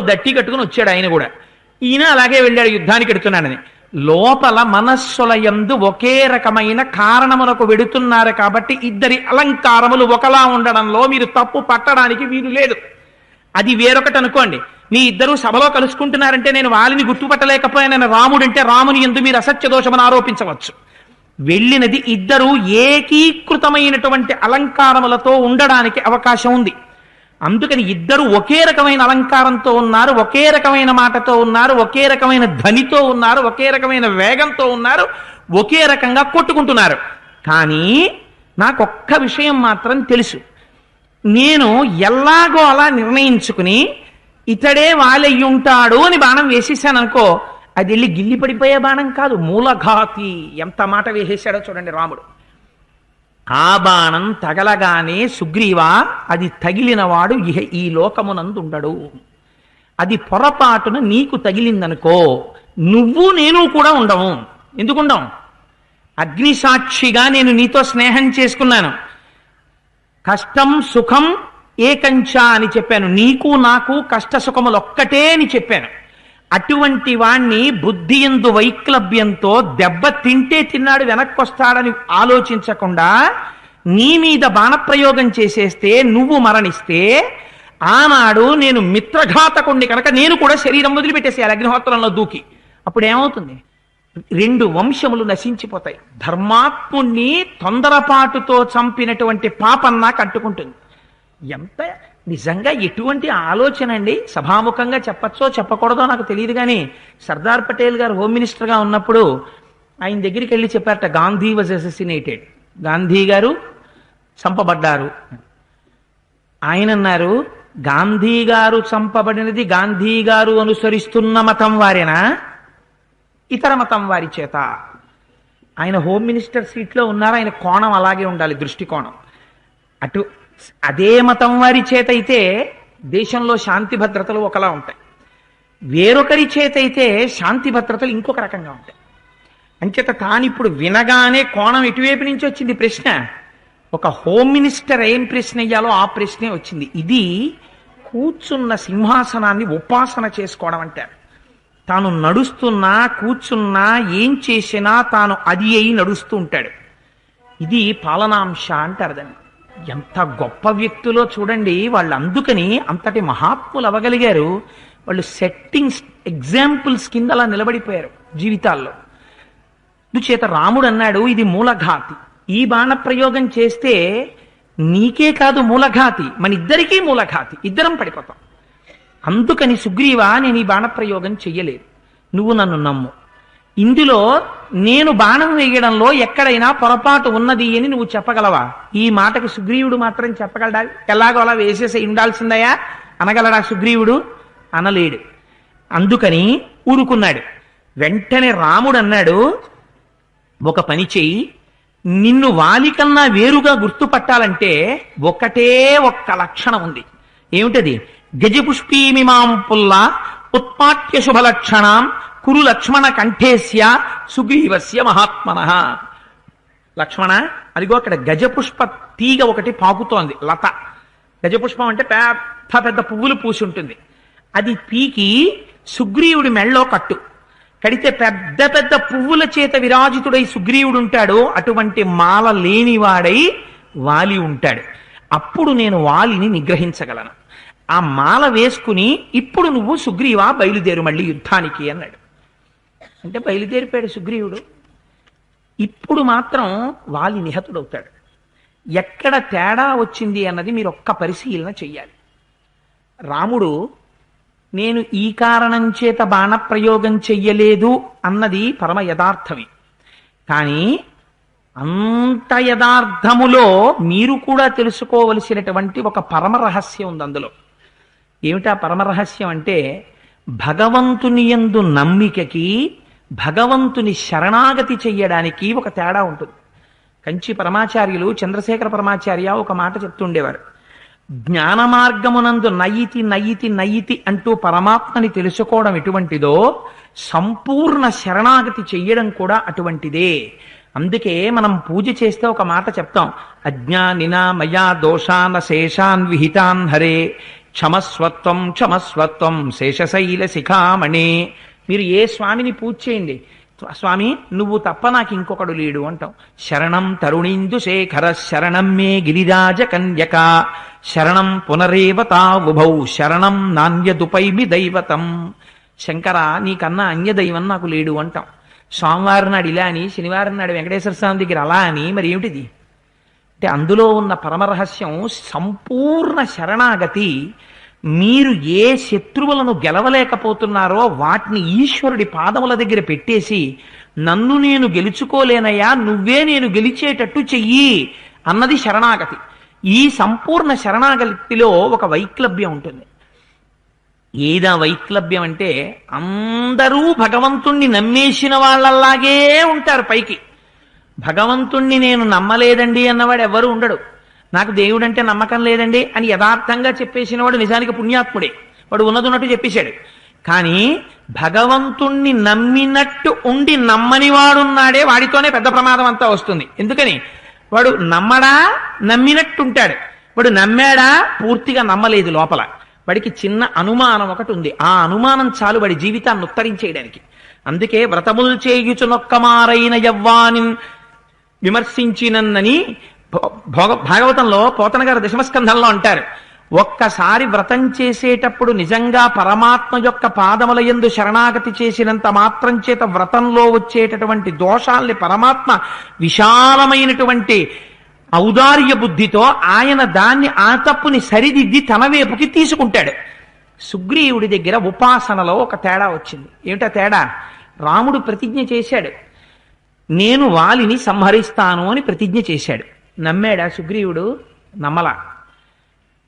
దట్టి కట్టుకుని వచ్చాడు ఆయన కూడా. ఈయన అలాగే వెళ్ళాడు యుద్ధానికి ఎడుతున్నాడని. లోపల మనస్సుల యందు ఒకే రకమైన కారణములకు వెడుతున్నారు కాబట్టి ఇద్దరి అలంకారములు ఒకలా ఉండడంలో మీరు తప్పు పట్టడానికి వీలు లేదు. అది వేరొకటి అనుకోండి. మీ ఇద్దరు సభలో కలుసుకుంటున్నారంటే నేను వాలిని గుర్తుపట్టలేకపోయానని రాముడంటే రాముని యందు మీరు అసత్య దోషమని ఆరోపించవచ్చు. వెళ్ళినది ఇద్దరు ఏకీకృతమైనటువంటి అలంకారములతో ఉండడానికి అవకాశం ఉంది. అందుకని ఇద్దరు ఒకే రకమైన అలంకారంతో ఉన్నారు, ఒకే రకమైన మాటతో ఉన్నారు, ఒకే రకమైన ధ్వనితో ఉన్నారు, ఒకే రకమైన వేగంతో ఉన్నారు, ఒకే రకంగా కొట్టుకుంటున్నారు. కానీ నాకొక్క విషయం మాత్రం తెలుసు. నేను ఎలాగో అలా నిర్ణయించుకుని ఇతడే వాలయ్యుంటాడు అని బాణం వేసేసాను అనుకో, అది వెళ్ళి గిల్లి పడిపోయే బాణం కాదు, మూలఘాతి. ఎంత మాట వేసేశాడో చూడండి రాముడు. ఆ బాణం తగలగానే సుగ్రీవా, అది తగిలినవాడు ఈ లోకమునందు ఉండడు. అది పొరపాటున నీకు తగిలిందనుకో, నువ్వు నేను కూడా ఉండవు. ఎందుకుండం? అగ్నిసాక్షిగా నేను నీతో స్నేహం చేసుకున్నాను. కష్టం సుఖం ఏకంచా అని చెప్పాను. నీకు నాకు కష్ట సుఖములు ఒక్కటే అని చెప్పాను. అటువంటి వాణ్ణి బుద్ధి యందు వైక్లభ్యంతో దెబ్బ తింటే తిన్నాడు వెనక్కొస్తాడని ఆలోచించకుండా నీ మీద బాణప్రయోగం చేసేస్తే నువ్వు మరణిస్తే, ఆనాడు నేను మిత్రఘాతకుణ్ణి కనుక నేను కూడా శరీరం వదిలిపెట్టేసేయాలి అగ్నిహోత్రంలో దూకి. అప్పుడు ఏమవుతుంది? 2 వంశములు నశించిపోతాయి. ధర్మాత్ముణ్ణి తొందరపాటుతో చంపినటువంటి పాపం నాకు అంటుకుంటుంది. ఎంత నిజంగా ఎటువంటి ఆలోచన అండి! సభాముఖంగా చెప్పచ్చో చెప్పకూడదో నాకు తెలియదు, కానీ సర్దార్ పటేల్ గారు హోమ్ మినిస్టర్గా ఉన్నప్పుడు ఆయన దగ్గరికి వెళ్ళి చెప్పారట, గాంధీ వాజ్ అసెసినేటెడ్, గాంధీ గారు చంపబడ్డారు. ఆయన అన్నారు, గాంధీ గారు చంపబడినది గాంధీ గారు అనుసరిస్తున్న మతం వారేనా, ఇతర మతం వారి చేత? ఆయన హోమ్ మినిస్టర్ సీట్లో ఉన్నారు, ఆయన కోణం అలాగే ఉండాలి, దృష్టికోణం. అటు అదే మతం వారి చేత అయితే దేశంలో శాంతి భద్రతలు ఒకలా ఉంటాయి, వేరొకరి చేత అయితే శాంతి భద్రతలు ఇంకొక రకంగా ఉంటాయి. అంచేత తానిప్పుడు వినగానే కోణం ఎటువైపు నుంచి వచ్చింది ప్రశ్న? ఒక హోమ్ మినిస్టర్ ఏం ప్రశ్న అయ్యాలో ఆ ప్రశ్నే వచ్చింది. ఇది కూర్చున్న సింహాసనాన్ని ఉపాసన చేసుకోవడం అంటారు. తాను నడుస్తున్నా కూర్చున్నా ఏం చేసినా తాను అది అయి నడుస్తూ ఉంటాడు. ఇది పాలనాంశ అంటారు దాన్ని. ఎంత గొప్ప వ్యక్తులో చూడండి వాళ్ళు. అందుకని అంతటి మహాత్ములు అవ్వగలిగారు. వాళ్ళు సెట్టింగ్స్ ఎగ్జాంపుల్స్ కింద అలా నిలబడిపోయారు జీవితాల్లో. అందుచేత రాముడు అన్నాడు, ఇది మూలఘాతి. ఈ బాణ ప్రయోగం చేస్తే నీకే కాదు మూలఘాతి, మన ఇద్దరికీ మూలఘాతి, ఇద్దరం పడిపోతాం. అందుకని సుగ్రీవా, నేను ఈ బాణప్రయోగం చెయ్యలేదు, నువ్వు నన్ను నమ్ము. ఇందులో నేను బాణం వేయడంలో ఎక్కడైనా పొరపాటు ఉన్నది అని నువ్వు చెప్పగలవా? ఈ మాటకి సుగ్రీవుడు మాత్రం చెప్పగలడా? ఎలాగో అలా వేసేసి ఉండాల్సిందయా అనగలడా సుగ్రీవుడు? అనలేడు. అందుకని ఊరుకున్నాడు. వెంటనే రాముడు అన్నాడు, ఒక పని చెయ్యి, నిన్ను వాలికన్నా వేరుగా గుర్తుపట్టాలంటే ఒకటే ఒక్క లక్షణం ఉంది. ఏమిటది? గజపుష్పీమిమాం పుల్లా ఉత్పాట్య శుభలక్షణాం కురు లక్ష్మణ కంఠేస్య సుగ్రీవస్య మహాత్మన. లక్ష్మణ, అదిగో అక్కడ గజపుష్ప తీగ ఒకటి పాకుతోంది, లత. గజపుష్పం అంటే పెద్ద పెద్ద పువ్వులు పూసి ఉంటుంది. అది పీకి సుగ్రీవుడి మెళ్ళో కట్టు. కడితే పెద్ద పెద్ద పువ్వుల చేత విరాజితుడై సుగ్రీవుడు ఉంటాడు. అటువంటి మాల లేనివాడై వాలి ఉంటాడు. అప్పుడు నేను వాలిని నిగ్రహించగలను. ఆ మాల వేసుకుని ఇప్పుడు నువ్వు సుగ్రీవా బయలుదేరు మళ్ళీ యుద్ధానికి అన్నాడు. అంటే బయలుదేరిపోయాడు సుగ్రీవుడు. ఇప్పుడు మాత్రం వాలి నిహతుడవుతాడు. ఎక్కడ తేడా వచ్చింది అన్నది మీరు ఒక్క పరిశీలన చెయ్యాలి. రాముడు నేను ఈ కారణం చేత బాణప్రయోగం చెయ్యలేదు అన్నది పరమ యథార్థమే. కానీ అంత యథార్థములో మీరు కూడా తెలుసుకోవలసినటువంటి ఒక పరమ రహస్యం ఉంది అందులో. ఏమిటా పరమ రహస్యం అంటే, భగవంతుని యందు నమ్మికకి భగవంతుని శరణాగతి చెయ్యడానికి ఒక తేడా ఉంటుంది. కంచి పరమాచార్యులు చంద్రశేఖర పరమాచార్య ఒక మాట చెప్తుండేవారు. జ్ఞాన మార్గమునందు నయితి నయితి నయితి అంటూ పరమాత్మని తెలుసుకోవడం ఎటువంటిదో, సంపూర్ణ శరణాగతి చెయ్యడం కూడా అటువంటిదే. అందుకే మనం పూజ చేస్తే ఒక మాట చెప్తాం, అజ్ఞానినా మయా దోషాన్ శేషాన్ విహితాన్ హరే క్షమస్వత్వం క్షమస్వత్వం శేషశైల శిఖామణే. మీరు ఏ స్వామిని పూజ చేయండి, స్వామి నువ్వు తప్ప నాకు ఇంకొకడు లేడు అంటాం. శరణం తరుణీందు శేఖర శరణం మే గిరిరాజ కన్యక శరణం పునరేవతా ఉభౌ శరణం నాణ్యదుపైమి దైవతం. శంకర నీకన్నా అన్యదైవం నాకు లేడు అంటాం. సోమవారం నాడు ఇలా అని, శనివారం నాడు వెంకటేశ్వర స్వామి దగ్గర అలా అని. మరి ఏమిటిది అంటే అందులో ఉన్న పరమరహస్యం సంపూర్ణ శరణాగతి. మీరు ఏ శత్రువులను గెలవలేకపోతున్నారో వాటిని ఈశ్వరుడి పాదముల దగ్గర పెట్టేసి, నన్ను నేను గెలుచుకోలేనయ్యా, నువ్వే నేను గెలిచేటట్టు చెయ్యి అన్నది శరణాగతి. ఈ సంపూర్ణ శరణాగతిలో ఒక వైక్లభ్యం ఉంటుంది. ఏదా వైక్లభ్యం అంటే అందరూ భగవంతుణ్ణి నమ్మేసిన వాళ్ళలాగే ఉంటారు పైకి. భగవంతుణ్ణి నేను నమ్మలేదండి అన్నవాడు ఎవ్వరూ ఉండడు. నాకు దేవుడంటే నమ్మకం లేదండి అని యథార్థంగా చెప్పేసిన వాడు నిజానికి పుణ్యాత్ముడే. వాడు ఉన్నట్టు చెప్పేశాడు. కానీ భగవంతుణ్ణి నమ్మినట్టు ఉండి నమ్మని వాడున్నాడే, వాడితోనే పెద్ద ప్రమాదం అంతా వస్తుంది. ఎందుకని వాడు నమ్మడా, నమ్మినట్టుంటాడు. వాడు నమ్మాడా, పూర్తిగా నమ్మలేదు. లోపల వాడికి చిన్న అనుమానం ఒకటి ఉంది. ఆ అనుమానం చాలు వాడి జీవితాన్ని ఉత్తరించేయడానికి. అందుకే వ్రతములు చేయుచునొక్కమారైన యవ్వాని విమర్శించినని భాగవతంలో పోతన గారు దశమస్కంధంలో అంటారు. ఒక్కసారి వ్రతం చేసేటప్పుడు నిజంగా పరమాత్మ యొక్క పాదముల యందు శరణాగతి చేసినంత మాత్రం చేత వ్రతంలో వచ్చేటటువంటి దోషాల్ని పరమాత్మ విశాలమైనటువంటి ఔదార్య బుద్ధితో ఆయన దాన్ని, ఆ తప్పుని సరిదిద్ది తన వైపుకి తీసుకుంటాడు. సుగ్రీవుడి దగ్గర ఉపాసనలో ఒక తేడా వచ్చింది. ఏమిటా తేడా? రాముడు ప్రతిజ్ఞ చేశాడు, నేను వాలిని సంహరిస్తాను అని ప్రతిజ్ఞ చేశాడు. నమ్మాడా సుగ్రీవుడు? నమ్మలా.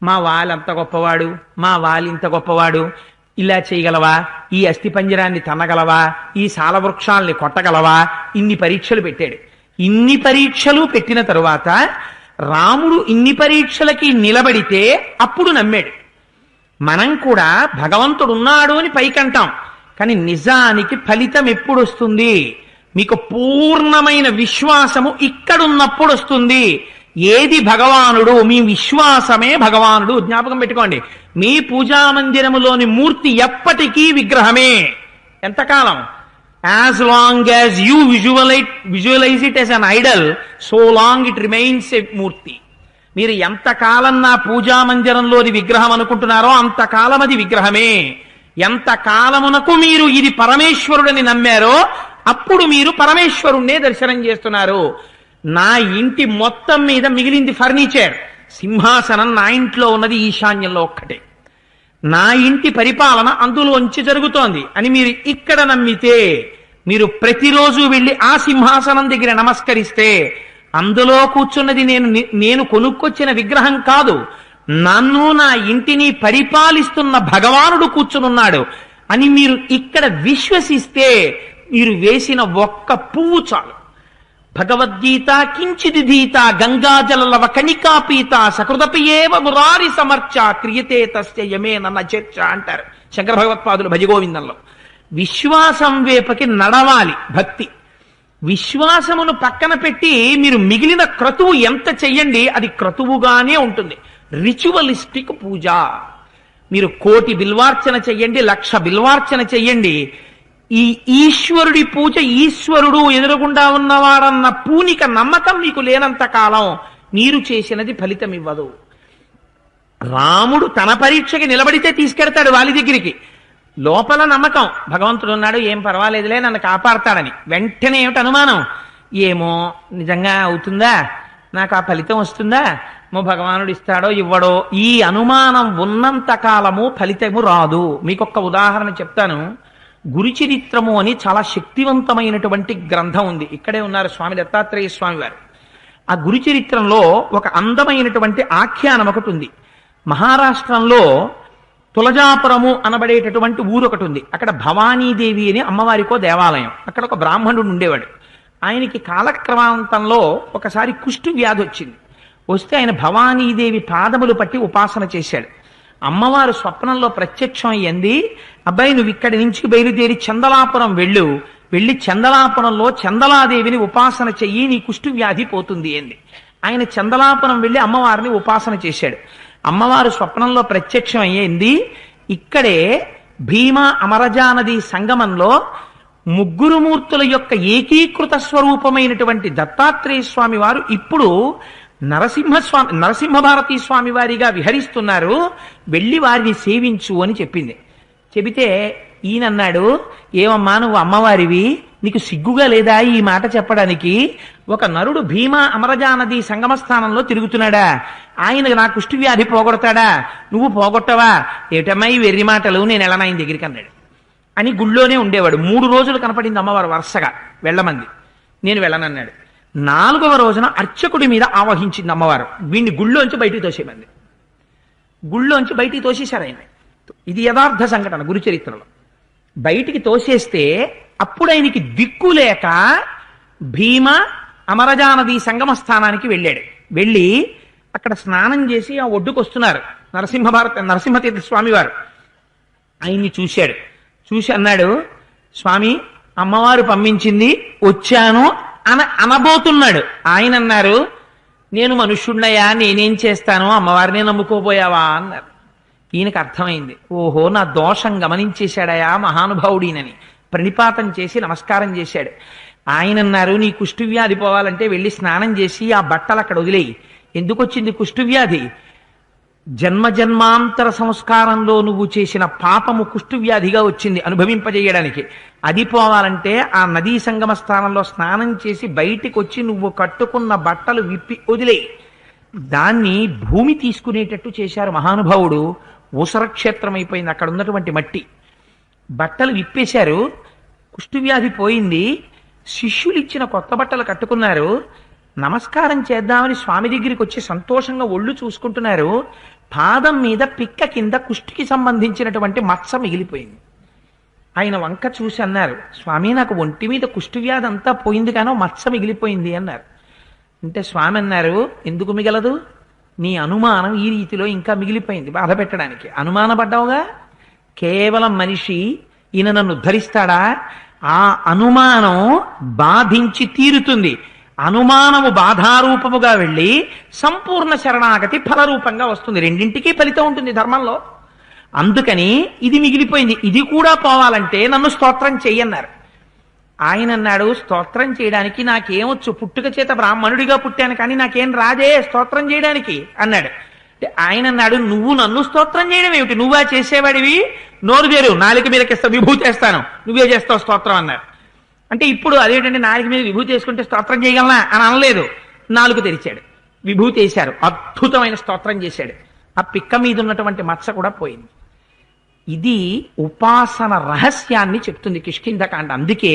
మా వాలి అంత గొప్పవాడు, మా వాలి ఇంత గొప్పవాడు, ఇలా చేయగలవా, ఈ అస్థిపంజరాన్ని తన్నగలవా, ఈ సాలవృక్షాల్ని కొట్టగలవా, ఇన్ని పరీక్షలు పెట్టాడు. ఇన్ని పరీక్షలు పెట్టిన తరువాత రాముడు ఇన్ని పరీక్షలకి నిలబడితే అప్పుడు నమ్మాడు. మనం కూడా భగవంతుడు ఉన్నాడు అని పైకంటాం, కానీ నిజానికి ఫలితం ఎప్పుడు వస్తుంది? మీకు పూర్ణమైన విశ్వాసము ఇక్కడున్నప్పుడు వస్తుంది. ఏది భగవానుడు? మీ విశ్వాసమే భగవానుడు. జ్ఞాపకం పెట్టుకోండి. మీ పూజా మందిరములోని మూర్తి ఎప్పటికీ విగ్రహమే. ఎంతకాలం? As long as you visualize it as an idol, so long it remains a మూర్తి. మీరు ఎంతకాలం నా పూజా మందిరంలోని విగ్రహం అనుకుంటున్నారో అంతకాలం అది విగ్రహమే. ఎంత కాలమునకు మీరు ఇది పరమేశ్వరుడని నమ్మారో అప్పుడు మీరు పరమేశ్వరుణ్ణే దర్శనం చేస్తున్నారు. నా ఇంటి మొత్తం మీద మిగిలింది ఫర్నిచర్, సింహాసనం నా ఇంట్లో ఉన్నది ఈశాన్యంలో ఒక్కటే. నా ఇంటి పరిపాలన అందులోంచి జరుగుతోంది అని మీరు ఇక్కడ నమ్మితే, మీరు ప్రతిరోజు వెళ్ళి ఆ సింహాసనం దగ్గర నమస్కరిస్తే అందులో కూర్చున్నది నేను కొనుక్కొచ్చిన విగ్రహం కాదు, నన్ను నా ఇంటిని పరిపాలిస్తున్న భగవానుడు కూర్చునున్నాడు అని మీరు ఇక్కడ విశ్వసిస్తే మీరు వేసిన ఒక్క పువ్వు చాలు. భగవద్గీత కించిదిధీత గంగాజలలవ కణికాపీత సకృదపి ఏవ మురారి సమర్చ క్రియతే తస్య యమేన చర్చ అంటారు శంకర భగవత్పాదులు భజగోవిందంలో. విశ్వాసం వేపకి నడవాలి భక్తి. విశ్వాసమును పక్కన పెట్టి మీరు మిగిలిన క్రతువు ఎంత చెయ్యండి అది క్రతువుగానే ఉంటుంది. రిచువలిస్టిక్ పూజ. మీరు 1,000 బిల్వార్చన చెయ్యండి, 1,00,000 బిల్వార్చన చెయ్యండి, ఈ ఈశ్వరుడి పూజ, ఈశ్వరుడు ఎదురుగుండా ఉన్నవాడన్న పూనిక నమ్మకం మీకు లేనంత కాలం మీరు చేసినది ఫలితం ఇవ్వదు. రాముడు తన పరీక్షకి నిలబడితే తీసుకెడతాడు వాలి దగ్గరికి. లోపల నమ్మకం, భగవంతుడు ఉన్నాడు, ఏం పర్వాలేదులే, నన్ను కాపాడతాడని. వెంటనే ఏమిటి అనుమానం? ఏమో నిజంగా అవుతుందా, నాకు ఆ ఫలితం వస్తుందా, భగవానుడు ఇస్తాడో ఇవ్వడో. ఈ అనుమానం ఉన్నంత కాలము ఫలితము రాదు. మీకొక్క ఉదాహరణ చెప్తాను. గురుచరిత్రము అని చాలా శక్తివంతమైనటువంటి గ్రంథం ఉంది. ఇక్కడే ఉన్నారు స్వామి దత్తాత్రేయ స్వామి వారు. ఆ గురుచరిత్రంలో ఒక అందమైనటువంటి ఆఖ్యానం ఒకటి ఉంది. మహారాష్ట్రంలో తులజాపురము అనబడేటటువంటి ఊరు ఒకటి ఉంది. అక్కడ భవానీదేవి అని అమ్మవారికో దేవాలయం. అక్కడ ఒక బ్రాహ్మణుడు ఉండేవాడు. ఆయనకి కాలక్రమాంతంలో ఒకసారి కుష్టు వ్యాధి వచ్చింది. వస్తే ఆయన భవానీదేవి పాదములు పట్టి ఉపాసన చేశాడు. అమ్మవారు స్వప్నంలో ప్రత్యక్షం అయ్యింది. అబ్బాయి నువ్వు ఇక్కడి నుంచి బయలుదేరి చందలాపురం వెళ్ళి చందలాపురంలో చందలాదేవిని ఉపాసన చెయ్యి, నీ కుష్టు వ్యాధి పోతుంది అంది. ఆయన చందలాపురం వెళ్ళి అమ్మవారిని ఉపాసన చేశాడు. అమ్మవారు స్వప్నంలో ప్రత్యక్షం అయ్యింది. ఇక్కడే భీమా అమరజా నది సంగమంలో ముగ్గురు మూర్తుల యొక్క ఏకీకృత స్వరూపమైనటువంటి దత్తాత్రేయ స్వామి వారు ఇప్పుడు నరసింహభారతీ స్వామి వారిగా విహరిస్తున్నారు, వెళ్ళి వారిని సేవించు అని చెప్పింది. చెబితే ఈయనన్నాడు, ఏమమ్మా నువ్వు అమ్మవారివి, నీకు సిగ్గుగా లేదా ఈ మాట చెప్పడానికి? ఒక నరుడు భీమా అమరజా నది సంగమ స్థానంలో తిరుగుతున్నాడా? ఆయన నా కుష్టి వ్యాధి పోగొడతాడా? నువ్వు పోగొట్టవా? ఏటమ్మా ఈ వెర్రి మాటలు, నేను ఎలా ఆయన దగ్గరికి అన్నాడు. అని గుళ్ళోనే ఉండేవాడు. 3 రోజులు కనపడింది అమ్మవారు వరుసగా, వెళ్ళమంది. నేను వెళ్ళనన్నాడు. 4వ రోజున అర్చకుడి మీద ఆవహించింది అమ్మవారు. వీడిని గుళ్ళోంచి బయటికి తోసేమంది. గుళ్ళోంచి బయటికి తోసేశారు ఆయన. ఇది యథార్థ సంఘటన గురుచరిత్రలో. బయటికి తోసేస్తే అప్పుడు ఆయనకి దిక్కు లేక భీమ అమరజా నది సంగమ స్థానానికి వెళ్ళాడు. వెళ్ళి అక్కడ స్నానం చేసి ఆ ఒడ్డుకు వస్తున్నారు నరసింహతీర్థ స్వామి వారు. ఆయన్ని చూశాడు. చూసి అన్నాడు, స్వామి అమ్మవారు పంపించింది, వచ్చాను అనబోతున్నాడు. ఆయన అన్నారు, నేను మనుష్యుణ్ణయా, నేనేం చేస్తాను, అమ్మవారినే నమ్ముకోపోయావా అన్నారు. ఈయనకు అర్థమైంది, ఓహో నా దోషం గమనించేశాడయా మహానుభావుడినని. ప్రణిపాతం చేసి నమస్కారం చేశాడు. ఆయన అన్నారు, నీ కుష్ఠవ్యాధి పోవాలంటే వెళ్ళి స్నానం చేసి ఆ బట్టలు అక్కడ వదిలేయి. ఎందుకు వచ్చింది కుష్ఠవ్యాధి? జన్మజన్మాంతర సంస్కారంలో నువ్వు చేసిన పాపము కుష్ఠవ్యాధిగా వచ్చింది అనుభవింపజేయడానికి. అది పోవాలంటే ఆ నదీ సంగమ స్థానంలో స్నానం చేసి బయటికి వచ్చి నువ్వు కట్టుకున్న బట్టలు విప్పి వదిలేయి. దాన్ని భూమి తీసుకునేటట్టు చేశారు మహానుభావుడు. ఊసరక్షేత్రం అయిపోయింది అక్కడ ఉన్నటువంటి మట్టి. బట్టలు విప్పేశారు, కుష్ఠవ్యాధి పోయింది. శిష్యులు ఇచ్చిన కొత్త బట్టలు కట్టుకున్నారు. నమస్కారం చేద్దామని స్వామి దగ్గరికి వచ్చి సంతోషంగా ఒళ్ళు చూసుకుంటున్నారు. పాదం మీద పిక్క కింద కుష్టికి సంబంధించినటువంటి మచ్చ మిగిలిపోయింది. ఆయన వంక చూసి అన్నారు, స్వామి నాకు ఒంటి మీద కుష్ఠవ్యాధి అంతా పోయింది కానీ మచ్చ మిగిలిపోయింది అన్నారు. అంటే స్వామి అన్నారు, ఎందుకు మిగలదు? నీ అనుమానం ఈ రీతిలో ఇంకా మిగిలిపోయింది బాధ పెట్టడానికి. అనుమానపడ్డావుగా, కేవలం మనిషి ఈయన నన్ను ఉద్ధరిస్తాడా? ఆ అనుమానం బాధించి తీరుతుంది. అనుమానము బాధారూపముగా వెళ్ళి సంపూర్ణ శరణాగతి ఫలరూపంగా వస్తుంది. రెండింటికి ఫలితం ఉంటుంది ధర్మంలో. అందుకని ఇది మిగిలిపోయింది, ఇది కూడా పోవాలంటే నన్ను స్తోత్రం చెయ్యన్నారు. ఆయన అన్నాడు, స్తోత్రం చేయడానికి నాకేమొచ్చు, పుట్టుక చేత బ్రాహ్మణుడిగా పుట్టాను కానీ నాకేం రాదే స్తోత్రం చేయడానికి అన్నాడు. ఆయన అన్నాడు, నువ్వు నన్ను స్తోత్రం చేయడం ఏమిటి, నువ్వా చేసేవాడివి, నోరు తెరు, నాలుక మీదకిస్తా విభూతి వేస్తాను, నువ్వే చేస్తావు స్తోత్రం అన్నారు. అంటే ఇప్పుడు అదేంటంటే నాలుక మీద విభూతి వేసుకుంటే స్తోత్రం చేయగలనా అని అనలేదు. నాలుగు తెరిచాడు, విభూతి వేశారు, అద్భుతమైన స్తోత్రం చేశాడు. ఆ పిక్క మీద ఉన్నటువంటి మచ్చ కూడా పోయింది. ఇది ఉపాసన రహస్యాన్ని చెప్తుంది కిష్కింధకాండ. అందుకే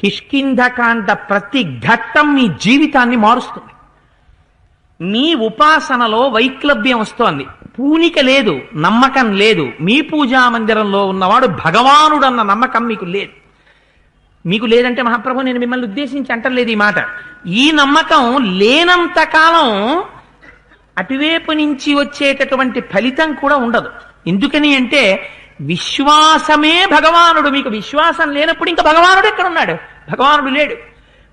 కిష్కింధకాండ ప్రతి ఘట్టం మీ జీవితాన్ని మారుస్తుంది. మీ ఉపాసనలో వైక్లభ్యం వస్తోంది, పూనిక లేదు, నమ్మకం లేదు. మీ పూజా మందిరంలో ఉన్నవాడు భగవానుడన్న నమ్మకం మీకు లేదు. మీకు లేదంటే మహాప్రభు నేను మిమ్మల్ని ఉద్దేశించి అంటలేదు ఈ మాట. ఈ నమ్మకం లేనంత కాలం అటువైపు నుంచి వచ్చేటటువంటి ఫలితం కూడా ఉండదు. ఎందుకని అంటే విశ్వాసమే భగవానుడు. మీకు విశ్వాసం లేనప్పుడు ఇంకా భగవానుడు ఎక్కడున్నాడు? భగవానుడు లేడు.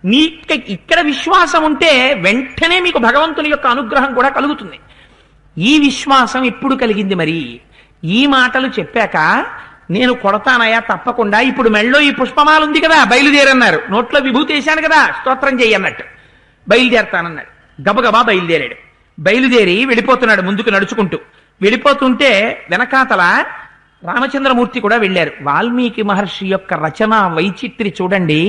మీకు ఇక్కడ విశ్వాసం ఉంటే వెంటనే మీకు భగవంతుని యొక్క అనుగ్రహం కూడా కలుగుతుంది. ఈ విశ్వాసం ఎప్పుడు కలిగింది? మరి ఈ మాటలు చెప్పాక నేను కొడతానయా తప్పకుండా, ఇప్పుడు మెళ్ళో ఈ పుష్పమాల ఉంది కదా బయలుదేరన్నారు, నోట్లో విభూతి వేశాను కదా స్తోత్రం చెయ్యన్నట్టు బయలుదేరతానన్నాడు. గబగబా బయలుదేరాడు. బయలుదేరి వెళ్ళిపోతున్నాడు ముందుకు నడుచుకుంటూ. వెళ్ళిపోతుంటే వెనకాతల రామచంద్రమూర్తి కూడా వెళ్ళారు. వాల్మీకి మహర్షి యొక్క రచన వైచిత్రి చూడండి.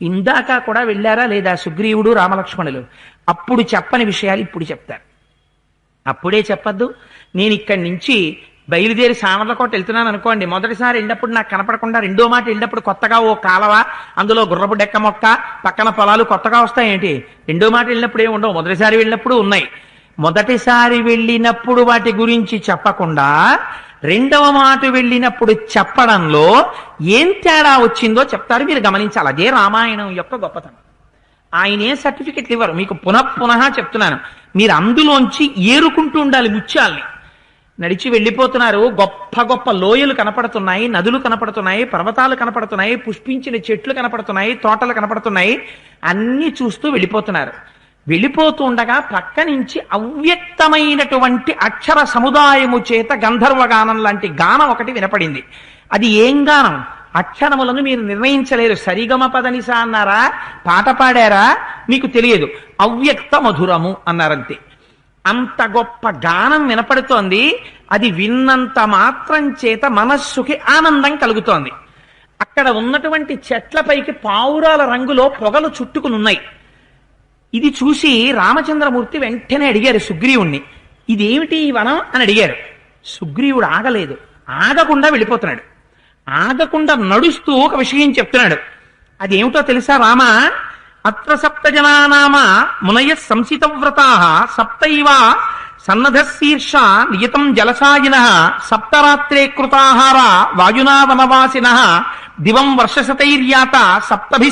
ఇందాక కూడా వెళ్ళారా లేదా సుగ్రీవుడు రామలక్ష్మణులు? అప్పుడు చెప్పని విషయాలు ఇప్పుడు చెప్తారు. అప్పుడే చెప్పద్దు. నేను ఇక్కడి నుంచి బయలుదేరి సామర్లకోట వెళ్తున్నాను అనుకోండి, మొదటిసారి వెళ్ళినప్పుడు నాకు కనపడకుండా రెండో మాట వెళ్ళినప్పుడు కొత్తగా ఓ కాలవ, అందులో గుర్రపు డెక్క మొక్క, పక్కన పొలాలు కొత్తగా వస్తాయేంటి? రెండో మాట వెళ్ళినప్పుడు ఏమి ఉండవు, మొదటిసారి వెళ్ళినప్పుడు ఉన్నాయి. మొదటిసారి వెళ్ళినప్పుడు వాటి గురించి చెప్పకుండా రెండవ మాట వెళ్ళినప్పుడు చెప్పడంలో ఏం తేడా వచ్చిందో చెప్తారు, మీరు గమనించాలి. అదే రామాయణం యొక్క గొప్పతనం. ఆయనే సర్టిఫికెట్లు ఇవ్వరు, మీకు పునః చెప్తున్నాను. మీరు అందులోంచి ఏరుకుంటూ ఉండాలి ముత్యాల్ని. నడిచి వెళ్ళిపోతున్నారు, గొప్ప గొప్ప లోయలు కనపడుతున్నాయి, నదులు కనపడుతున్నాయి, పర్వతాలు కనపడుతున్నాయి, పుష్పించిన చెట్లు కనపడుతున్నాయి, తోటలు కనపడుతున్నాయి. అన్ని చూస్తూ వెళ్ళిపోతున్నారు. వెళ్ళిపోతూ ఉండగా ప్రక్క నుంచి అవ్యక్తమైనటువంటి అక్షర సముదాయము చేత గంధర్వగానం లాంటి గానం ఒకటి వినపడింది. అది ఏం గానం? అక్షరములను మీరు నిర్ణయించలేరు. సరిగమ పదనిస అన్నారా, పాట పాడారా మీకు తెలియదు. అవ్యక్త మధురము అన్నారంతే. అంత గొప్ప గానం వినపడుతోంది. అది విన్నంత మాత్రం చేత మనస్సుకి ఆనందం కలుగుతోంది. అక్కడ ఉన్నటువంటి చెట్లపైకి పావురాల రంగులో పొగలు చుట్టుకునున్నాయి. ఇది చూసి రామచంద్రమూర్తి వెంటనే అడిగారు సుగ్రీవుణ్ణి, ఇదేమిటి ఈ వనం అని అడిగారు. సుగ్రీవుడు ఆగలేదు, ఆగకుండా వెళ్ళిపోతున్నాడు. ఆగకుండా నడుస్తూ ఒక విషయం చెప్తున్నాడు. అదేమిటో తెలుసా రామ? అత్ర సప్త జనానామ మునయ సంసితవ్రతా సప్తైవ సన్నధ శీర్ష నియతం జలసాయిన సప్తరాత్రే కృతాహార వాయునా వనవాసిన దివం వర్షశతైర్యాత సప్తభి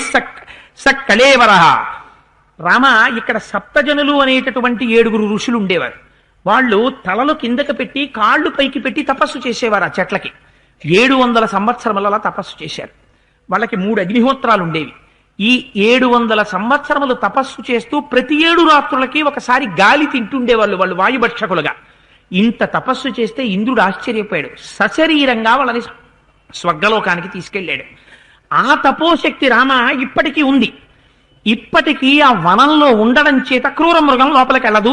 సక్కలేవర. రామ, ఇక్కడ సప్తజనులు అనేటటువంటి 7 ఋషులు ఉండేవారు. వాళ్ళు తలలు కిందకి పెట్టి కాళ్ళు పైకి పెట్టి తపస్సు చేసేవారు. ఆ చెట్లకి 700 సంవత్సరముల తపస్సు చేశారు. వాళ్ళకి 3 అగ్నిహోత్రాలు ఉండేవి. ఈ 700 సంవత్సరములు తపస్సు చేస్తూ ప్రతి 7 రాత్రులకి ఒకసారి గాలి తింటుండేవాళ్ళు, వాళ్ళు వాయుభక్షకులుగా. ఇంత తపస్సు చేస్తే ఇంద్రుడు ఆశ్చర్యపోయాడు. సశరీరంగా వాళ్ళని స్వర్గలోకానికి తీసుకెళ్ళాడు. ఆ తపోశక్తి రామ ఇప్పటికీ ఉంది. ఇప్పటికీ ఆ వనంలో ఉండడం చేత క్రూర మృగం లోపలికి వెళ్ళదు,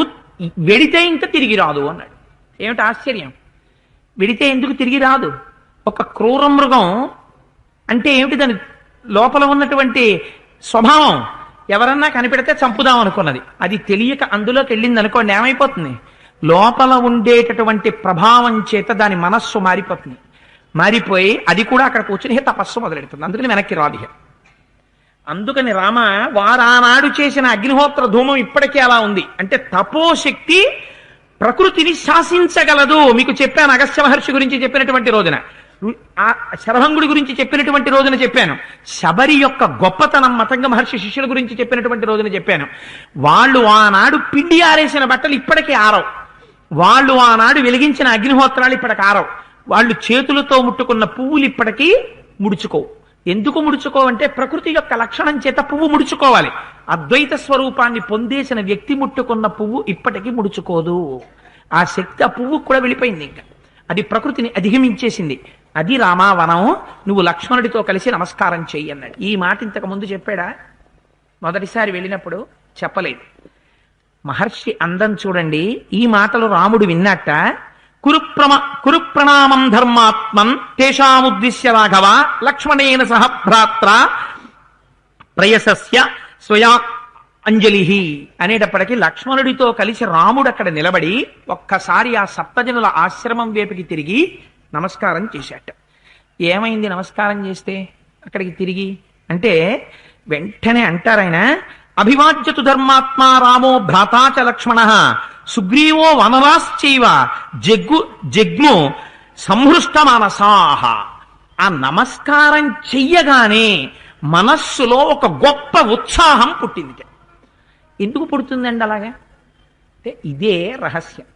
వెడితే ఇంకా తిరిగి రాదు అన్నాడు. ఏమిటి ఆశ్చర్యం? వెడితే ఎందుకు తిరిగి రాదు? ఒక క్రూర మృగం అంటే ఏమిటి? దాని లోపల ఉన్నటువంటి స్వభావం ఎవరన్నా కనిపెడితే చంపుదాం అనుకున్నది. అది తెలియక అందులోకి వెళ్ళింది అనుకోండి, ఏమైపోతుంది? లోపల ఉండేటటువంటి ప్రభావం చేత దాని మనస్సు మారిపోతుంది. మారిపోయి అది కూడా అక్కడ కూర్చుని తపస్సు మొదలెడుతుంది. అందుకని వెనక్కి రాదు. అందుకని రామ, వారానాడు చేసిన అగ్నిహోత్ర ధూమం ఇప్పటికీ అలా ఉంది. అంటే తపోశక్తి ప్రకృతిని శాసించగలదు. మీకు చెప్పాను అగస్త్య మహర్షి గురించి చెప్పినటువంటి రోజున, ఆ శరభంగుడి గురించి చెప్పినటువంటి రోజున చెప్పాను, శబరి యొక్క గొప్పతనం మతంగ మహర్షి శిష్యుల గురించి చెప్పినటువంటి రోజున చెప్పాను. వాళ్ళు ఆనాడు పిండి ఆరేసిన బట్టలు ఇప్పటికీ ఆరవు. వాళ్ళు ఆనాడు వెలిగించిన అగ్నిహోత్రాలు ఇప్పటికి ఆరవు. వాళ్ళు చేతులతో ముట్టుకున్న పువ్వులు ఇప్పటికీ ముడుచుకోవు. ఎందుకు ముడుచుకోవంటే ప్రకృతి యొక్క లక్షణం చేత పువ్వు ముడుచుకోవాలి. అద్వైత స్వరూపాన్ని పొందేసిన వ్యక్తి ముట్టుకున్న పువ్వు ఇప్పటికీ ముడుచుకోదు. ఆ శక్తి ఆ పువ్వు కూడా వెళ్ళిపోయింది. ఇంకా అది ప్రకృతిని అధిగమించేసింది. అది రామావనం, నువ్వు లక్ష్మణుడితో కలిసి నమస్కారం చెయ్యి అన్నాడు. ఈ మాట ఇంతకు ముందు చెప్పాడా? మొదటిసారి వెళ్ళినప్పుడు చెప్పలేదు. మహర్షి అందం చూడండి. ఈ మాటలు రాముడు విన్నట్ట. కురుప్రణామం ధర్మాత్మన్ తేషాముద్దిశ్య రాఘవ లక్ష్మణేన సహ భ్రాత్ర ప్రయసస్య స్వయా అంజలి అనేటప్పటికీ లక్ష్మణుడితో కలిసి రాముడు అక్కడ నిలబడి ఒక్కసారి ఆ సప్తజనుల ఆశ్రమం వైపుకి తిరిగి నమస్కారం చేశాట. ఏమైంది నమస్కారం చేస్తే అక్కడికి తిరిగి అంటే? వెంటనే అంటారాయన, అభివాజ్యతు ధర్మాత్మా రామో భ్రాతాచ లక్ష్మణ సుగ్రీవో వనరాశ్చైవ జగ్ము సంహృష్ట మనసాహ. ఆ నమస్కారం చెయ్యగానే మనస్సులో ఒక గొప్ప ఉత్సాహం పుట్టింది. ఎందుకు పుడుతుందండి అలాగా? అంటే ఇదే రహస్యం.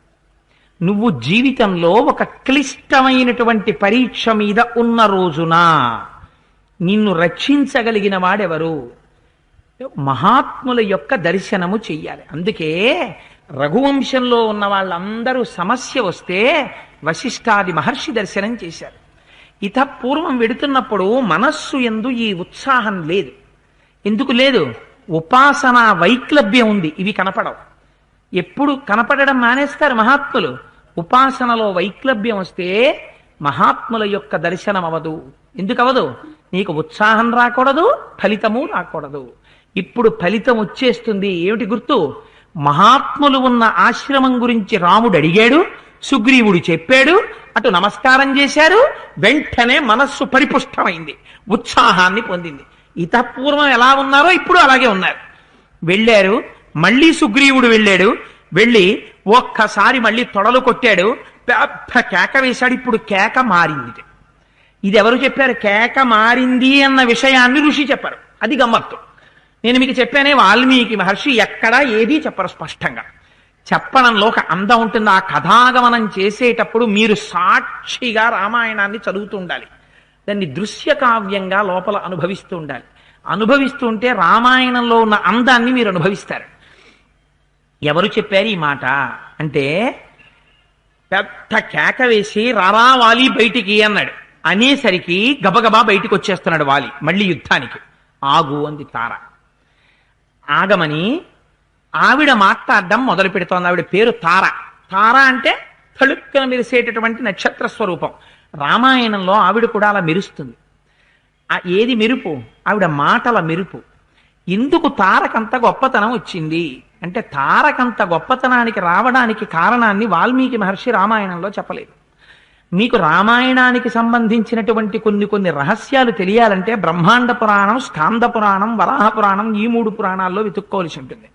నువ్వు జీవితంలో ఒక క్లిష్టమైనటువంటి పరీక్ష మీద ఉన్న రోజున నిన్ను రక్షించగలిగిన వాడెవరు? మహాత్ముల యొక్క దర్శనము చెయ్యాలి. అందుకే రఘువంశంలో ఉన్న వాళ్ళందరూ సమస్య వస్తే వశిష్ఠాది మహర్షి దర్శనం చేశారు. ఇత పూర్వం వెడుతున్నప్పుడు మనస్సు యందు ఈ ఉత్సాహం లేదు. ఎందుకు లేదు? ఉపాసన వైక్లభ్యం ఉంది. ఇవి కనపడవు. ఎప్పుడు కనపడడం మానేస్తారు మహాత్ములు? ఉపాసనలో వైక్లభ్యం వస్తే మహాత్ముల యొక్క దర్శనం అవదు. ఎందుకు అవదు? నీకు ఉత్సాహం రాకూడదు, ఫలితము రాకూడదు. ఇప్పుడు ఫలితం వచ్చేస్తుంది. ఏమిటి గుర్తు? మహాత్ములు ఉన్న ఆశ్రమం గురించి రాముడు అడిగాడు, సుగ్రీవుడు చెప్పాడు, అటు నమస్కారం చేశారు. వెంటనే మనస్సు పరిపుష్టమైంది, ఉత్సాహాన్ని పొందింది. ఇతపూర్వం ఎలా ఉన్నారో ఇప్పుడు అలాగే ఉన్నారు. వెళ్ళారు, మళ్ళీ సుగ్రీవుడు వెళ్ళాడు. వెళ్ళి ఒక్కసారి మళ్ళీ తొడలు కొట్టాడు, పెద్ద కేక వేశాడు. ఇప్పుడు కేక మారింది. ఇది ఎవరు చెప్పారు? కేక మారింది అన్న విషయాన్ని ఋషి చెప్పారు. అది గమ్మత్తు. నేను మీకు చెప్పానే, వాల్మీకి మహర్షి ఎక్కడా ఏదీ చెప్పరు స్పష్టంగా. చెప్పడంలో ఒక అందం ఉంటుంది. ఆ కథాగమనం చేసేటప్పుడు మీరు సాక్షిగా రామాయణాన్ని చదువుతూ ఉండాలి. దాన్ని దృశ్య కావ్యంగా లోపల అనుభవిస్తూ ఉండాలి. అనుభవిస్తూ ఉంటే రామాయణంలో ఉన్న అందాన్ని మీరు అనుభవిస్తారు. ఎవరు చెప్పారు ఈ మాట అంటే, పెద్ద కేక వేసి రారా వాలి బయటికి అన్నాడు. అనేసరికి గబగబా బయటికి వచ్చేస్తున్నాడు వాలి మళ్ళీ యుద్ధానికి. ఆగు అంది తార. ఆగమని ఆవిడ మాట్లాడడం మొదలు పెడుతోంది. ఆవిడ పేరు తార. తార అంటే తళుక్కున మెరిసేటటువంటి నక్షత్ర స్వరూపం. రామాయణంలో ఆవిడ కూడా అలా మెరుస్తుంది. ఏది మెరుపు? ఆవిడ మాటల మెరుపు. ఎందుకు తారకంత గొప్పతనం వచ్చింది అంటే, తారకంత గొప్పతనానికి రావడానికి కారణాన్ని వాల్మీకి మహర్షి రామాయణంలో చెప్పలేదు. మీకు రామాయణానికి సంబంధించినటువంటి కొన్ని రహస్యాలు తెలియాలంటే బ్రహ్మాండ పురాణం, స్కాంద పురాణం, వరాహ పురాణం, ఈ 3 పురాణాల్లో వెతుక్కోవలసి ఉంటుంది.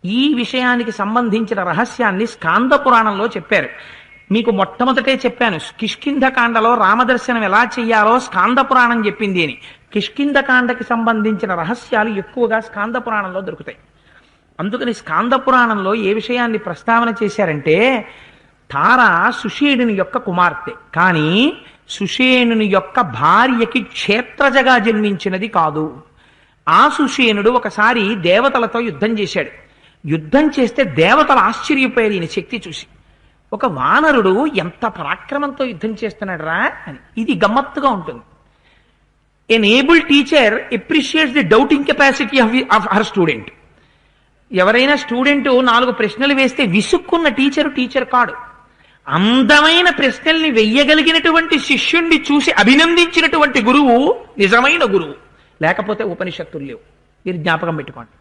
ఈ విషయానికి సంబంధించిన రహస్యాన్ని స్కాంద పురాణంలో చెప్పారు. మీకు మొట్టమొదటే చెప్పాను, కిష్కింధకాండలో రామదర్శనం ఎలా చెయ్యాలో స్కాంద పురాణం చెప్పింది అని. కిష్కింధకాండకి సంబంధించిన రహస్యాలు ఎక్కువగా స్కాంద పురాణంలో దొరుకుతాయి. అందుకని స్కాంద పురాణంలో ఏ విషయాన్ని ప్రస్తావన చేశారంటే, తార సుషేణుని యొక్క కుమార్తె, కానీ సుషేణుని యొక్క భార్యకి క్షేత్రజగా జన్మించినది కాదు. ఆ సుషేణుడు ఒకసారి దేవతలతో యుద్ధం చేశాడు. యుద్ధం చేస్తే దేవతలు ఆశ్చర్యపోయారు ఈయన శక్తి చూసి. ఒక వానరుడు ఎంత పరాక్రమంతో యుద్ధం చేస్తున్నాడు రా అని. ఇది గమ్మత్తుగా ఉంటుంది. An able teacher appreciates the doubting capacity of her student. ఎవరైనా స్టూడెంట్ 4 ప్రశ్నలు వేస్తే విసుక్కున్న టీచర్ కాడు. అందమైన ప్రశ్నల్ని వెయ్యగలిగినటువంటి శిష్యుణ్ణి చూసి అభినందించినటువంటి గురువు నిజమైన గురువు. లేకపోతే ఉపనిషత్తులు లేవు. మీరు జ్ఞాపకం పెట్టుకోండి.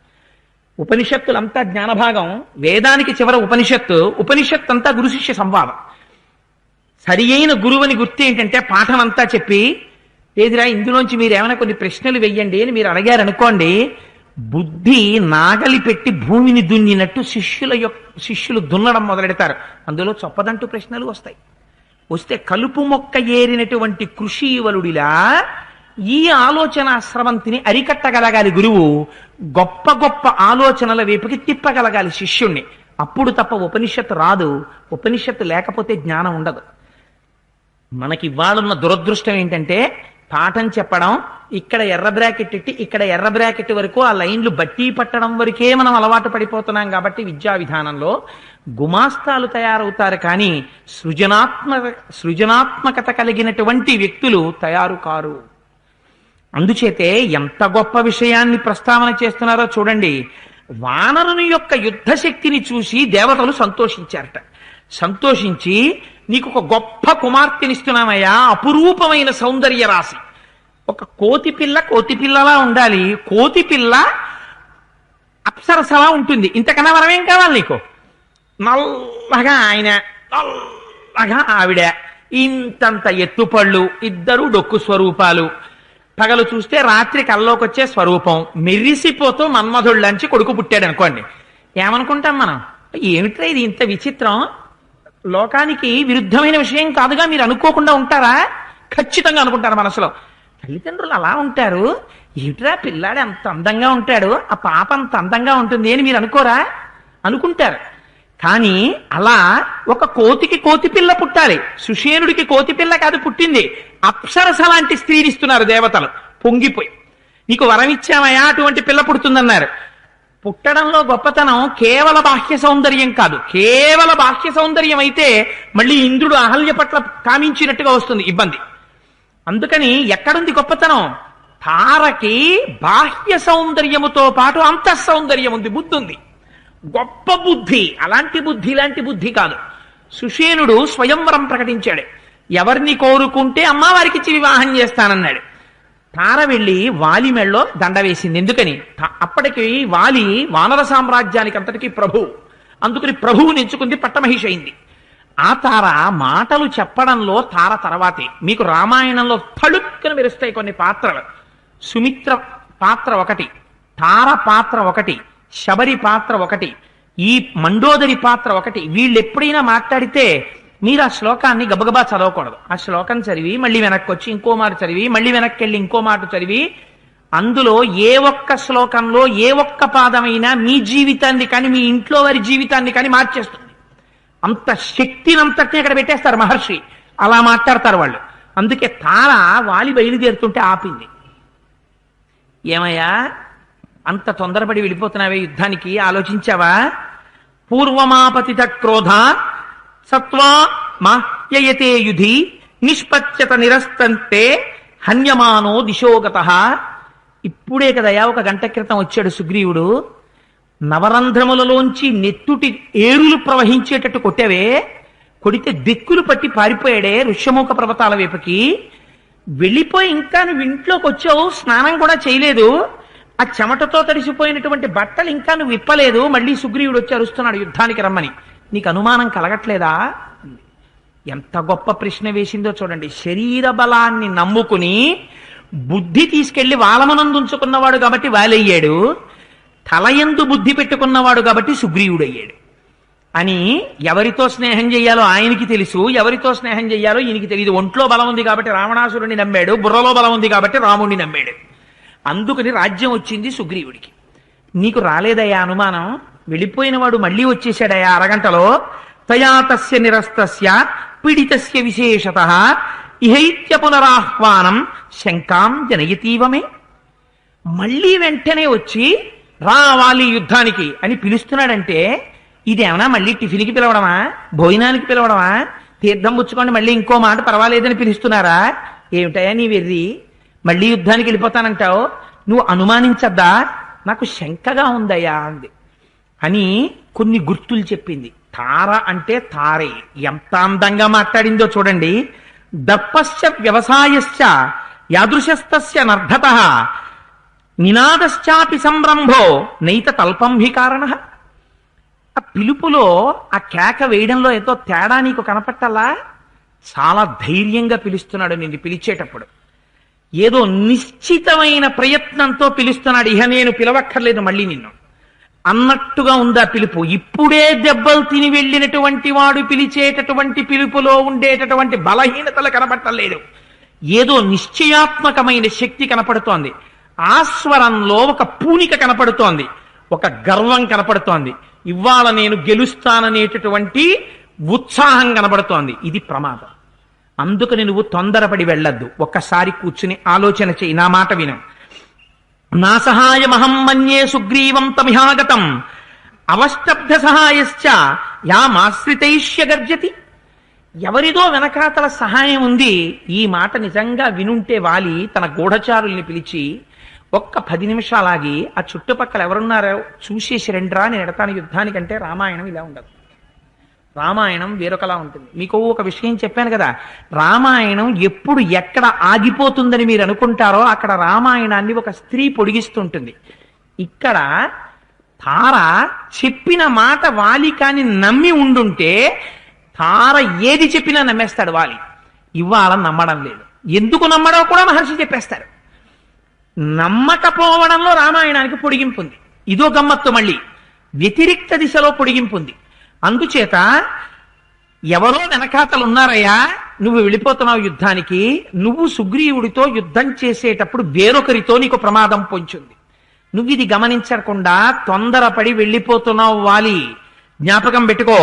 ఉపనిషత్తులంతా జ్ఞానభాగం, వేదానికి చివర ఉపనిషత్తు అంతా గురు శిష్య సంవాదం. సరి అయిన గురువుని గుర్తు ఏంటంటే, పాఠం అంతా చెప్పి ఏదిరా ఇందులోంచి మీరు ఏమైనా కొన్ని ప్రశ్నలు వెయ్యండి అని మీరు అడిగారనుకోండి, బుద్ధి నాగలి పెట్టి భూమిని దున్నినట్టు శిష్యులు దున్నడం మొదలెడతారు. అందులో చొప్పదంటూ ప్రశ్నలు వస్తాయి. వస్తే కలుపు మొక్క ఏరినటువంటి కృషీవలుడిలా ఈ ఆలోచన స్రవంతిని అరికట్టగలగాలి గురువు. గొప్ప గొప్ప ఆలోచనల వైపుకి తిప్పగలగాలి శిష్యుణ్ణి. అప్పుడు తప్ప ఉపనిషత్తు రాదు. ఉపనిషత్తు లేకపోతే జ్ఞానం ఉండదు. మనకి ఇవాళున్న దురదృష్టం ఏంటంటే, పాఠం చెప్పడం, ఇక్కడ ఎర్ర బ్రాకెట్ ఇట్టి ఇక్కడ ఎర్ర బ్రాకెట్ వరకు ఆ లైన్లు బట్టి పట్టడం వరకే మనం అలవాటు పడిపోతున్నాం. కాబట్టి విద్యా విధానంలో గుమాస్తాలు తయారవుతారు, కానీ సృజనాత్మకత కలిగినటువంటి వ్యక్తులు తయారు కారు. అందుచేతే ఎంత గొప్ప విషయాన్ని ప్రస్తావన చేస్తున్నారో చూడండి. వానరుని యొక్క యుద్ధ శక్తిని చూసి దేవతలు సంతోషించారట. సంతోషించి, నీకు ఒక గొప్ప కుమార్తెనిస్తున్నామయ్యా, అపురూపమైన సౌందర్య రాశి. ఒక కోతిపిల్లలా ఉండాలి. కోతిపిల్ల అప్సరసలా ఉంటుంది. ఇంతకన్నా వరమేం కావాలి నీకు? నల్లగా ఆయన, నల్లగా ఆవిడ, ఇంతంత ఎత్తుపళ్ళు, ఇద్దరు డొక్కు స్వరూపాలు. పగలు చూస్తే రాత్రి కల్లోకి వచ్చే స్వరూపం. మెరిసిపోతూ మన్మధుళ్ళంచి కొడుకు పుట్టాడు అనుకోండి, ఏమనుకుంటాం మనం? ఏమిట్రా ఇది ఇంత విచిత్రం, లోకానికి విరుద్ధమైన విషయం కాదుగా మీరు అనుకోకుండా ఉంటారా? ఖచ్చితంగా అనుకుంటారు మనసులో. తల్లిదండ్రులు అలా ఉంటారు, ఏమిట్రా పిల్లాడు అంత అందంగా ఉంటాడు, ఆ పాప అంత అందంగా ఉంటుంది అని మీరు అనుకోరా? అనుకుంటారు. కానీ అలా ఒక కోతికి కోతిపిల్ల పుట్టాలి. సుషేనుడికి కోతిపిల్ల కాదు పుట్టింది, అప్సరస లాంటి స్త్రీనిస్తున్నారు దేవతలు పొంగిపోయి. నీకు వరం ఇచ్చామయ్యా, అటువంటి పిల్ల పుడుతుందన్నారు. పుట్టడంలో గొప్పతనం కేవల బాహ్య సౌందర్యం కాదు. కేవల బాహ్య సౌందర్యం అయితే మళ్ళీ ఇంద్రుడు అహల్య పట్ల కామించినట్టుగా వస్తుంది ఇబ్బంది. అందుకని ఎక్కడుంది గొప్పతనం? తారకి బాహ్య సౌందర్యముతో పాటు అంతః సౌందర్యం ఉంది, బుద్ధి ఉంది, గొప్ప బుద్ధి. అలాంటి బుద్ధి ఇలాంటి బుద్ధి కాదు. సుషేనుడు స్వయంవరం ప్రకటించాడు. ఎవరిని కోరుకుంటే అమ్మవారికి ఇచ్చి వివాహం చేస్తానన్నాడు. తార వెళ్ళి వాలి మెళ్ళో దండ వేసింది. ఎందుకని? అప్పటికి వాలి వానర సామ్రాజ్యానికి అంతటికీ ప్రభువు. అందుకని ప్రభువుని ఎంచుకుంది, పట్టమహిషి అయింది. ఆ తార మాటలు చెప్పడంలో తార తర్వాతే. మీకు రామాయణంలో తళుక్కున మెరుస్తాయి కొన్ని పాత్రలు. సుమిత్ర పాత్ర ఒకటి, తార పాత్ర ఒకటి, శబరి పాత్ర ఒకటి, ఈ మండోదరి పాత్ర ఒకటి. వీళ్ళు ఎప్పుడైనా మాట్లాడితే మీరు ఆ శ్లోకాన్ని గబగబా చదవకూడదు. ఆ శ్లోకం చదివి మళ్ళీ వెనక్కి వచ్చి ఇంకో మాట చదివి మళ్ళీ వెనక్కి వెళ్ళి ఇంకో మాట చదివి, అందులో ఏ ఒక్క శ్లోకంలో ఏ ఒక్క పాదమైనా మీ జీవితాన్ని కానీ మీ ఇంట్లో వారి జీవితాన్ని కానీ మార్చేస్తుంది. అంత శక్తినంతటిని అక్కడ పెట్టేస్తారు మహర్షి. అలా మాట్లాడతారు వాళ్ళు. అందుకే తార వాలి బయలుదేరుతుంటే ఆపింది. ఏమయ్యా అంత తొందరపడి వెళ్ళిపోతున్నావే యుద్ధానికి, ఆలోచించావా? పూర్వమాపతిత క్రోధ సత్వా మాహ్యయతే యుధి నిష్పత్యత నిరస్తంతే హన్యమానో దిశోగత. ఇప్పుడే కదయా ఒక గంట క్రితం వచ్చాడు సుగ్రీవుడు. నవరంధ్రములలోంచి నెత్తుటి ఏరులు ప్రవహించేటట్టు కొట్టావే, కొడితే దిక్కులు పట్టి పారిపోయాడే ఋష్యముఖ పర్వతాల వైపుకి. వెళ్ళిపోయి ఇంకా నువ్వు ఇంట్లోకి వచ్చావు, స్నానం కూడా చేయలేదు, ఆ చెమటతో తడిసిపోయినటువంటి బట్టలు ఇంకా నువ్వు విప్పలేదు, మళ్ళీ సుగ్రీవుడు వచ్చి అరుస్తున్నాడు యుద్ధానికి రమ్మని. నీకు అనుమానం కలగట్లేదా? ఎంత గొప్ప ప్రశ్న వేసిందో చూడండి. శరీర బలాన్ని నమ్ముకుని బుద్ధి తీసుకెళ్లి వాలమనందుంచుకున్నవాడు కాబట్టి వాలయ్యాడు, తలయందు బుద్ధి పెట్టుకున్నవాడు కాబట్టి సుగ్రీవుడయ్యాడు. అని ఎవరితో స్నేహం చెయ్యాలో ఆయనకి తెలుసు, ఎవరితో స్నేహం చెయ్యాలో ఈయనకి తెలియదు. ఒంట్లో బలం ఉంది కాబట్టి రావణాసురుణ్ణి నమ్మాడు, బుర్రలో బలం ఉంది కాబట్టి రాముణ్ణి నమ్మాడు. అందుకని రాజ్యం వచ్చింది సుగ్రీవుడికి. నీకు రాలేదయ్యా అనుమానం? వెళ్ళిపోయిన వాడు మళ్ళీ వచ్చేసాడయ్యా అరగంటలో. తయా తస్య నిరస్తస్య పీడితస్య విశేషతః ఇహైత్య పునరాహ్వానం శంకాం జనయతీవమే. మళ్ళీ వెంటనే వచ్చి రావాలి యుద్ధానికి అని పిలుస్తున్నాడంటే ఇదేమన్నా మళ్ళీ టిఫిన్కి పిలవడమా, భోజనానికి పిలవడమా, తీర్థం పుచ్చుకోండి మళ్ళీ ఇంకో మాట పర్వాలేదని పిలుస్తున్నారా? ఏమిటయా నీ వెర్రి, మళ్ళీ యుద్ధానికి వెళ్ళిపోతానంటావు? నువ్వు అనుమానించద్దా? నాకు శంకగా ఉందయ్యా అంది. అని కొన్ని గుర్తులు చెప్పింది. తార అంటే తారే. ఎంత అందంగా మాట్లాడిందో చూడండి. దర్పశ్చ వ్యవసాయశ్చ యాదృశస్తస్య నర్ధతః నినాదశ్చాపి సంరంభో నైత తల్పం హి కారణః. ఆ పిలుపులో ఆ కేక వేయడంలో ఏదో తేడా నీకు కనపట్టాలా? చాలా ధైర్యంగా పిలుస్తున్నాడు నిన్ను. పిలిచేటప్పుడు ఏదో నిశ్చితమైన ప్రయత్నంతో పిలుస్తున్నాడు. ఇహ నేను పిలవక్కర్లేదు మళ్ళీ నిన్ను అన్నట్టుగా ఉందా పిలుపు. ఇప్పుడే దెబ్బలు తిని వెళ్ళినటువంటి వాడు పిలిచేటటువంటి పిలుపులో ఉండేటటువంటి బలహీనతలు కనపట్టలేదు. ఏదో నిశ్చయాత్మకమైన శక్తి కనపడుతోంది. ఆస్వరంలో ఒక పూనిక కనపడుతోంది, ఒక గర్వం కనపడుతోంది. ఇవాళ నేను గెలుస్తాననేటటువంటి ఉత్సాహం కనబడుతోంది. ఇది ప్రమాదం. అందుకని నువ్వు తొందరపడి వెళ్ళొద్దు. ఒక్కసారి కూర్చుని ఆలోచన చెయ్యి. నా మాట విను. నా సహాయమహం మన్యే సుగ్రీవం తమిహాగతం అవష్టబ్ధ సహాయశ్చ యామాశ్రితైష్య గర్జతి. ఎవరిదో వెనకాతల సహాయం ఉంది. ఈ మాట నిజంగా వినుంటే వాలి తన గూఢచారుల్ని పిలిచి ఒక్క 10 నిమిషాలాగి ఆ చుట్టుపక్కల ఎవరున్నారో చూసేసి రండిరా, నేను ఎడతాను యుద్ధానికంటే. రామాయణం ఇలా ఉండదు. రామాయణం వేరొకలా ఉంటుంది. మీకు ఒక విషయం చెప్పాను కదా, రామాయణం ఎప్పుడు ఎక్కడ ఆగిపోతుందని మీరు అనుకుంటారో అక్కడ రామాయణాన్ని ఒక స్త్రీ పొడిగిస్తుంటుంది. ఇక్కడ తార చెప్పిన మాట వాలి కాని నమ్మి ఉండుంటే తార ఏది చెప్పినా నమ్మేస్తాడు వాలి. ఇవాళ నమ్మడం లేదు. ఎందుకు నమ్మడం కూడా మహర్షి చెప్పేస్తారు. నమ్మకపోవడంలో రామాయణానికి పొడిగింపు ఉంది. ఇదో గమ్మత్తు. మళ్ళీ వ్యతిరిక్త దిశలో పొడిగింపు ఉంది. అందుచేత ఎవరో వెనకాతలు ఉన్నారయ్యా, నువ్వు వెళ్ళిపోతున్నావు యుద్ధానికి. నువ్వు సుగ్రీవుడితో యుద్ధం చేసేటప్పుడు వేరొకరితో నీకు ప్రమాదం పొంచుంది. నువ్వు ఇది గమనించకుండా తొందరపడి వెళ్ళిపోతున్నావు వాలి. జ్ఞాపకం పెట్టుకో.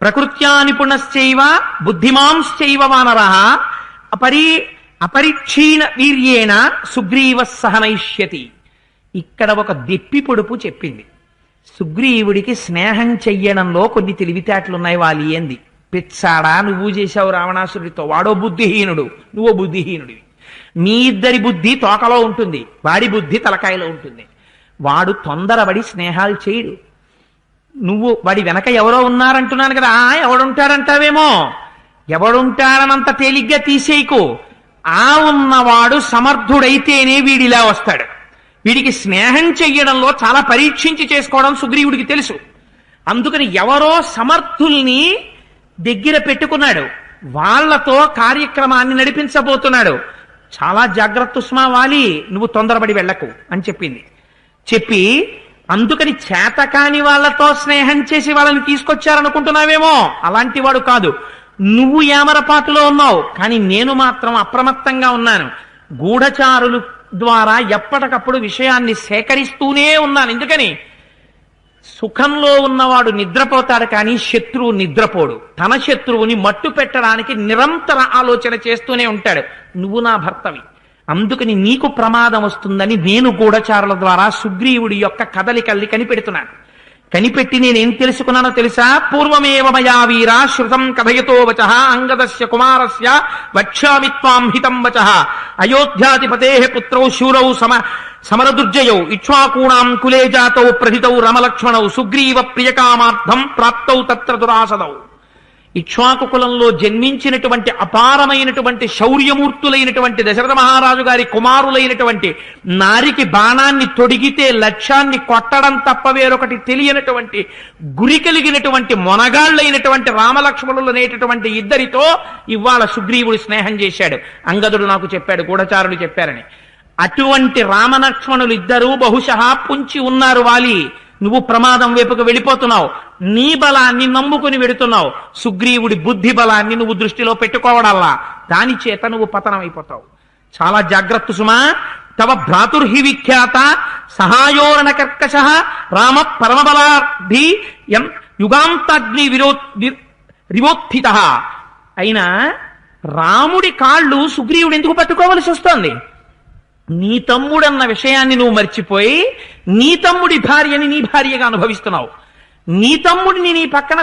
ప్రకృత్యా నిపుణశ్చైవ బుద్ధిమాంశ్చైవ వానరః అపరిక్షీణ వీర్యేణ సుగ్రీవ సహనయిష్యతి. ఇక్కడ ఒక దెప్పి పొడుపు చెప్పింది. సుగ్రీవుడికి స్నేహం చెయ్యడంలో కొన్ని తెలివితేటలున్నాయి వాలి అంది. పిచ్చాడా, నువ్వు చేశావు రావణాసురుడితో. వాడో బుద్ధిహీనుడు, నువ్వో బుద్ధిహీనుడివి. మీ ఇద్దరి బుద్ధి తోకలో ఉంటుంది, వాడి బుద్ధి తలకాయలో ఉంటుంది. వాడు తొందరపడి స్నేహాలు చేయడు. నువ్వు వాడి వెనక ఎవరో ఉన్నారంటున్నాను కదా, ఎవడుంటాడంటావేమో. ఎవడుంటాడనంత తేలిగ్గా తీసేయకు. ఆ ఉన్నవాడు సమర్థుడైతేనే వీడిలా వస్తాడు. వీడికి స్నేహం చెయ్యడంలో చాలా పరీక్షించి చేసుకోవడం సుగ్రీవుడికి తెలుసు. అందుకని ఎవరో సమర్థుల్ని దగ్గర పెట్టుకున్నాడు, వాళ్లతో కార్యక్రమాన్ని నడిపించబోతున్నాడు. చాలా జాగ్రత్త సుమా వాలి, నువ్వు తొందరపడి వెళ్ళకు అని చెప్పింది. చెప్పి అందుకని చేతకాని వాళ్లతో స్నేహం చేసి వాళ్ళని తీసుకొచ్చారనుకుంటున్నావేమో. అలాంటి వాడు కాదు. నువ్వు ఏమరపాటులో ఉన్నావు, కానీ నేను మాత్రం అప్రమత్తంగా ఉన్నాను. గూఢచారులు ద్వారా ఎప్పటికప్పుడు విషయాన్ని సేకరిస్తూనే ఉన్నాను. ఎందుకని? సుఖంలో ఉన్నవాడు నిద్రపోతాడు, కానీ శత్రువు నిద్రపోడు. తన శత్రువుని మట్టు పెట్టడానికి నిరంతర ఆలోచన చేస్తూనే ఉంటాడు. నువ్వు నా భర్తవి, అందుకని నీకు ప్రమాదం వస్తుందని నేను గూఢచారుల ద్వారా సుగ్రీవుడి యొక్క కదలికల్ని కనిపెడుతున్నాను. కనిపెట్టి నేనేం తెలుసుకున్నానో తెలుసా? పూర్వమేవ మయా వీరా శ్రుతం కథయతో వచః అంగదస్య కుమారస్య వక్ష్యామి త్వాం హితం వచః అయోధ్యాధిపతేః పుత్రౌ శూరౌ సమరదుర్జయౌ ఇక్ష్వాకూణాం కులే జాతౌ ప్రథితౌ రమలక్ష్మణౌ సుగ్రీవ ప్రియకామార్థం ప్రాప్తౌ తత్ర దురాసదౌ. ఇక్ష్వాకు కులంలో జన్మించినటువంటి అపారమైనటువంటి శౌర్యమూర్తులైనటువంటి దశరథ మహారాజు గారి కుమారులైనటువంటి నారికి బాణాన్ని తొడిగితే లక్ష్యాన్ని కొట్టడం తప్ప వేరొకటి తెలియనటువంటి గురి కలిగినటువంటి మొనగాళ్ళైనటువంటి రామలక్ష్మణులు అనేటటువంటి ఇద్దరితో ఇవాళ సుగ్రీవుడు స్నేహం చేశాడు. అంగదుడు నాకు చెప్పాడు, గూఢచారులు చెప్పారని. అటువంటి రామలక్ష్మణులు ఇద్దరూ బహుశః పుంచి ఉన్నారు. వాలి, నువ్వు ప్రమాదం వైపుకు వెళ్ళిపోతున్నావు, నీ బలాన్ని నమ్ముకుని వెడుతున్నావు. సుగ్రీవుడి బుద్ధి బలాన్ని నువ్వు దృష్టిలో పెట్టుకోవడాల్లా, దాని చేత నువ్వు పతనం అయిపోతావు. చాలా జాగ్రత్త సుమా. తవ భ్రాతుర్హి విఖ్యాత సహాయోరణ కర్కశ రామ పరమబలాభి యుగాంతాగ్ని రివోత్థిత. అయినా రాముడి కాళ్ళు సుగ్రీవుడు ఎందుకు పట్టుకోవలసి వస్తోంది? నీ తమ్ముడన్న విషయాన్ని నువ్వు మర్చిపోయి నీ తమ్ముడి భార్యని నీ భార్యగా అనుభవిస్తున్నావు. నీ తమ్ముడిని నీ పక్కన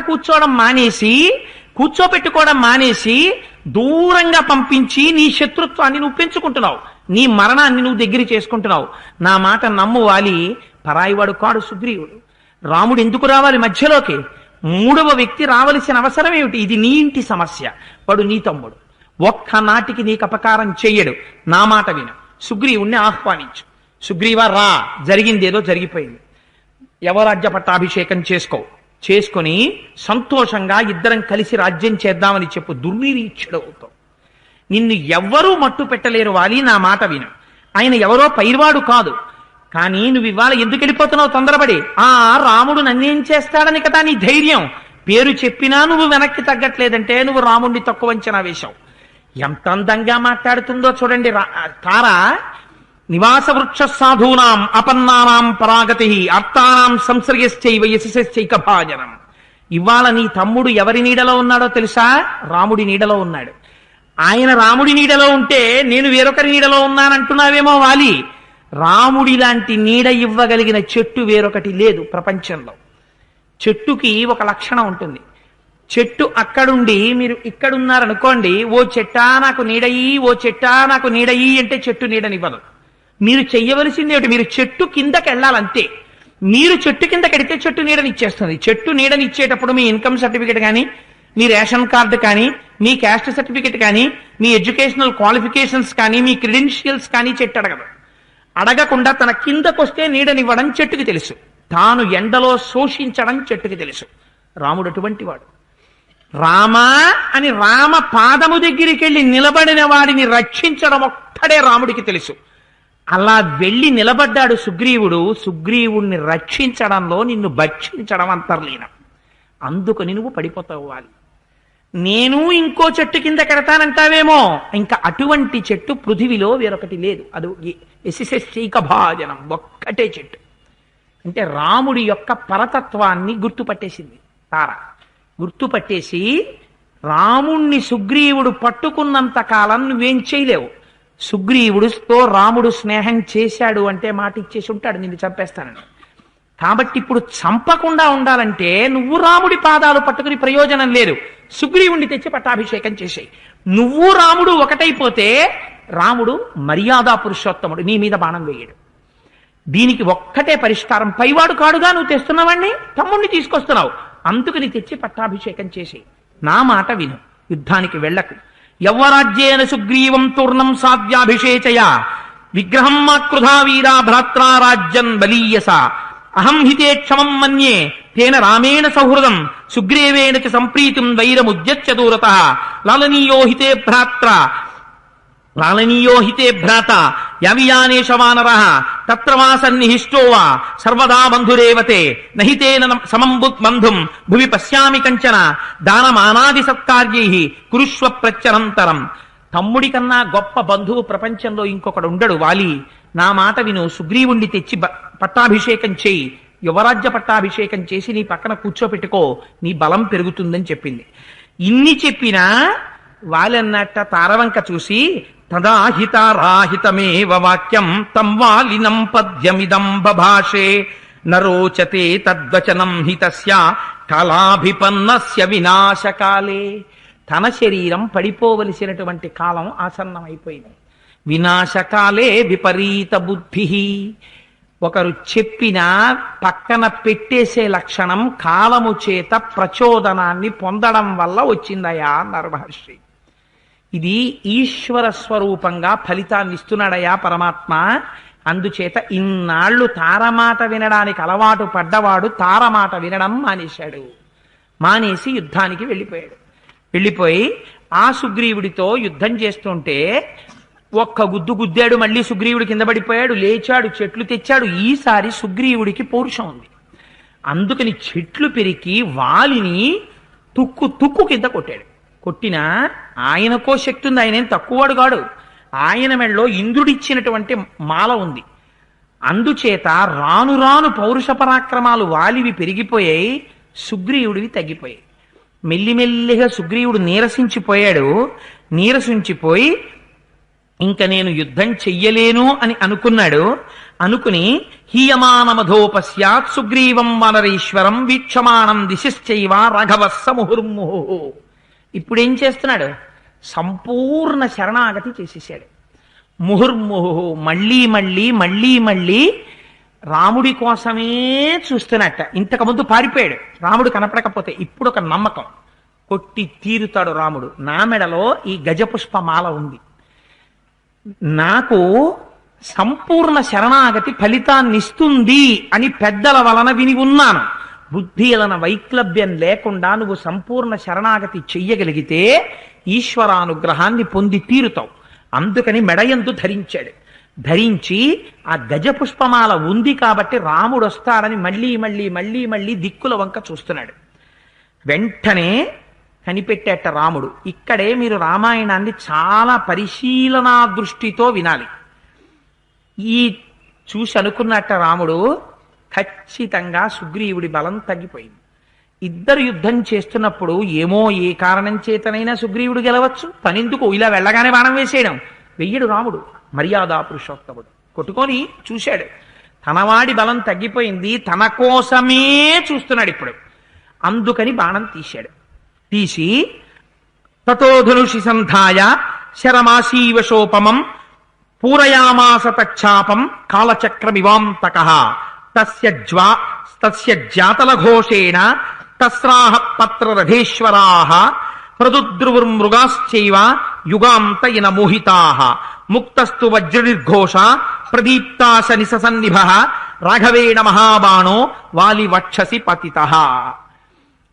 కూర్చోపెట్టుకోవడం మానేసి దూరంగా పంపించి నీ శత్రుత్వాన్ని నువ్వు పెంచుకుంటున్నావు, నీ మరణాన్ని నువ్వు దగ్గర చేసుకుంటున్నావు. నా మాట నమ్ము వాలి, పరాయివాడు కాడు సుగ్రీవుడు. రాముడు ఎందుకు రావాలి మధ్యలోకి? మూడవ వ్యక్తి రావలసిన అవసరం ఏమిటి? ఇది నీ ఇంటి సమస్య. వాడు నీ తమ్ముడు, ఒక్కనాటికి నీకు అపకారం చెయ్యడు. నా మాట విను, సుగ్రీవుణ్ణి ఆహ్వానించు. సుగ్రీవా రా, జరిగిందేదో జరిగిపోయింది, యవరాజ్య పట్టాభిషేకం చేసుకొని సంతోషంగా ఇద్దరం కలిసి రాజ్యం చేద్దామని చెప్పు. దుర్నిరీక్షుడవుతావు, నిన్ను ఎవ్వరూ మట్టు పెట్టలేరు వాలి. నా మాట విను, ఆయన ఎవరో పైర్వాడు కాదు. కానీ నువ్వు ఇవాళ ఎందుకు వెళ్ళిపోతున్నావు తొందరపడి? రాముడు నన్నేం చేస్తాడని కదా నీ ధైర్యం. పేరు చెప్పినా నువ్వు వెనక్కి తగ్గట్లేదంటే నువ్వు రాముడిని తక్కువ అంచనా వేశావు. ఎంత అందంగా మాట్లాడుతుందో చూడండి తార. నివాస వృక్ష సాధూనాం అపన్నానాం పరాగతి అర్థానాం సంశ్రయశ్చైవ యశశ్చైక భాజనం. ఇవాళ నీ తమ్ముడు ఎవరి నీడలో ఉన్నాడో తెలుసా? రాముడి నీడలో ఉన్నాడు. ఆయన రాముడి నీడలో ఉంటే నేను వేరొకరి నీడలో ఉన్నానంటున్నావేమో వాలి. రాముడి లాంటి నీడ ఇవ్వగలిగిన చెట్టు వేరొకటి లేదు ప్రపంచంలో. చెట్టుకి ఒక లక్షణం ఉంటుంది. చెట్టు అక్కడుండి మీరు ఇక్కడున్నారనుకోండి, ఓ చెట్టా నాకు నీడయి, ఓ చెట్టా నాకు నీడయి అంటే చెట్టు నీడనివ్వదు. మీరు చెయ్యవలసింది ఏమిటి? మీరు చెట్టు కిందకి వెళ్ళాలంతే. మీరు చెట్టు కిందకి వెడితే చెట్టు నీడనిచ్చేస్తుంది. చెట్టు నీడనిచ్చేటప్పుడు మీ ఇన్కమ్ సర్టిఫికేట్ కానీ, మీ రేషన్ కార్డు కానీ, మీ క్యాస్ట్ సర్టిఫికేట్ కానీ, మీ ఎడ్యుకేషనల్ క్వాలిఫికేషన్స్ కానీ, మీ క్రెడెన్షియల్స్ కానీ చెట్టు అడగదు. అడగకుండా తన కిందకొస్తే నీడనివ్వడం చెట్టుకి తెలుసు. తాను ఎండలో శోషించడం చెట్టుకి తెలుసు. రాముడు అటువంటి వాడు. రామా అని రామ పాదము దగ్గరికి వెళ్ళి నిలబడిన వాడిని రక్షించడం ఒక్కడే రాముడికి తెలుసు. అలా వెళ్ళి నిలబడ్డాడు సుగ్రీవుడు. సుగ్రీవుణ్ణి రక్షించడంలో నిన్ను భక్షించడం అంతర్లీనం. అందుకని నువ్వు పడిపోతావాలి. నేను ఇంకో చెట్టు కింద కడతానంటావేమో, ఇంకా అటువంటి చెట్టు పృథివిలో వేరొకటి లేదు. అది యశశ్చైక భాజనం, ఒక్కటే చెట్టు. అంటే రాముడి యొక్క పరతత్వాన్ని గుర్తుపట్టేసింది తార. గుర్తుపట్టేసి రాముణ్ణి సుగ్రీవుడు పట్టుకున్నంత కాలం నువ్వేం చేయలేవు. సుగ్రీవుడితో రాముడు స్నేహం చేశాడు అంటే మాట ఇచ్చేసి ఉంటాడు, నిన్ను చంపేస్తానని. కాబట్టి ఇప్పుడు చంపకుండా ఉండాలంటే నువ్వు రాముడి పాదాలు పట్టుకుని ప్రయోజనం లేదు. సుగ్రీవుణ్ణి తెచ్చి పట్టాభిషేకం చేసేయి. నువ్వు రాముడు ఒకటైపోతే రాముడు మర్యాదా పురుషోత్తముడు, నీ మీద బాణం వేయడు. దీనికి ఒక్కటే పరిష్కారం. పైవాడు కాడుగా నువ్వు తెస్తున్నావాణ్ణి, తమ్ముణ్ణి తీసుకొస్తున్నావు, అందుకని తెచ్చి పట్టాభిషేకం చేసేయి. నా మాట విను, యుద్ధానికి వెళ్ళకు. యవ్వరాజ్యేన సుగ్రీవం తూర్ణం సాధ్యాభిషేచయ విగ్రహం మా కృధా వీరా భ్రాత్రారాజ్యం బలీయస అహం హితే క్షమం మన్యే తేన రామేణ సౌహృదం సుగ్రీవేణ చ సంప్రీతిం వైరముద్యచ్చ దూరతః లాలనీయో హితే భ్రాత యవియానేష వానరః తత్ర వా సన్నిహిష్టో వా సర్వదా బంధురేవతే నహితేన సమం బంధుం భువి పశ్యామి కంచన దానమానాది సత్కార్యైః కురుష్వ ప్రత్యనంతరం. తమ్ముడి కన్నా గొప్ప బంధువు ప్రపంచంలో ఇంకొకడు ఉండడు వాలి. నా మాట విను, సుగ్రీవుణ్ణి తెచ్చి పట్టాభిషేకం చేయి. యువరాజ్య పట్టాభిషేకం చేసి నీ పక్కన కూర్చోపెట్టుకో, నీ బలం పెరుగుతుందని చెప్పింది. ఇన్ని చెప్పినా వాలన్నట్ట తారవంక చూసి తదా హితారాహితమేవ వాక్యం తం వాలినం పద్యమిదం బభాషే నరోచతే తద్వచనం హితస్య కాలాభిపన్నస్య వినాశకాలే. తన శరీరం పడిపోవలసినటువంటి కాలం ఆసన్నమైపోయింది. వినాశకాలే విపరీత బుద్ధి. ఒకరు చెప్పినా పక్కన పెట్టేసే లక్షణం కాలము చేత ప్రచోదనాన్ని పొందడం వల్ల వచ్చిందయా అన్నారు మహర్షి. ఇది ఈశ్వర స్వరూపంగా ఫలితాన్ని ఇస్తున్నాడయా పరమాత్మ. అందుచేత ఇన్నాళ్ళు తారమాట వినడానికి అలవాటు పడ్డవాడు తారమాట వినడం మానేశాడు. మానేసి యుద్ధానికి వెళ్ళిపోయాడు. వెళ్ళిపోయి ఆ సుగ్రీవుడితో యుద్ధం చేస్తుంటే ఒక్క గుద్దు గుద్దాడు. మళ్ళీ సుగ్రీవుడి కింద పడిపోయాడు. లేచాడు, చెట్లు తెచ్చాడు. ఈసారి సుగ్రీవుడికి పౌరుషం ఉంది. అందుకని చెట్లు పెరికి వాలిని తుక్కు తుక్కు కింద కొట్టాడు. కొట్టినా ఆయనకో శక్తి ఉంది. ఆయన ఏం తక్కువవాడు కాడు. ఆయన మెడలో ఇంద్రుడిచ్చినటువంటి మాల ఉంది. అందుచేత రాను రాను పౌరుష పరాక్రమాలు వాలివి పెరిగిపోయాయి, సుగ్రీవుడివి తగ్గిపోయాయి. మెల్లిమెల్లిగా సుగ్రీవుడు నీరసించిపోయాడు. నీరసించిపోయి ఇంక నేను యుద్ధం చెయ్యలేను అని అనుకున్నాడు. అనుకుని హీయమానమధోపస్యాత్ సుగ్రీవం వనరీశ్వరం వీక్షమాణం దిశశ్చైవ రాఘవస్స ముహుర్ముహు. ఇప్పుడేం చేస్తున్నాడు? సంపూర్ణ శరణాగతి చేసేసాడు. ముహుర్ముహు మళ్ళీ మళ్ళీ మళ్ళీ మళ్ళీ రాముడి కోసమే చూస్తున్నట్ట. ఇంతకుముందు పారిపోయాడు రాముడు కనపడకపోతే. ఇప్పుడు ఒక నమ్మకం, కొట్టి తీరుతాడు రాముడు. నా మెడలో ఈ గజపుష్పమాల ఉంది, నాకు సంపూర్ణ శరణాగతి ఫలితాన్నిస్తుంది అని పెద్దల వలన విని ఉన్నాను. బుద్ధి వలన వైక్లభ్యం లేకుండా నువ్వు సంపూర్ణ శరణాగతి చెయ్యగలిగితే ఈశ్వరానుగ్రహాన్ని పొంది తీరుతావు. అందుకని మెడయందు ధరించాడు. ధరించి ఆ గజపుష్పమాల ఉంది కాబట్టి రాముడు వస్తాడని మళ్ళీ మళ్ళీ మళ్ళీ మళ్ళీ దిక్కుల వంక చూస్తున్నాడు. వెంటనే కనిపెట్టేట రాముడు. ఇక్కడే మీరు రామాయణాన్ని చాలా పరిశీలనా దృష్టితో వినాలి. ఈ చూసి అనుకున్నట్ట రాముడు, ఖచ్చితంగా సుగ్రీవుడి బలం తగ్గిపోయింది. ఇద్దరు యుద్ధం చేస్తున్నప్పుడు ఏమో ఏ కారణం చేతనైనా సుగ్రీవుడు గెలవచ్చు. తనెందుకు ఇలా వెళ్ళగానే బాణం వేసేయడం? వెయ్యడు రాముడు, మర్యాదా పురుషోత్తముడు. కొట్టుకొని చూశాడు, తనవాడి బలం తగ్గిపోయింది, తన కోసమే చూస్తున్నాడు ఇప్పుడు. అందుకని బాణం తీశాడు. తీసి తతో ధనుషి సంధాయ శరమాశీవశోపమం పూరయామాస తచ్చాపం కాలచక్రమివాంతకః తస్య జాతలఘోషేణ తస్రాహ పత్రరథేశ్వరాః ప్రదుద్రువుర్మృగాశ్చైవ యుగాంత ఇన మోహితాః ముక్తస్తు వజ్రనిర్ఘోష ప్రదీప్తాశ నిససన్నిభః రాఘవేణ మహాబాణో వాలి వక్షసి పతితః.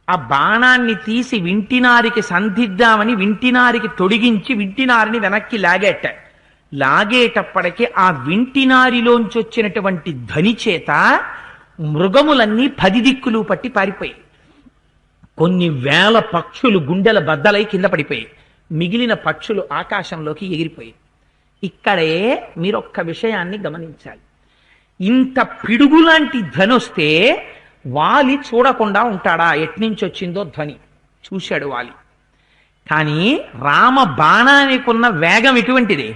ఆ బాణాన్ని తీసి వింటినారికి సంధిద్దామని వింటినారికి తొడిగించి వింటినారిని వెనక్కి లాగేట. లాగేటప్పటికి ఆ వింటినారిలోంచి వచ్చినటువంటి ధ్వని చేత మృగములన్నీ 10 దిక్కులు పట్టి పారిపోయాయి. కొన్ని వేల పక్షులు గుండెల బద్దలై కింద పడిపోయాయి. మిగిలిన పక్షులు ఆకాశంలోకి ఎగిరిపోయాయి. ఇక్కడే మీరొక్క విషయాన్ని గమనించాలి. ఇంత పిడుగులాంటి ధ్వని వస్తే వాలి చూడకుండా ఉంటాడా? ఎట్నుంచి వచ్చిందో ధ్వని చూశాడు వాలి. కానీ రామ బాణానికున్న వేగం ఎటువంటిది?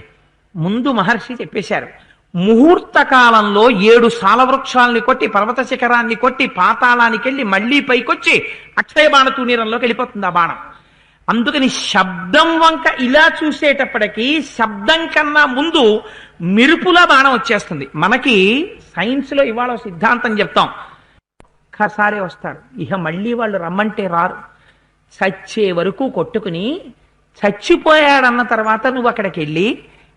ముందు మహర్షి చెప్పేశారు. ముహూర్త కాలంలో 7 సాలవృక్షాలని కొట్టి పర్వత శిఖరాన్ని కొట్టి పాతాళానికి వెళ్ళి మళ్లీ పైకొచ్చి అక్షయ బాణ తూనీరంలోకి వెళ్ళిపోతుంది ఆ బాణం. అందుకని శబ్దం వంక ఇలా చూసేటప్పటికీ శబ్దం కన్నా ముందు మెరుపులా బాణం వచ్చేస్తుంది. మనకి సైన్స్ లో ఇవాళ సిద్ధాంతం చెప్తాం, ఒక్కసారి వస్తాడు, ఇక మళ్ళీ వాళ్ళు రమ్మంటే రారు. చచ్చే వరకు కొట్టుకుని చచ్చిపోయాడన్న తర్వాత నువ్వు అక్కడికి వెళ్ళి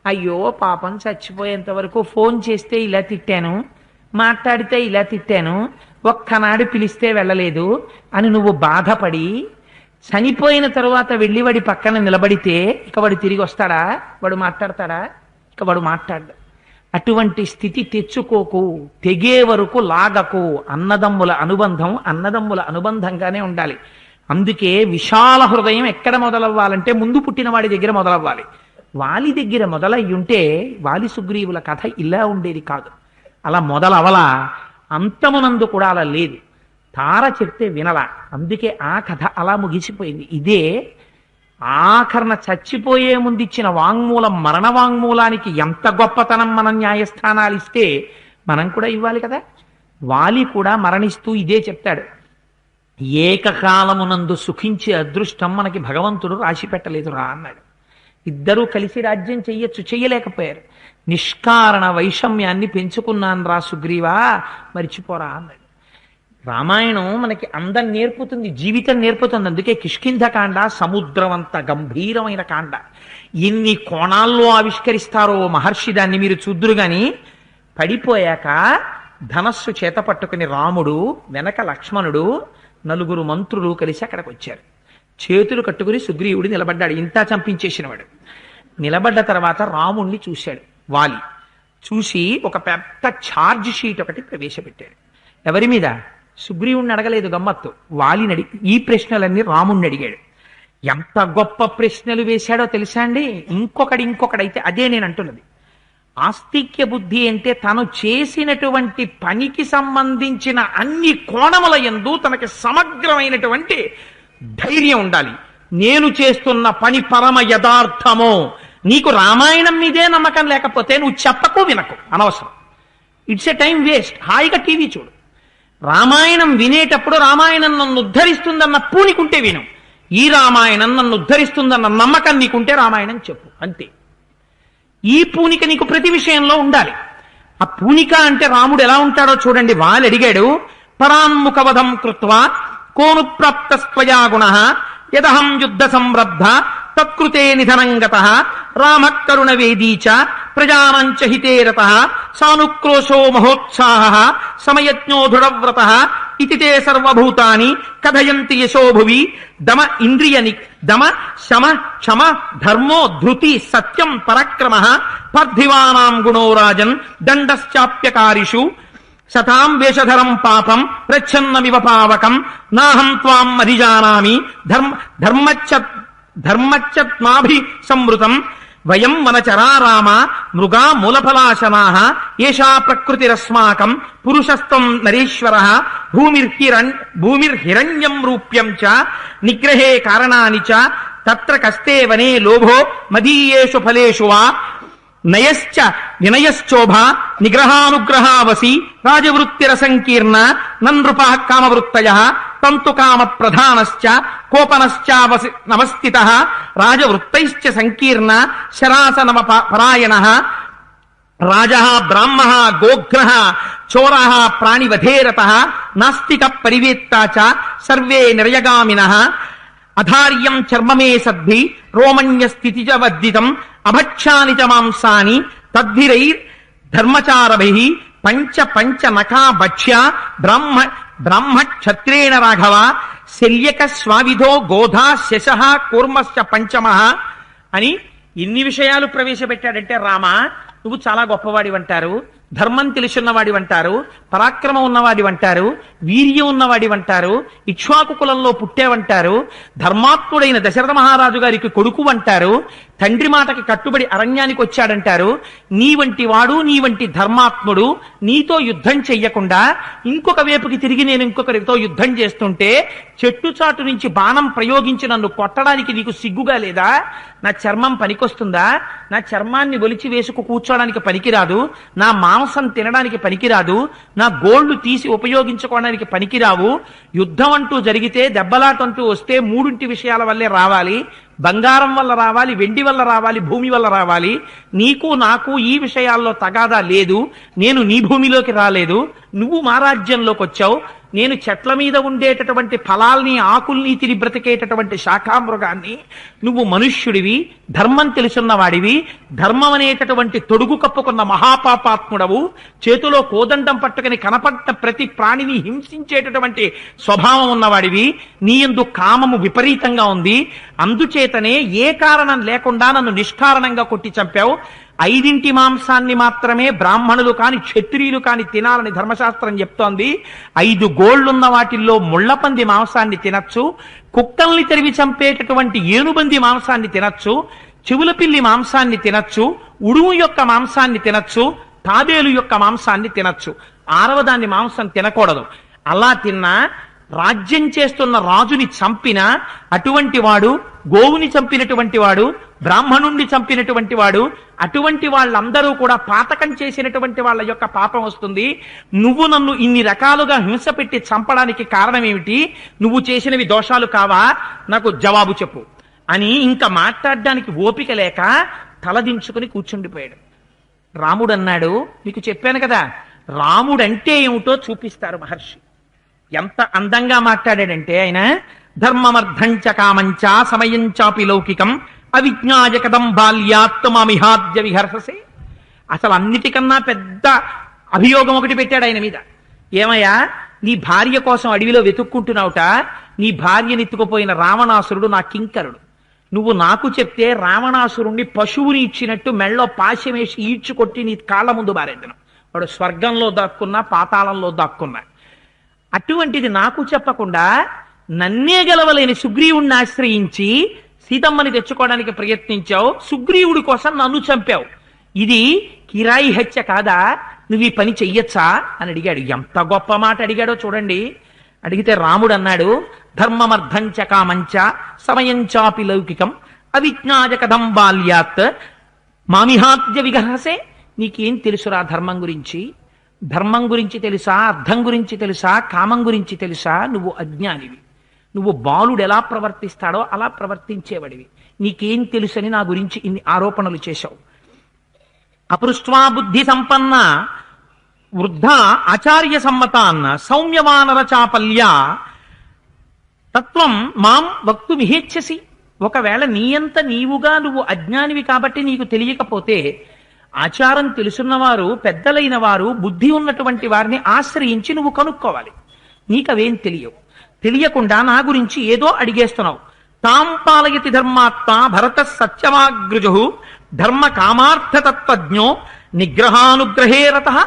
అయ్యో పాపం చచ్చిపోయేంత వరకు ఫోన్ చేస్తే ఇలా తిట్టాను, మాట్లాడితే ఇలా తిట్టాను, ఒక్కనాడు పిలిస్తే వెళ్ళలేదు అని నువ్వు బాధపడి చనిపోయిన తరువాత వెళ్ళి వాడి పక్కన నిలబడితే ఇక వాడు తిరిగి వస్తాడా? వాడు మాట్లాడతాడా? ఇక వాడు మాట్లాడు. అటువంటి స్థితి తెచ్చుకోకు, తెగే వరకు లాగకు. అన్నదమ్ముల అనుబంధంగానే ఉండాలి. అందుకే విశాల హృదయం ఎక్కడ మొదలవ్వాలంటే ముందు పుట్టిన వాడి దగ్గర మొదలవ్వాలి. వాలి దగ్గర మొదలయ్యుంటే వాలి సుగ్రీవుల కథ ఇలా ఉండేది కాదు. అలా మొదలవలా, అంతమునందు కూడా అలా లేదు. తార చెప్తే వినలా, అందుకే ఆ కథ అలా ముగిసిపోయింది. ఇదే ఆఖరణ చచ్చిపోయే ముందు ఇచ్చిన వాంగ్మూలం, మరణ వాంగ్మూలానికి ఎంత గొప్పతనం మనం న్యాయస్థానాలు ఇస్తే మనం కూడా ఇవ్వాలి కదా. వాలి కూడా మరణిస్తూ ఇదే చెప్తాడు, ఏకకాలమునందు సుఖించే అదృష్టం మనకి భగవంతుడు రాసి పెట్టలేదురా అన్నాడు. ఇద్దరూ కలిసి రాజ్యం చెయ్యొచ్చు, చెయ్యలేకపోయారు. నిష్కారణ వైషమ్యాన్ని పెంచుకున్నాను రా సుగ్రీవా, మరిచిపోరా అన్నాడు. రామాయణం మనకి అందం నేర్పుతుంది, జీవితం నేర్పుతుంది. అందుకే కిష్కింధకాండ సముద్రమంత గంభీరమైన కాండ. ఎన్ని కోణాల్లో ఆవిష్కరిస్తారో మహర్షి దాన్ని మీరు చూద్దురు గాని. పడిపోయాక ధనస్సు చేత పట్టుకుని రాముడు వెనక లక్ష్మణుడు నలుగురు మంత్రులు కలిసి అక్కడికి వచ్చారు. చేతులు కట్టుకుని సుగ్రీవుడు నిలబడ్డాడు, ఇంత చంపించేసినవాడు. నిలబడ్డ తర్వాత రాముణ్ణి చూశాడు వాలి. చూసి ఒక పెద్ద ఛార్జ్ షీట్ ఒకటి ప్రవేశపెట్టాడు. ఎవరి మీద? సుగ్రీవుణ్ణి అడగలేదు, గమ్మత్తు. వాలిని అడిగి ఈ ప్రశ్నలన్నీ రాముణ్ణి అడిగాడు. ఎంత గొప్ప ప్రశ్నలు వేశాడో తెలుసా అండి. ఇంకొకడైతే అదే నేను అంటున్నది. ఆస్తిక్య బుద్ధి అంటే తను చేసినటువంటి పనికి సంబంధించిన అన్ని కోణముల యందు తనకి సమగ్రమైనటువంటి ధైర్యం ఉండాలి. నేను చేస్తున్న పని పరమ యథార్థమో. నీకు రామాయణం మీదే నమ్మకం లేకపోతే నువ్వు చెప్పకు వినకు, అనవసరం. It's a time waste. హాయిగా టీవీ చూడు. రామాయణం వినేటప్పుడు రామాయణం నన్ను ఉద్ధరిస్తుందన్న పూనికుంటే విను. ఈ రామాయణం నన్ను ఉద్ధరిస్తుందన్న నమ్మకం నీకుంటే రామాయణం చెప్పు, అంతే. ఈ పూనిక నీకు ప్రతి విషయంలో ఉండాలి. ఆ పూనిక అంటే రాముడు ఎలా ఉంటాడో చూడండి. వాళ్ళు అడిగాడు, పరాన్ముఖవధం కృత్వా కోను ప్రాప్తస్త్వయా గుణః యదహం యుద్ధ సంరబ్ధ తత్కృతే నిధనంగతః రామః కరుణవేదీ చ ప్రజానాంచ హితే రతః సానుక్రోశో మహోత్సాహః సమయజ్ఞో దృఢవ్రతః ఇతి తే సర్వభూతాని కథయంతి యశో భువి దమ దమ శమ క్షమ ధర్మో ధృతి సత్యం పరాక్రమః పార్థివానాం గుణో రాజన్ దండశ్చాప్యకారిషు సతాం వేషధరం పాపం ప్రచ్ఛన్నమివ పావకం నాహం త్వాం అధిజానామి ధర్మచ్చత్మాభి సంవృతం వయం వనచరా రామ మృగా మూలఫలాశనాః ఏషా ప్రకృతిరస్మాకం పురుషస్తం నరేశ్వరః భూమిర్హిరణ్యం రూప్యం చ నిగ్రహే కారణాని చ తత్ర కస్తే వనే లోభో మదీయేషు ఫలేషు వా నయశ్చ వినయశ్చోభ నిగ్రహానుగ్రహావసి రాజవృత్తిరసంకీర్ణ నృపః కామవృత్తయః తంతు కామ ప్రధానశ్చ కోపనశ్చావస్థితః రాజవృత్తైశ్చ సంకీర్ణ శరాసనమ పరాయణః రాజః బ్రాహ్మః గోఘ్రః చోరః ప్రాణివధేరతః నాస్తిక పరివేత్తా చ సర్వే నిర్యగామినః అధార్యం చర్మమే సద్భి రోమణ్యస్థితిజవర్జితం అభక్షాని చ మాంసాని తద్భిరైర్ ధర్మచారభిః పంచ నఖా భక్ష్య బ్రహ్మ క్షత్రేణ రాఘవ శల్యక స్వావిధో గోధా శశః కూర్మశ్చ పంచమః అని ఇన్ని విషయాలు ప్రవేశపెట్టాడంటే రామ నువ్వు చాలా గొప్పవాడివంటారు, ధర్మం తెలుసున్నవాడివంటారు, పరాక్రమం ఉన్నవాడివంటారు, వీర్యం ఉన్నవాడివంటారు, ఇక్ష్వాకు కులంలో పుట్టేవంటారు, ధర్మాత్ముడైన దశరథ మహారాజు గారికి కొడుకు అంటారు, తండ్రి మాటకి కట్టుబడి అరణ్యానికి వచ్చాడంటారు. నీ వంటి వాడు, నీ వంటి ధర్మాత్ముడు నీతో యుద్ధం చెయ్యకుండా ఇంకొక వైపుకి తిరిగి నేను ఇంకొకరితో యుద్ధం చేస్తుంటే చెట్టు చాటు నుంచి బాణం ప్రయోగించి నన్ను కొట్టడానికి నీకు సిగ్గుగా లేదా? నా చర్మం పనికొస్తుందా? నా చర్మాన్ని ఒలిచి వేసుకు కూర్చోడానికి పనికిరాదు, నా మాంసం తినడానికి పనికిరాదు, నా గోళ్లు తీసి ఉపయోగించుకోవడానికి పనికిరావు. యుద్ధం అంటూ జరిగితే, దెబ్బలాటంటూ వస్తే మూడింటి విషయాల వల్లే రావాలి. బంగారం వల్ల రావాలి, వెండి వల్ల రావాలి, భూమి వల్ల రావాలి. నీకు నాకు ఈ విషయాల్లో తగాదా లేదు. నేను నీ భూమిలోకి రాలేదు, నువ్వు మా రాజ్యంలోకి వచ్చావు. నేను చెట్ల మీద ఉండేటటువంటి ఫలాల్ని ఆకుల్ని తిని బ్రతికేటటువంటి శాఖామృగాన్ని, నువ్వు మనుష్యుడివి, ధర్మం తెలుసున్నవాడివి, ధర్మం అనేటటువంటి తొడుగు కప్పుకున్న మహాపాపాత్ముడవు, చేతిలో కోదండం పట్టుకుని కనపడ్డ ప్రతి ప్రాణిని హింసించేటటువంటి స్వభావం ఉన్నవాడివి, నీ యందు కామము విపరీతంగా ఉంది. అందుచేతనే ఏ కారణం లేకుండా నన్ను నిష్కారణంగా కొట్టి చంపావు. 5 మాంసాన్ని మాత్రమే బ్రాహ్మణులు కాని క్షత్రియులు కాని తినాలని ధర్మశాస్త్రం చెప్తోంది. 5 గోళ్లున్న వాటిల్లో ముళ్లపంది మాంసాన్ని తినచ్చు, కుక్కల్ని తరివి చంపేటటువంటి ఏనుబంది మాంసాన్ని తినచ్చు, చెవుల పిల్లి మాంసాన్ని తినచ్చు, ఉడుము యొక్క మాంసాన్ని తినచ్చు, తాబేలు యొక్క మాంసాన్ని తినచ్చు. 6వ దాన్ని మాంసం తినకూడదు. అలా తిన్నా రాజ్యం చేస్తున్న రాజుని చంపిన అటువంటి వాడు, గోవుని చంపినటువంటి వాడు, బ్రాహ్మణుణ్ణి చంపినటువంటి వాడు, అటువంటి వాళ్ళందరూ కూడా పాతకం చేసినటువంటి వాళ్ళ యొక్క పాపం వస్తుంది. నువ్వు నన్ను ఇన్ని రకాలుగా హింస పెట్టి చంపడానికి కారణం ఏమిటి? నువ్వు చేసినవి దోషాలు కావా? నాకు జవాబు చెప్పు అని ఇంకా మాట్లాడడానికి ఓపిక లేక తలదించుకుని కూర్చుండిపోయాడు. రాముడు అన్నాడు, మీకు చెప్పాను కదా, రాముడంటే ఏమిటో చూపిస్తారు మహర్షి. ఎంత అందంగా మాట్లాడాడంటే ఆయన, ధర్మమర్థంచ కామంచ సమయంచాపి లౌకికం అవిజ్ఞాయ కదం బాల్యాత్మామిహాద్య విహర్షసే. అసలు అన్నిటికన్నా పెద్ద అభియోగం ఒకటి పెట్టాడు ఆయన మీద. ఏమయ్యా, నీ భార్య కోసం అడవిలో వెతుక్కుంటున్నావుట, నీ భార్యని ఎత్తుకుపోయిన రావణాసురుడు నా కింకరుడు. నువ్వు నాకు చెప్తే రావణాసురుణ్ణి పశువుని ఇచ్చినట్టు మెళ్ళో పాశమేసి ఈడ్చుకొట్టి నీ కాళ్ళ ముందు బారెద్దను. వాడు స్వర్గంలో దాక్కున్నా పాతాళంలో దాక్కున్నా. అటువంటిది నాకు చెప్పకుండా నన్నే గెలవలేని సుగ్రీవుణ్ణి ఆశ్రయించి సీతమ్మని తెచ్చుకోవడానికి ప్రయత్నించావు. సుగ్రీవుడి కోసం నన్ను చంపావు. ఇది కిరాయి హత్య కాదా? నువ్వు ఈ పని చెయ్యొచ్చా అని అడిగాడు. ఎంత గొప్ప మాట అడిగాడో చూడండి. అడిగితే రాముడు అన్నాడు, ధర్మమర్థంచ కామంచ సమయంచాపి లౌకికం అవిజ్ఞాయ కథం బాల్యాత్ మామిహాద్య విగహసే. నీకేం తెలుసురా ధర్మం గురించి? ధర్మం గురించి తెలుసా? అర్థం గురించి తెలుసా? కామం గురించి తెలుసా? నువ్వు అజ్ఞానివి. నువ్వు బాలుడు ఎలా ప్రవర్తిస్తాడో అలా ప్రవర్తించేవాడివి. నీకేం తెలుసని నా గురించి ఇన్ని ఆరోపణలు చేశావు. అపృష్ట్వా బుద్ధి సంపన్న వృద్ధ ఆచార్య సమ్మతాన్న సౌమ్యవానర చాపల్య తత్వం మాం వక్తుమిహేచ్ఛసి. ఒకవేళ నీయంత నీవుగా నువ్వు అజ్ఞానివి కాబట్టి నీకు తెలియకపోతే ఆచారం తెలుసున్నవారు, పెద్దలైన వారు, బుద్ధి ఉన్నటువంటి వారిని ఆశ్రయించి నువ్వు కనుక్కోవాలి. నీకవేం తెలియవు. తెలియకుండా నా గురించి ఏదో అడిగేస్తున్నావు. తాం పాలయతి ధర్మాత్మ భరత సత్యవాగ్రుజు ధర్మ కామార్థతత్వజ్ఞో నిగ్రహానుగ్రహే రతః.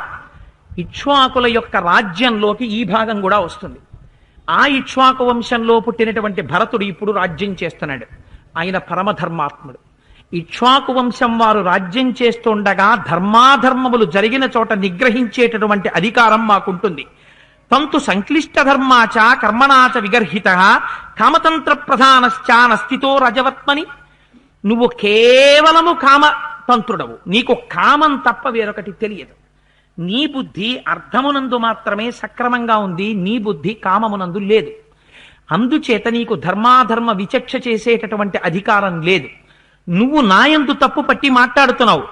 ఇక్ష్వాకుల యొక్క రాజ్యంలోకి ఈ భాగం కూడా వస్తుంది. ఆ ఇక్ష్వాకు వంశంలో పుట్టినటువంటి భరతుడు ఇప్పుడు రాజ్యం చేస్తున్నాడు. ఆయన పరమధర్మాత్ముడు. ఇక్ష్వాకు వంశం వారు రాజ్యం చేస్తుండగా ధర్మాధర్మములు జరిగిన చోట నిగ్రహించేటటువంటి అధికారం మాకుంటుంది. తంతు సంక్లిష్ట ధర్మాచ కర్మణాచ విగర్హిత కామతంత్ర ప్రధానశ్చ నస్థితో రజవత్మని. నువ్వు కేవలము కామతంత్రుడవు. నీకు కామం తప్ప వేరొకటి తెలియదు. నీ బుద్ధి అర్థమునందు మాత్రమే సక్రమంగా ఉంది. నీ బుద్ధి కామమునందు లేదు. అందుచేత నీకు ధర్మాధర్మ విచక్ష చేసేటటువంటి అధికారం లేదు. నువ్వు నాయందు తప్పు పట్టి మాట్లాడుతున్నావు.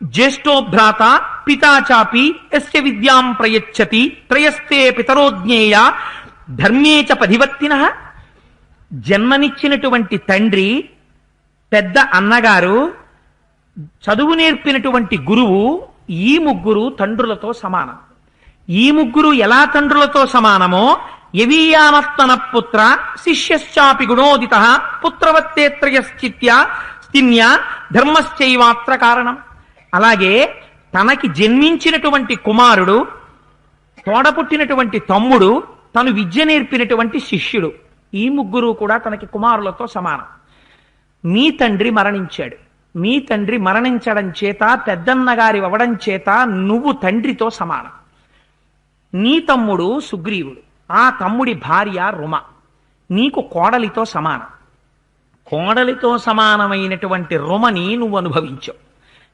జ్యేష్ఠో భ్రాత పితాచాపి యస్య విద్యాం ప్రయచ్చతి త్రయస్తే పితరోజ్ఞేయ ధర్మేచ పధివత్తినః. జన్మనిచ్చినటువంటి తండ్రి, పెద్ద అన్నగారు, చదువు నేర్పినటువంటి గురువు, ఈ ముగ్గురు తండ్రులతో సమానం. ఈ ముగ్గురు ఎలా తండ్రులతో సమానమో యవీయామత్తన పుత్ర శిష్యశ్చాపి గుణోదిత పుత్రవత్తేత్రయశ్చిత్య స్థిన్య ధర్మశ్చైవాత్ర కారణం. అలాగే తనకి జన్మించినటువంటి కుమారుడు, తోడపుట్టినటువంటి తమ్ముడు, తను విద్య నేర్పినటువంటి శిష్యుడు, ఈ ముగ్గురు కూడా తనకి కుమారులతో సమానం. మీ తండ్రి మరణించాడు. మీ తండ్రి మరణించడం చేత, పెద్దన్నగారి అవ్వడం చేత నువ్వు తండ్రితో సమానం. నీ తమ్ముడు సుగ్రీవుడు, ఆ తమ్ముడి భార్య రుమ, నీకు కోడలితో సమానం. కోడలితో సమానమైనటువంటి రుమని నువ్వు అనుభవించావు.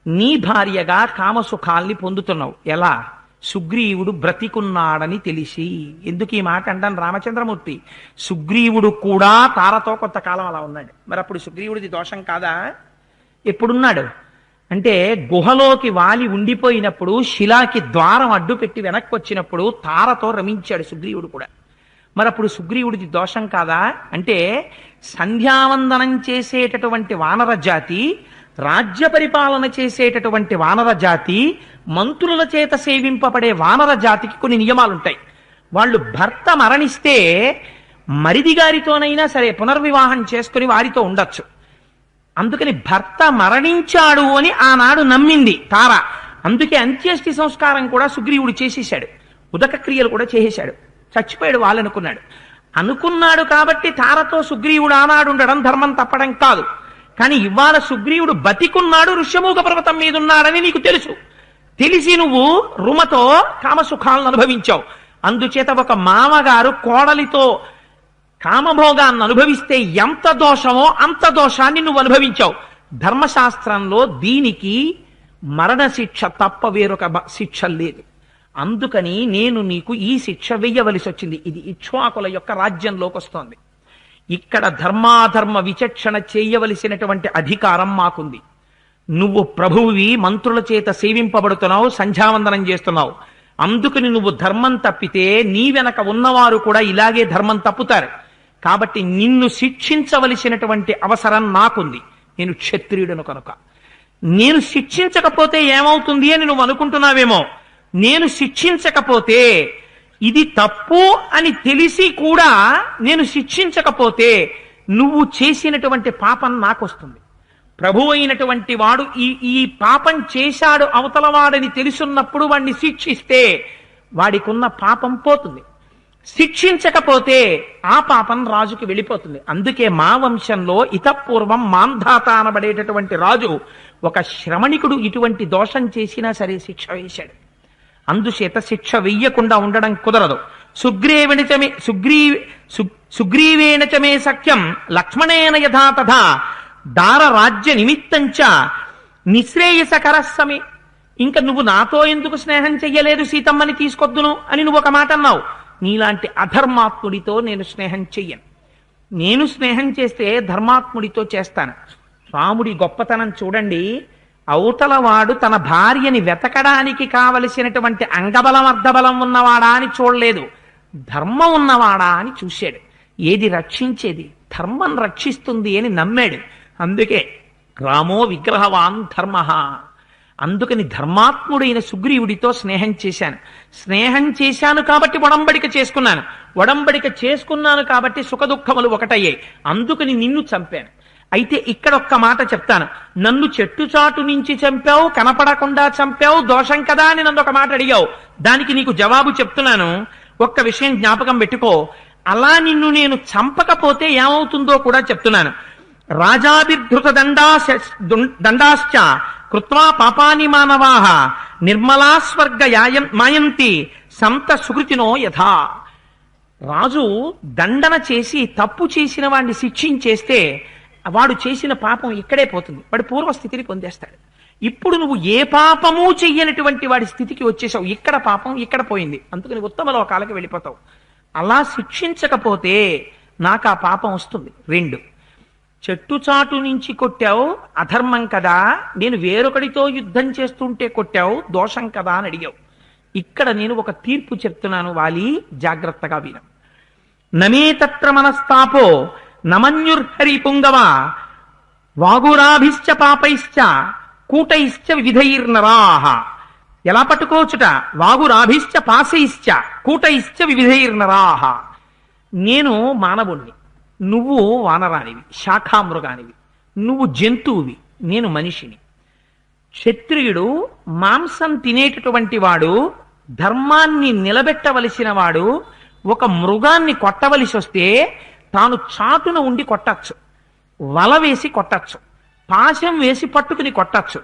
నీ భార్యగా కామసుఖాల్ని పొందుతున్నావు. ఎలా? సుగ్రీవుడు బ్రతికున్నాడని తెలిసి. ఎందుకు ఈ మాట అంటాను రామచంద్రమూర్తి? సుగ్రీవుడు కూడా తారతో కొంతకాలం అలా ఉన్నాడు. మరి అప్పుడు సుగ్రీవుడిది దోషం కాదా? ఎప్పుడున్నాడు అంటే గుహలోకి వాలి ఉండిపోయినప్పుడు, శిలాకి ద్వారం అడ్డు పెట్టి వెనక్కి వచ్చినప్పుడు తారతో రమించాడు సుగ్రీవుడు కూడా. మరి అప్పుడు సుగ్రీవుడిది దోషం కాదా? అంటే సంధ్యావందనం చేసేటటువంటి వానర జాతి, రాజ్య పరిపాలన చేసేటటువంటి వానర జాతి, మంత్రుల చేత సేవింపబడే వానర జాతికి కొన్ని నియమాలుంటాయి. వాళ్ళు భర్త మరణిస్తే మరిది గారితోనైనా సరే పునర్వివాహం చేసుకుని వారితో ఉండొచ్చు. అందుకని భర్త మరణించాడు అని ఆనాడు నమ్మింది తార. అందుకే అంత్యేష్టి సంస్కారం కూడా సుగ్రీవుడు చేసేశాడు. ఉదక క్రియలు కూడా చేసేశాడు. చచ్చిపోయాడు అనుకున్నాడు కాబట్టి తారతో సుగ్రీవుడు ఆనాడు ఉండడం ధర్మం తప్పడం కాదు. కానీ ఇవాళ సుగ్రీవుడు బతికున్నాడు, ఋష్యమూక పర్వతం మీద ఉన్నాడని నీకు తెలుసు. తెలిసి నువ్వు రుమతో కామసుఖాలను అనుభవించావు. అందుచేత ఒక మామగారు కోడలితో కామభోగాన్ని అనుభవిస్తే ఎంత దోషమో అంత దోషాన్ని నువ్వు అనుభవించావు. ధర్మశాస్త్రంలో దీనికి మరణశిక్ష తప్ప వేరొక శిక్ష లేదు. అందుకని నేను నీకు ఈ శిక్ష వెయ్యవలసి వచ్చింది. ఇది ఇక్ష్వాకుల యొక్క రాజ్యంలోకి వస్తోంది. ఇక్కడ ధర్మాధర్మ విచక్షణ చేయవలసినటువంటి అధికారం మాకుంది. నువ్వు ప్రభువువి, మంత్రుల చేత సేవింపబడుతున్నావు, సంధ్యావందనం చేస్తున్నావు. అందుకని నువ్వు ధర్మం తప్పితే నీ వెనక ఉన్నవారు కూడా ఇలాగే ధర్మం తప్పుతారు. కాబట్టి నిన్ను శిక్షించవలసినటువంటి అవసరం నాకుంది. నేను క్షత్రియుడను కనుక. నేను శిక్షించకపోతే ఏమవుతుంది అని నువ్వు అనుకుంటున్నావేమో. నేను శిక్షించకపోతే, ఇది తప్పు అని తెలిసి కూడా నేను శిక్షించకపోతే నువ్వు చేసినటువంటి పాపం నాకొస్తుంది. ప్రభు అయినటువంటి వాడు ఈ పాపం చేశాడు అవతలవాడని తెలుసున్నప్పుడు వాడిని శిక్షిస్తే వాడికున్న పాపం పోతుంది. శిక్షించకపోతే ఆ పాపం రాజుకి వెళ్ళిపోతుంది. అందుకే మా వంశంలో ఇతపూర్వం మాంధాత అనబడేటటువంటి రాజు ఒక శ్రమణికుడు ఇటువంటి దోషం చేసినా సరే శిక్ష వేశాడు. అందుచేత శిక్ష వెయ్యకుండా ఉండడం కుదరదు. సుగ్రీవేణచమే సఖ్యం లక్ష్మణేన యథా తథా దార రాజ్య నిమిత్తంచ నిశ్రేయసకరస్సమే. ఇంకా నువ్వు నాతో ఎందుకు స్నేహం చెయ్యలేదు, సీతమ్మని తీసుకొద్దును అని నువ్వు ఒక మాట అన్నావు. నీలాంటి అధర్మాత్ముడితో నేను స్నేహం చెయ్యను. నేను స్నేహం చేస్తే ధర్మాత్ముడితో చేస్తాను. రాముడి గొప్పతనం చూడండి. అవతలవాడు తన భార్యని వెతకడానికి కావలసినటువంటి అంగబలం అర్ధబలం ఉన్నవాడా అని చూడలేదు, ధర్మం ఉన్నవాడా అని చూశాడు. ఏది రక్షించేది? ధర్మం రక్షిస్తుంది అని నమ్మాడు. అందుకే రామో విగ్రహవాన్ ధర్మ. అందుకని ధర్మాత్ముడైన సుగ్రీవుడితో స్నేహం చేశాను. స్నేహం చేశాను కాబట్టి ఒడంబడిక చేసుకున్నాను. ఒడంబడిక చేసుకున్నాను కాబట్టి సుఖదుఖములు ఒకటయ్యాయి. అందుకని నిన్ను చంపాను. అయితే ఇక్కడ ఒక్క మాట చెప్తాను. నన్ను చెట్టుచాటు నుంచి చంపావు, కనపడకుండా చంపావు, దోషం కదా అని నన్ను ఒక మాట అడిగావు. దానికి నీకు జవాబు చెప్తున్నాను. ఒక్క విషయం జ్ఞాపకం పెట్టుకో. అలా నిన్ను నేను చంపకపోతే ఏమవుతుందో కూడా చెప్తున్నాను. రాజాభిధృత దండాశ్చ కృత్వా పాపాని మానవాః నిర్మలా స్వర్గ మాయంతి సంత సుకృతినో యథా. రాజు దండన చేసి తప్పు చేసిన వాడిని శిక్షించేస్తే వాడు చేసిన పాపం ఇక్కడే పోతుంది, వాడు పూర్వస్థితిని పొందేస్తాడు. ఇప్పుడు నువ్వు ఏ పాపము చెయ్యనటువంటి వాడి స్థితికి వచ్చేసావు. ఇక్కడ పాపం ఇక్కడ పోయింది, అందుకని ఉత్తమ లోకాలకు వెళ్ళిపోతావు. అలా శిక్షించకపోతే నాకు ఆ పాపం వస్తుంది. 2, చెట్టుచాటు నుంచి కొట్టావు, అధర్మం కదా. నేను వేరొకడితో యుద్ధం చేస్తుంటే కొట్టావు, దోషం కదా అని అడిగావు. ఇక్కడ నేను ఒక తీర్పు చెప్తున్నాను, వాలి జాగ్రత్తగా విను. నమే తత్ర మనస్తాపో నమన్యుర్హరి పుంగవ వాగురాభిశ్చ పాపైశ్చ కూటైశ్చ వివిధైర్నరాః. ఎలా పట్టుకోవచ్చుట? వాగురాభిశ్చ పాశైశ్చ కూటైశ్చ వివిధైర్నరాః. నేను మానవుణ్ణి, నువ్వు వానరానివి, శాఖామృగానివి. నువ్వు జంతువువి, నేను మనిషిని. క్షత్రియుడు మాంసం తినేటటువంటి వాడు, ధర్మాన్ని నిలబెట్టవలసిన వాడు. ఒక మృగాన్ని కొట్టవలసి వస్తే తాను చాటున ఉండి కొట్టచ్చు, వల వేసి కొట్టచ్చు, పాశం వేసి పట్టుకుని కొట్టచ్చు.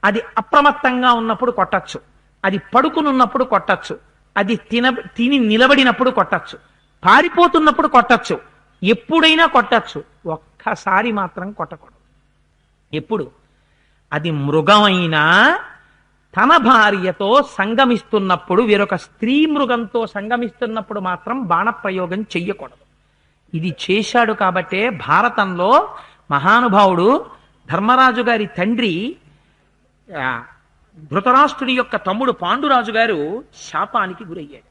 అది అప్రమత్తంగా ఉన్నప్పుడు కొట్టచ్చు, అది పడుకునున్నప్పుడు కొట్టచ్చు, అది తిని నిలబడినప్పుడు కొట్టచ్చు, పారిపోతున్నప్పుడు కొట్టచ్చు, ఎప్పుడైనా కొట్టచ్చు. ఒక్కసారి మాత్రం కొట్టకూడదు. ఎప్పుడు? అది మృగమైనా తన భార్యతో సంగమిస్తున్నప్పుడు, వేరొక స్త్రీ మృగంతో సంగమిస్తున్నప్పుడు మాత్రం బాణప్రయోగం చెయ్యకూడదు. ఇది చేశాడు కాబట్టే భారతంలో మహానుభావుడు ధర్మరాజు గారి తండ్రి ధృతరాష్ట్రుడి యొక్క తమ్ముడు పాండురాజు గారు శాపానికి గురయ్యాడు.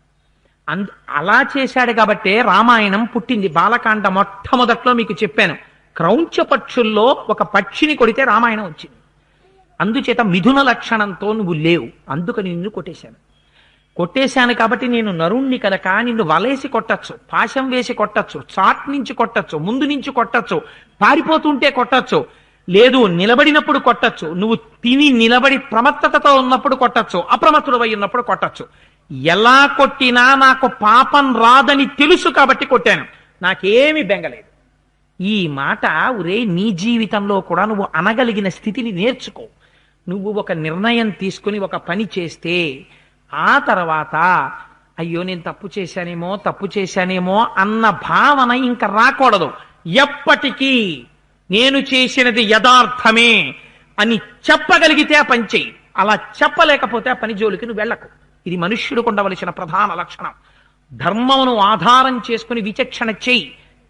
అలా చేశాడు కాబట్టే రామాయణం పుట్టింది. బాలకాండ మొట్టమొదట్లో మీకు చెప్పాను, క్రౌంచ పక్షుల్లో ఒక పక్షిని కొడితే రామాయణం వచ్చింది. అందుచేత మిథున లక్షణంతో నువ్వు లేవు, అందుకని నిన్ను కొట్టేశాను కాబట్టి నేను నరుణ్ణి కనుక నిన్ను వలేసి కొట్టచ్చు, పాశం వేసి కొట్టచ్చు, చాట్ నుంచి కొట్టచ్చు, ముందు నుంచి కొట్టచ్చు, పారిపోతుంటే కొట్టచ్చు, లేదు నిలబడినప్పుడు కొట్టచ్చు, నువ్వు తిని నిలబడి ప్రమత్తతతో ఉన్నప్పుడు కొట్టచ్చు, అప్రమత్తుడవై ఉన్నప్పుడు కొట్టచ్చు. ఎలా కొట్టినా నాకు పాపం రాదని తెలుసు కాబట్టి కొట్టాను, నాకేమి బెంగలేదు. ఈ మాట ఒరే నీ జీవితంలో కూడా నువ్వు అనగలిగిన స్థితిని నేర్చుకో. నువ్వు ఒక నిర్ణయం తీసుకుని ఒక పని చేస్తే ఆ తర్వాత అయ్యో నేను తప్పు చేశానేమో అన్న భావన ఇంకా రాకూడదు. ఎప్పటికీ నేను చేసినది యథార్థమే అని చెప్పగలిగితే ఆ పని చెయ్యి. అలా చెప్పలేకపోతే ఆ పని జోలికి నువ్వు వెళ్ళకు. ఇది మనుష్యుడికి ఉండవలసిన ప్రధాన లక్షణం. ధర్మమును ఆధారం చేసుకుని విచక్షణ చెయ్యి.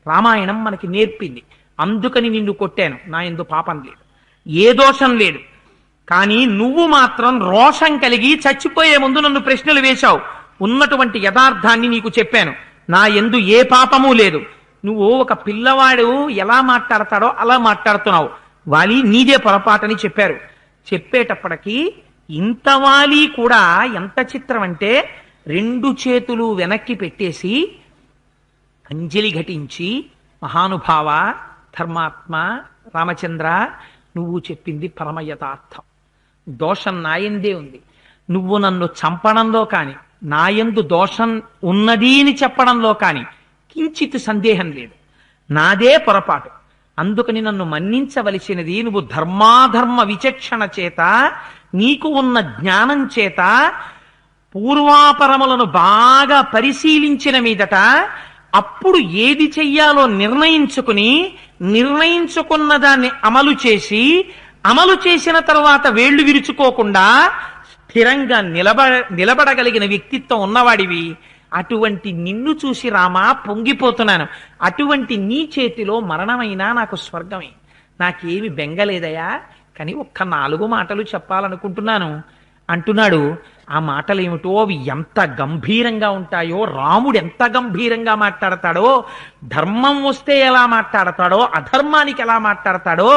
రామాయణం మనకి నేర్పింది. అందుకని నిన్ను కొట్టాను, నా యందు పాపం లేదు, ఏ దోషం లేదు. కానీ నువ్వు మాత్రం రోషం కలిగి చచ్చిపోయే ముందు నన్ను ప్రశ్నలు వేశావు. ఉన్నటువంటి యథార్థాన్ని నీకు చెప్పాను. నా యందు ఏ పాపము లేదు. నువ్వు ఒక పిల్లవాడు ఎలా మాట్లాడతాడో అలా మాట్లాడుతున్నావు. వాలి నీదే పొరపాటని చెప్పారు. చెప్పేటప్పటికీ ఇంత వాలి కూడా ఎంత చిత్రం అంటే 2 చేతులు వెనక్కి పెట్టేసి అంజలి ఘటించి, మహానుభావ, ధర్మాత్మ, రామచంద్ర, నువ్వు చెప్పింది పరమ యథార్థం. దోషం నాయందే ఉంది. నువ్వు నన్ను చంపడంలో కానీ నాయందు దోషం ఉన్నది అని చెప్పడంలో కానీ కించిత్ సందేహం లేదు. నాదే పొరపాటు. అందుకని నన్ను మన్నించవలసినది. నువ్వు ధర్మాధర్మ విచక్షణ చేత, నీకు ఉన్న జ్ఞానం చేత పూర్వాపరములను బాగా పరిశీలించిన మీదట అప్పుడు ఏది చెయ్యాలో నిర్ణయించుకున్న దాన్ని అమలు చేసిన తర్వాత వేళ్లు విరుచుకోకుండా స్థిరంగా నిలబడగలిగిన వ్యక్తిత్వం ఉన్నవాడివి. అటువంటి నిన్ను చూసి రామా పొంగిపోతున్నాను. అటువంటి నీ చేతిలో మరణమైనా నాకు స్వర్గమే. నాకేమి బెంగలేదయా, కానీ ఒక్క 4 మాటలు చెప్పాలనుకుంటున్నాను అంటున్నాడు. ఆ మాటలు ఏమిటో అవి ఎంత గంభీరంగా ఉంటాయో, రాముడు ఎంత గంభీరంగా మాట్లాడతాడో, ధర్మం వస్తే ఎలా మాట్లాడతాడో, అధర్మానికి ఎలా మాట్లాడతాడో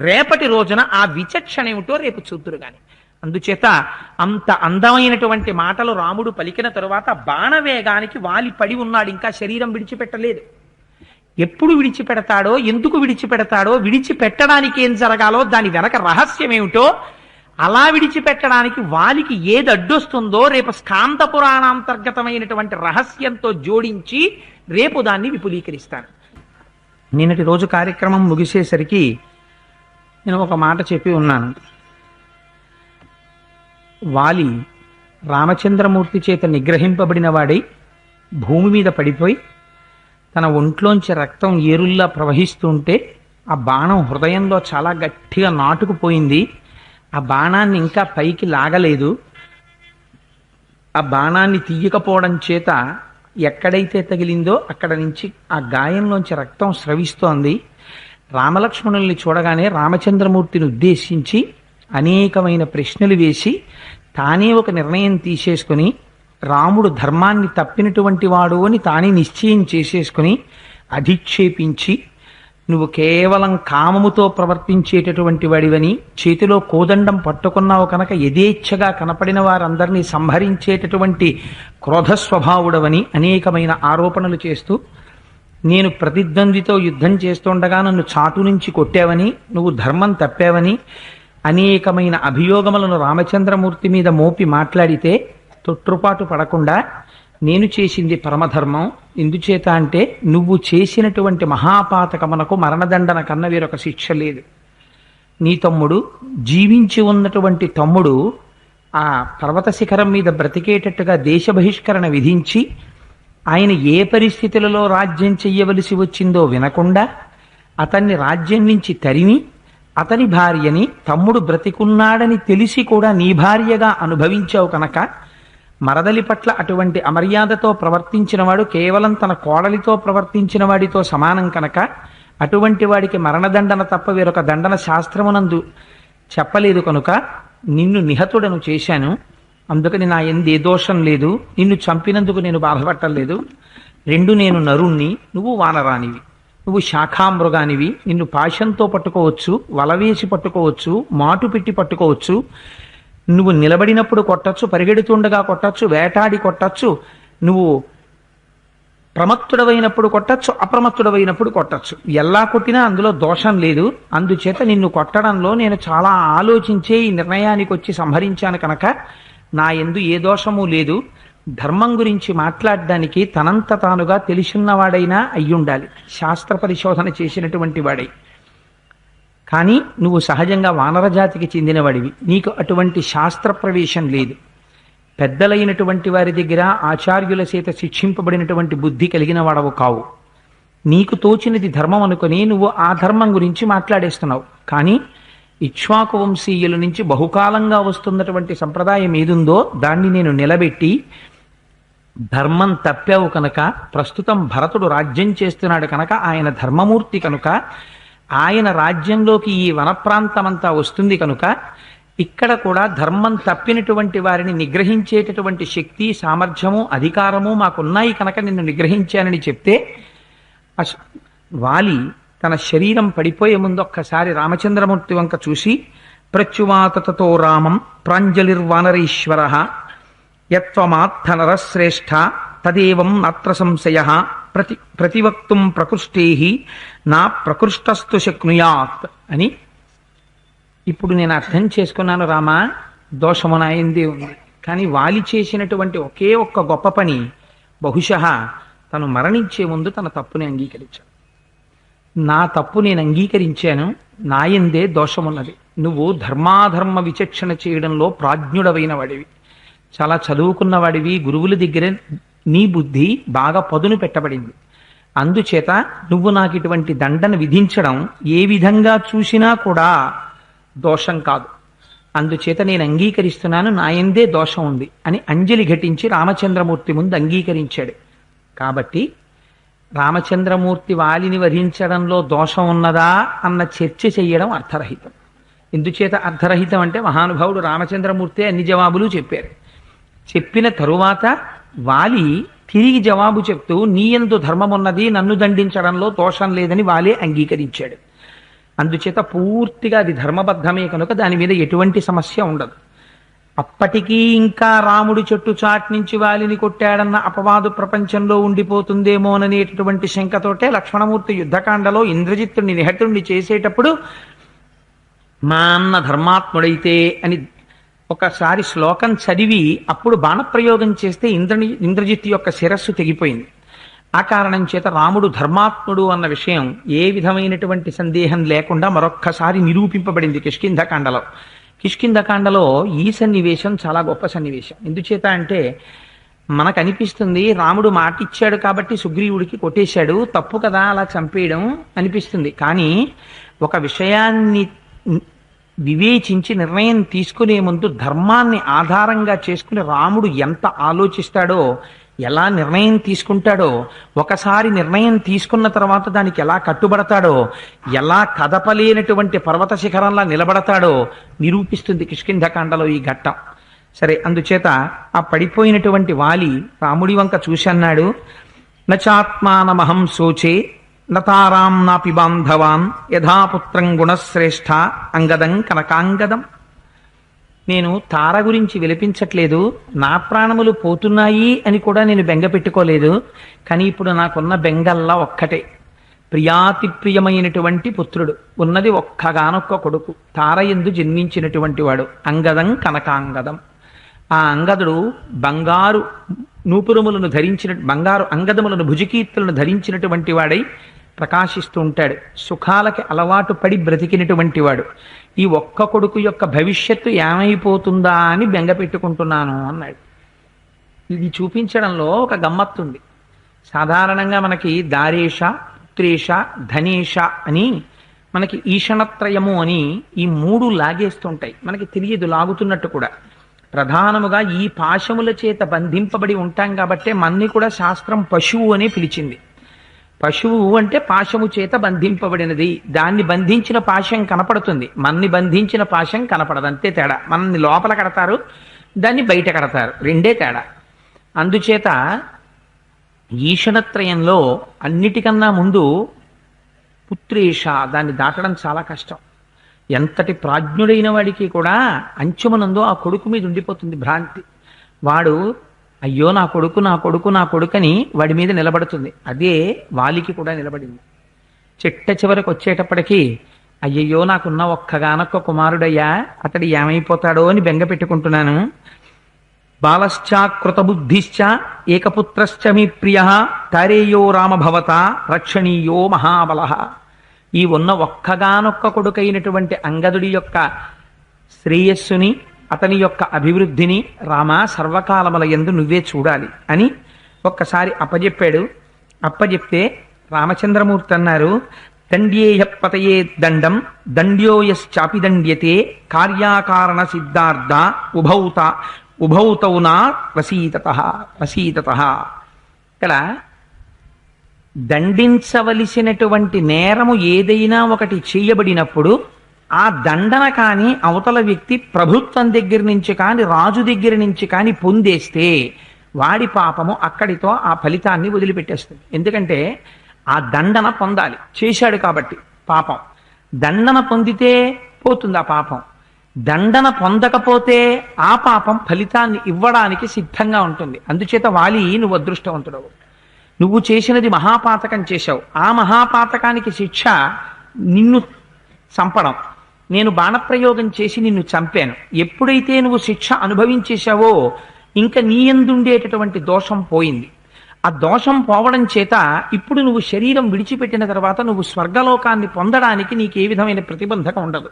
రేపటి రోజున ఆ విచక్షణ ఏమిటో రేపు చూద్దురు గాని. అందుచేత అంత అందమైనటువంటి మాటలు రాముడు పలికిన తరువాత బాణవేగానికి వాలి పడి ఉన్నాడు. ఇంకా శరీరం విడిచిపెట్టలేదు. ఎప్పుడు విడిచిపెడతాడో, ఎందుకు విడిచిపెడతాడో, విడిచిపెట్టడానికి ఏం జరగాలో, దాని వెనక రహస్యం ఏమిటో, అలా విడిచిపెట్టడానికి వాలికి ఏది అడ్డొస్తుందో రేపు స్కాంత పురాణాంతర్గతమైనటువంటి రహస్యంతో జోడించి రేపు దాన్ని విపులీకరిస్తాను. నిన్నటి రోజు కార్యక్రమం ముగిసేసరికి నేను ఒక మాట చెప్పి ఉన్నాను. వాలి రామచంద్రమూర్తి చేత నిగ్రహింపబడిన వాడై భూమి మీద పడిపోయి తన ఒంట్లోంచి రక్తం ఏరుల్లా ప్రవహిస్తుంటే ఆ బాణం హృదయంలో చాలా గట్టిగా నాటుకుపోయింది. ఆ బాణాన్ని ఇంకా పైకి లాగలేదు. ఆ బాణాన్ని తీయకపోవడం చేత ఎక్కడైతే తగిలిందో అక్కడ నుంచి ఆ గాయంలోంచి రక్తం స్రవిస్తోంది. రామలక్ష్మణుల్ని చూడగానే రామచంద్రమూర్తిని ఉద్దేశించి అనేకమైన ప్రశ్నలు వేసి తానే ఒక నిర్ణయం తీసేసుకుని, రాముడు ధర్మాన్ని తప్పినటువంటి వాడు అని తానే నిశ్చయం చేసేసుకుని అధిక్షేపించి, నువ్వు కేవలం కామముతో ప్రవర్తించేటటువంటి వాడివని, చేతిలో కోదండం పట్టుకున్నావు కనుక యథేచ్ఛగా కనపడిన వారందరినీ సంహరించేటటువంటి క్రోధ స్వభావుడవని అనేకమైన ఆరోపణలు చేస్తూ, నేను ప్రతిద్వందితో యుద్ధం చేస్తుండగా నన్ను చాటు నుంచి కొట్టావని, నువ్వు ధర్మం తప్పావని అనేకమైన అభియోగములను రామచంద్రమూర్తి మీద మోపి మాట్లాడితే తొట్టుపాటు పడకుండా, నేను చేసింది పరమధర్మం, ఎందుచేత అంటే నువ్వు చేసినటువంటి మహాపాతకమునకు మరణదండన కన్నా వేరొక శిక్ష లేదు. నీ తమ్ముడు, జీవించి ఉన్నటువంటి తమ్ముడు, ఆ పర్వత శిఖరం మీద బ్రతికేటట్టుగా దేశ బహిష్కరణ విధించి ఆయన ఏ పరిస్థితులలో రాజ్యం చెయ్యవలసి వచ్చిందో వినకుండా అతన్ని రాజ్యం నుంచి తరిమి అతని భార్యని తమ్ముడు బ్రతికున్నాడని తెలిసి కూడా నీ భార్యగా అనుభవించావు కనుక, మరదలి పట్ల అటువంటి అమర్యాదతో ప్రవర్తించినవాడు కేవలం తన కోడలితో ప్రవర్తించిన వాడితో సమానం కనుక అటువంటి వాడికి మరణదండన తప్ప వేరొక దండన శాస్త్రమునందు చెప్పలేదు కనుక నిన్ను నిహతుడను చేశాను. అందుకని నా యందు ఏ దోషం లేదు. నిన్ను చంపినందుకు నేను బాధపట్టలేదు. 2, నేను నరుణ్ణి, నువ్వు వానరానివి. నువ్వు శాఖామృగానివి. నిన్ను పాశంతో పట్టుకోవచ్చు, వలవేసి పట్టుకోవచ్చు, మాటు పెట్టి పట్టుకోవచ్చు. నువ్వు నిలబడినప్పుడు కొట్టచ్చు, పరిగెడుతుండగా కొట్టచ్చు, వేటాడి కొట్టచ్చు, నువ్వు ప్రమత్తుడవైనప్పుడు కొట్టచ్చు, అప్రమత్తుడవైనప్పుడు కొట్టచ్చు. ఎలా కొట్టినా అందులో దోషం లేదు. అందుచేత నిన్ను కొట్టడంలో నేను చాలా ఆలోచించే ఈ నిర్ణయానికి వచ్చి సంహరించాను కనుక నా యందు ఏ దోషము లేదు. ధర్మం గురించి మాట్లాడడానికి తనంత తానుగా తెలిసిన్నవాడైనా అయ్యుండాలి, శాస్త్ర పరిశోధన చేసినటువంటి వాడై. కానీ నువ్వు సహజంగా వానరజాతికి చెందినవాడివి, నీకు అటువంటి శాస్త్ర ప్రవేశం లేదు. పెద్దలైనటువంటి వారి దగ్గర ఆచార్యుల చేత శిక్షింపబడినటువంటి బుద్ధి కలిగిన వాడవు కావు. నీకు తోచినది ధర్మం అనుకుని నువ్వు ఆ ధర్మం గురించి మాట్లాడేస్తున్నావు. కానీ ఇక్ష్వాకు వంశీయుల నుంచి బహుకాలంగా వస్తున్నటువంటి సంప్రదాయం ఏదుందో దాన్ని నేను నిలబెట్టి, ధర్మం తప్పావు కనుక, ప్రస్తుతం భరతుడు రాజ్యం చేస్తున్నాడు కనుక, ఆయన ధర్మమూర్తి కనుక, ఆయన రాజ్యంలోకి ఈ వనప్రాంతమంతా వస్తుంది కనుక, ఇక్కడ కూడా ధర్మం తప్పినటువంటి వారిని నిగ్రహించేటటువంటి శక్తి, సామర్థ్యము, అధికారము మాకున్నాయి కనుక నిన్ను నిగ్రహించానని చెప్తే, వాలి తన శరీరం పడిపోయే ముందు ఒక్కసారి రామచంద్రమూర్తి వంక చూసి, ప్రత్యువాతతో రామం ప్రాంజలిర్వానరీశ్వర యత్వమాత్థ నరశ్రేష్ఠ తదేవం నాత్ర సంశయ ప్రతివక్తుం ప్రకృష్టేహి నా ప్రకృష్టస్తు శక్నుయాత్ అని. ఇప్పుడు నేను అర్థం చేసుకున్నాను రామా, దోషము నాయందే ఉంది. కానీ వాలి చేసినటువంటి ఒకే ఒక్క గొప్ప పని, బహుశః తను మరణించే ముందు తన తప్పుని అంగీకరించాడు. నా తప్పు నేను అంగీకరించాను, నాయందే దోషమున్నది. నువ్వు ధర్మాధర్మ విచక్షణ చేయడంలో ప్రాజ్ఞుడవైన వాడివి, చాలా చదువుకున్న వాడివి, గురువుల దగ్గర నీ బుద్ధి బాగా పదును పెట్టబడింది. అందుచేత నువ్వు నాకు ఇటువంటి దండను విధించడం ఏ విధంగా చూసినా కూడా దోషం కాదు. అందుచేత నేను అంగీకరిస్తున్నాను, నాయందే దోషం ఉంది అని అంజలి ఘటించి రామచంద్రమూర్తి ముందు అంగీకరించాడు. కాబట్టి రామచంద్రమూర్తి వాలిని వధించడంలో దోషం ఉన్నదా అన్న చర్చ చెయ్యడం అర్థరహితం. ఎందుచేత అర్థరహితం అంటే, మహానుభావుడు రామచంద్రమూర్తి అన్ని జవాబులు చెప్పారు. చెప్పిన తరువాత వాలి తిరిగి జవాబు చెప్తూ, నీయందు ధర్మం ఉన్నది, నన్ను దండించడంలో దోషం లేదని వాలే అంగీకరించాడు. అందుచేత పూర్తిగా అది ధర్మబద్ధమే కనుక దాని మీద ఎటువంటి సమస్య ఉండదు. అప్పటికీ ఇంకా రాముడి చెట్టు చాట్ నుంచి వాలిని కొట్టాడన్న అపవాదు ప్రపంచంలో ఉండిపోతుందేమోననేటటువంటి శంకతోటే లక్ష్మణమూర్తి యుద్ధకాండలో ఇంద్రజిత్తుడిని నిహతుడిని చేసేటప్పుడు, మా అన్న ధర్మాత్ముడైతే అని ఒకసారి శ్లోకం చదివి అప్పుడు బాణప్రయోగం చేస్తే ఇంద్రజిత్తు యొక్క శిరస్సు తెగిపోయింది. ఆ కారణం చేత రాముడు ధర్మాత్ముడు అన్న విషయం ఏ విధమైనటువంటి సందేహం లేకుండా మరొక్కసారి నిరూపింపబడింది కిష్కింధకాండలో. కిష్కింధకాండలో ఈ సన్నివేశం చాలా గొప్ప సన్నివేశం. ఎందుచేత అంటే, మనకు అనిపిస్తుంది రాముడు మాట ఇచ్చాడు కాబట్టి సుగ్రీవుడికి కొట్టేశాడు, తప్పు కదా అలా చంపేయడం అనిపిస్తుంది. కానీ ఒక విషయాన్ని వివేచించి నిర్ణయం తీసుకునే ముందు ధర్మాన్ని ఆధారంగా చేసుకుని రాముడు ఎంత ఆలోచిస్తాడో, ఎలా నిర్ణయం తీసుకుంటాడో, ఒకసారి నిర్ణయం తీసుకున్న తర్వాత దానికి ఎలా కట్టుబడతాడో, ఎలా కదపలేనటువంటి పర్వత శిఖరంలా నిలబడతాడో నిరూపిస్తుంది కిష్కింధకాండలో ఈ ఘట్టం. సరే, అందుచేత ఆ పడిపోయినటువంటి వాలి రాముడి వంక చూసి అన్నాడు, నచాత్మానమహం శోచే నతారాం నాపి బాంధవాన్ యథాపుత్రం గుణశ్రేష్ఠ అంగదం కనకాంగదం. నేను తార గురించి విలపించట్లేదు, నా ప్రాణములు పోతున్నాయి అని కూడా నేను బెంగ పెట్టుకోలేదు. కానీ ఇప్పుడు నాకున్న బెంగల్లా ఒక్కటే, ప్రియాతి ప్రియమైనటువంటి పుత్రుడు ఉన్నది ఒక్కగానొక్క కొడుకు, తారయందు జన్మించినటువంటి వాడు, అంగదం కనకాంగదం. ఆ అంగదుడు బంగారు నూపురములను బంగారు అంగదములను భుజకీర్తులను ధరించినటువంటి వాడై ప్రకాశిస్తూ ఉంటాడు. సుఖాలకి అలవాటు పడి బ్రతికినటువంటి వాడు. ఈ ఒక్క కొడుకు యొక్క భవిష్యత్తు ఏమైపోతుందా అని బెంగ పెట్టుకుంటున్నాను అన్నాడు. ఇది చూపించడంలో ఒక గమ్మత్తుంది. సాధారణంగా మనకి దారేష, పుత్రేష, ధనేష అని మనకి ఈషణత్రయము అని ఈ మూడు లాగేస్తుంటాయి. మనకి తెలియదు లాగుతున్నట్టు కూడా. ప్రధానముగా ఈ పాశముల చేత బంధింపబడి ఉంటాం కాబట్టే మన్ని కూడా శాస్త్రం పశువు అని పిలిచింది. పశువు అంటే పాశము చేత బంధింపబడినది. దాన్ని బంధించిన పాశం కనపడుతుంది, మన్ని బంధించిన పాశం కనపడదు, అంతే తేడా. మనల్ని లోపల కడతారు, దాన్ని బయట కడతారు, రెండే తేడా. అందుచేత ఈషణత్రయంలో అన్నిటికన్నా ముందు పుత్రేష, దాన్ని దాటడం చాలా కష్టం. ఎంతటి ప్రాజ్ఞుడైన వాడికి కూడా అంచుమనందు ఆ కొడుకు మీద ఉండిపోతుంది భ్రాంతి. వాడు అయ్యో నా కొడుకు నా కొడుకు నా కొడుకని వాడి మీద నిలబడుతుంది. అదే వాలికి కూడా నిలబడింది. చిట్ట చివరికి వచ్చేటప్పటికీ అయ్యయ్యో నాకున్న ఒక్కగానొక్క కుమారుడయ్యా, అతడు ఏమైపోతాడో అని బెంగ పెట్టుకుంటున్నాను. బాలశ్చ కృతబుద్ధిశ్చ ఏకపుత్రశ్చ మీ ప్రియ తారేయో రామభవత రక్షణీయో మహాబల. ఈ ఉన్న ఒక్కగానొక్క కొడుకైనటువంటి అంగదుడి యొక్క శ్రేయస్సుని అతని యొక్క అభివృద్ధిని రామా సర్వకాలముల యందు నువ్వే చూడాలి అని ఒక్కసారి అప్పజెప్పాడు. అప్పజెప్తే రామచంద్రమూర్తి అన్నారు, దండ్యేయ పతయే దండం దండ్యోయశ్చాపి దండ్యతే కార్యాకారణ సిద్ధార్థ ఉభౌతౌనా వసీతత. ఇక్కడ దండించవలసినటువంటి నేరము ఏదైనా ఒకటి చేయబడినప్పుడు ఆ దండన కానీ అవతల వ్యక్తి ప్రభుత్వం దగ్గర నుంచి కానీ రాజు దగ్గర నుంచి కానీ పొందేస్తే వాడి పాపము అక్కడితో ఆ ఫలితాన్ని వదిలిపెట్టేస్తుంది. ఎందుకంటే ఆ దండన పొందాలి, చేశాడు కాబట్టి పాపం. దండన పొందితే పోతుంది ఆ పాపం. దండన పొందకపోతే ఆ పాపం ఫలితాన్ని ఇవ్వడానికి సిద్ధంగా ఉంటుంది. అందుచేత వాలి నువ్వు అదృష్టవంతుడవు. నువ్వు చేసినది మహాపాతకం చేశావు. ఆ మహాపాతకానికి శిక్ష నిన్ను చంపడం. నేను బాణప్రయోగం చేసి నిన్ను చంపాను. ఎప్పుడైతే నువ్వు శిక్ష అనుభవించేశావో ఇంకా నీ యందుండేటటువంటి దోషం పోయింది. ఆ దోషం పోవడం చేత ఇప్పుడు నువ్వు శరీరం విడిచిపెట్టిన తర్వాత నువ్వు స్వర్గలోకాన్ని పొందడానికి నీకు ఏ విధమైన ప్రతిబంధకం ఉండదు.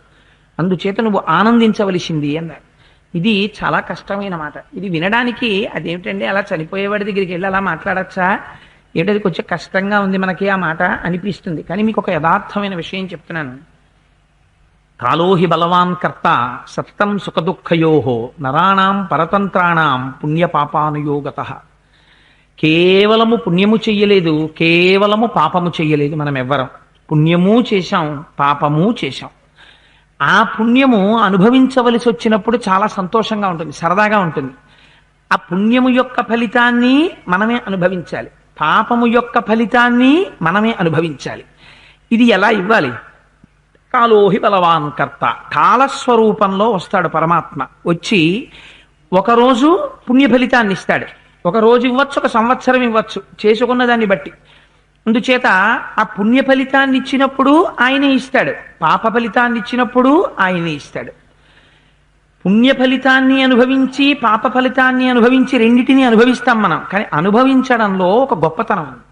అందుచేత నువ్వు ఆనందించవలసింది అన్నారు. ఇది చాలా కష్టమైన మాట. ఇది వినడానికి అదేమిటండి అలా చనిపోయేవాడి దగ్గరికి వెళ్ళి అలా మాట్లాడచ్చా, ఏంటది కొంచెం కష్టంగా ఉంది మనకి ఆ మాట అనిపిస్తుంది. కానీ మీకు ఒక యథార్థమైన విషయం చెప్తున్నాను. కాలోహి బలవాన్ కర్త సత్తం సుఖదుఃఖయోహో నరాణాం పరతంత్రాణం పుణ్యపాపానుయోగత. కేవలము పుణ్యము చెయ్యలేదు, కేవలము పాపము చెయ్యలేదు. మనం ఎవ్వరం పుణ్యము చేశాం, పాపము చేశాం. ఆ పుణ్యము అనుభవించవలసి వచ్చినప్పుడు చాలా సంతోషంగా ఉంటుంది, సరదాగా ఉంటుంది. ఆ పుణ్యము యొక్క ఫలితాన్ని మనమే అనుభవించాలి, పాపము యొక్క ఫలితాన్ని మనమే అనుభవించాలి. ఇది ఎలా ఇవ్వాలి? కాలోహి బలవాన్ కర్త, కాలస్వరూపంలో వస్తాడు పరమాత్మ. వచ్చి ఒకరోజు పుణ్య ఫలితాన్ని ఇస్తాడు. ఒక రోజు ఇవ్వచ్చు, ఒక సంవత్సరం ఇవ్వచ్చు, చేసుకున్న దాన్ని బట్టి. అందుచేత ఆ పుణ్య ఫలితాన్ని ఇచ్చినప్పుడు ఆయనే ఇస్తాడు, పాప ఫలితాన్ని ఇచ్చినప్పుడు ఆయనే ఇస్తాడు. పుణ్య ఫలితాన్ని అనుభవించి పాప ఫలితాన్ని అనుభవించి రెండింటినీ అనుభవిస్తాం మనం. కానీ అనుభవించడంలో ఒక గొప్పతనం ఉంది.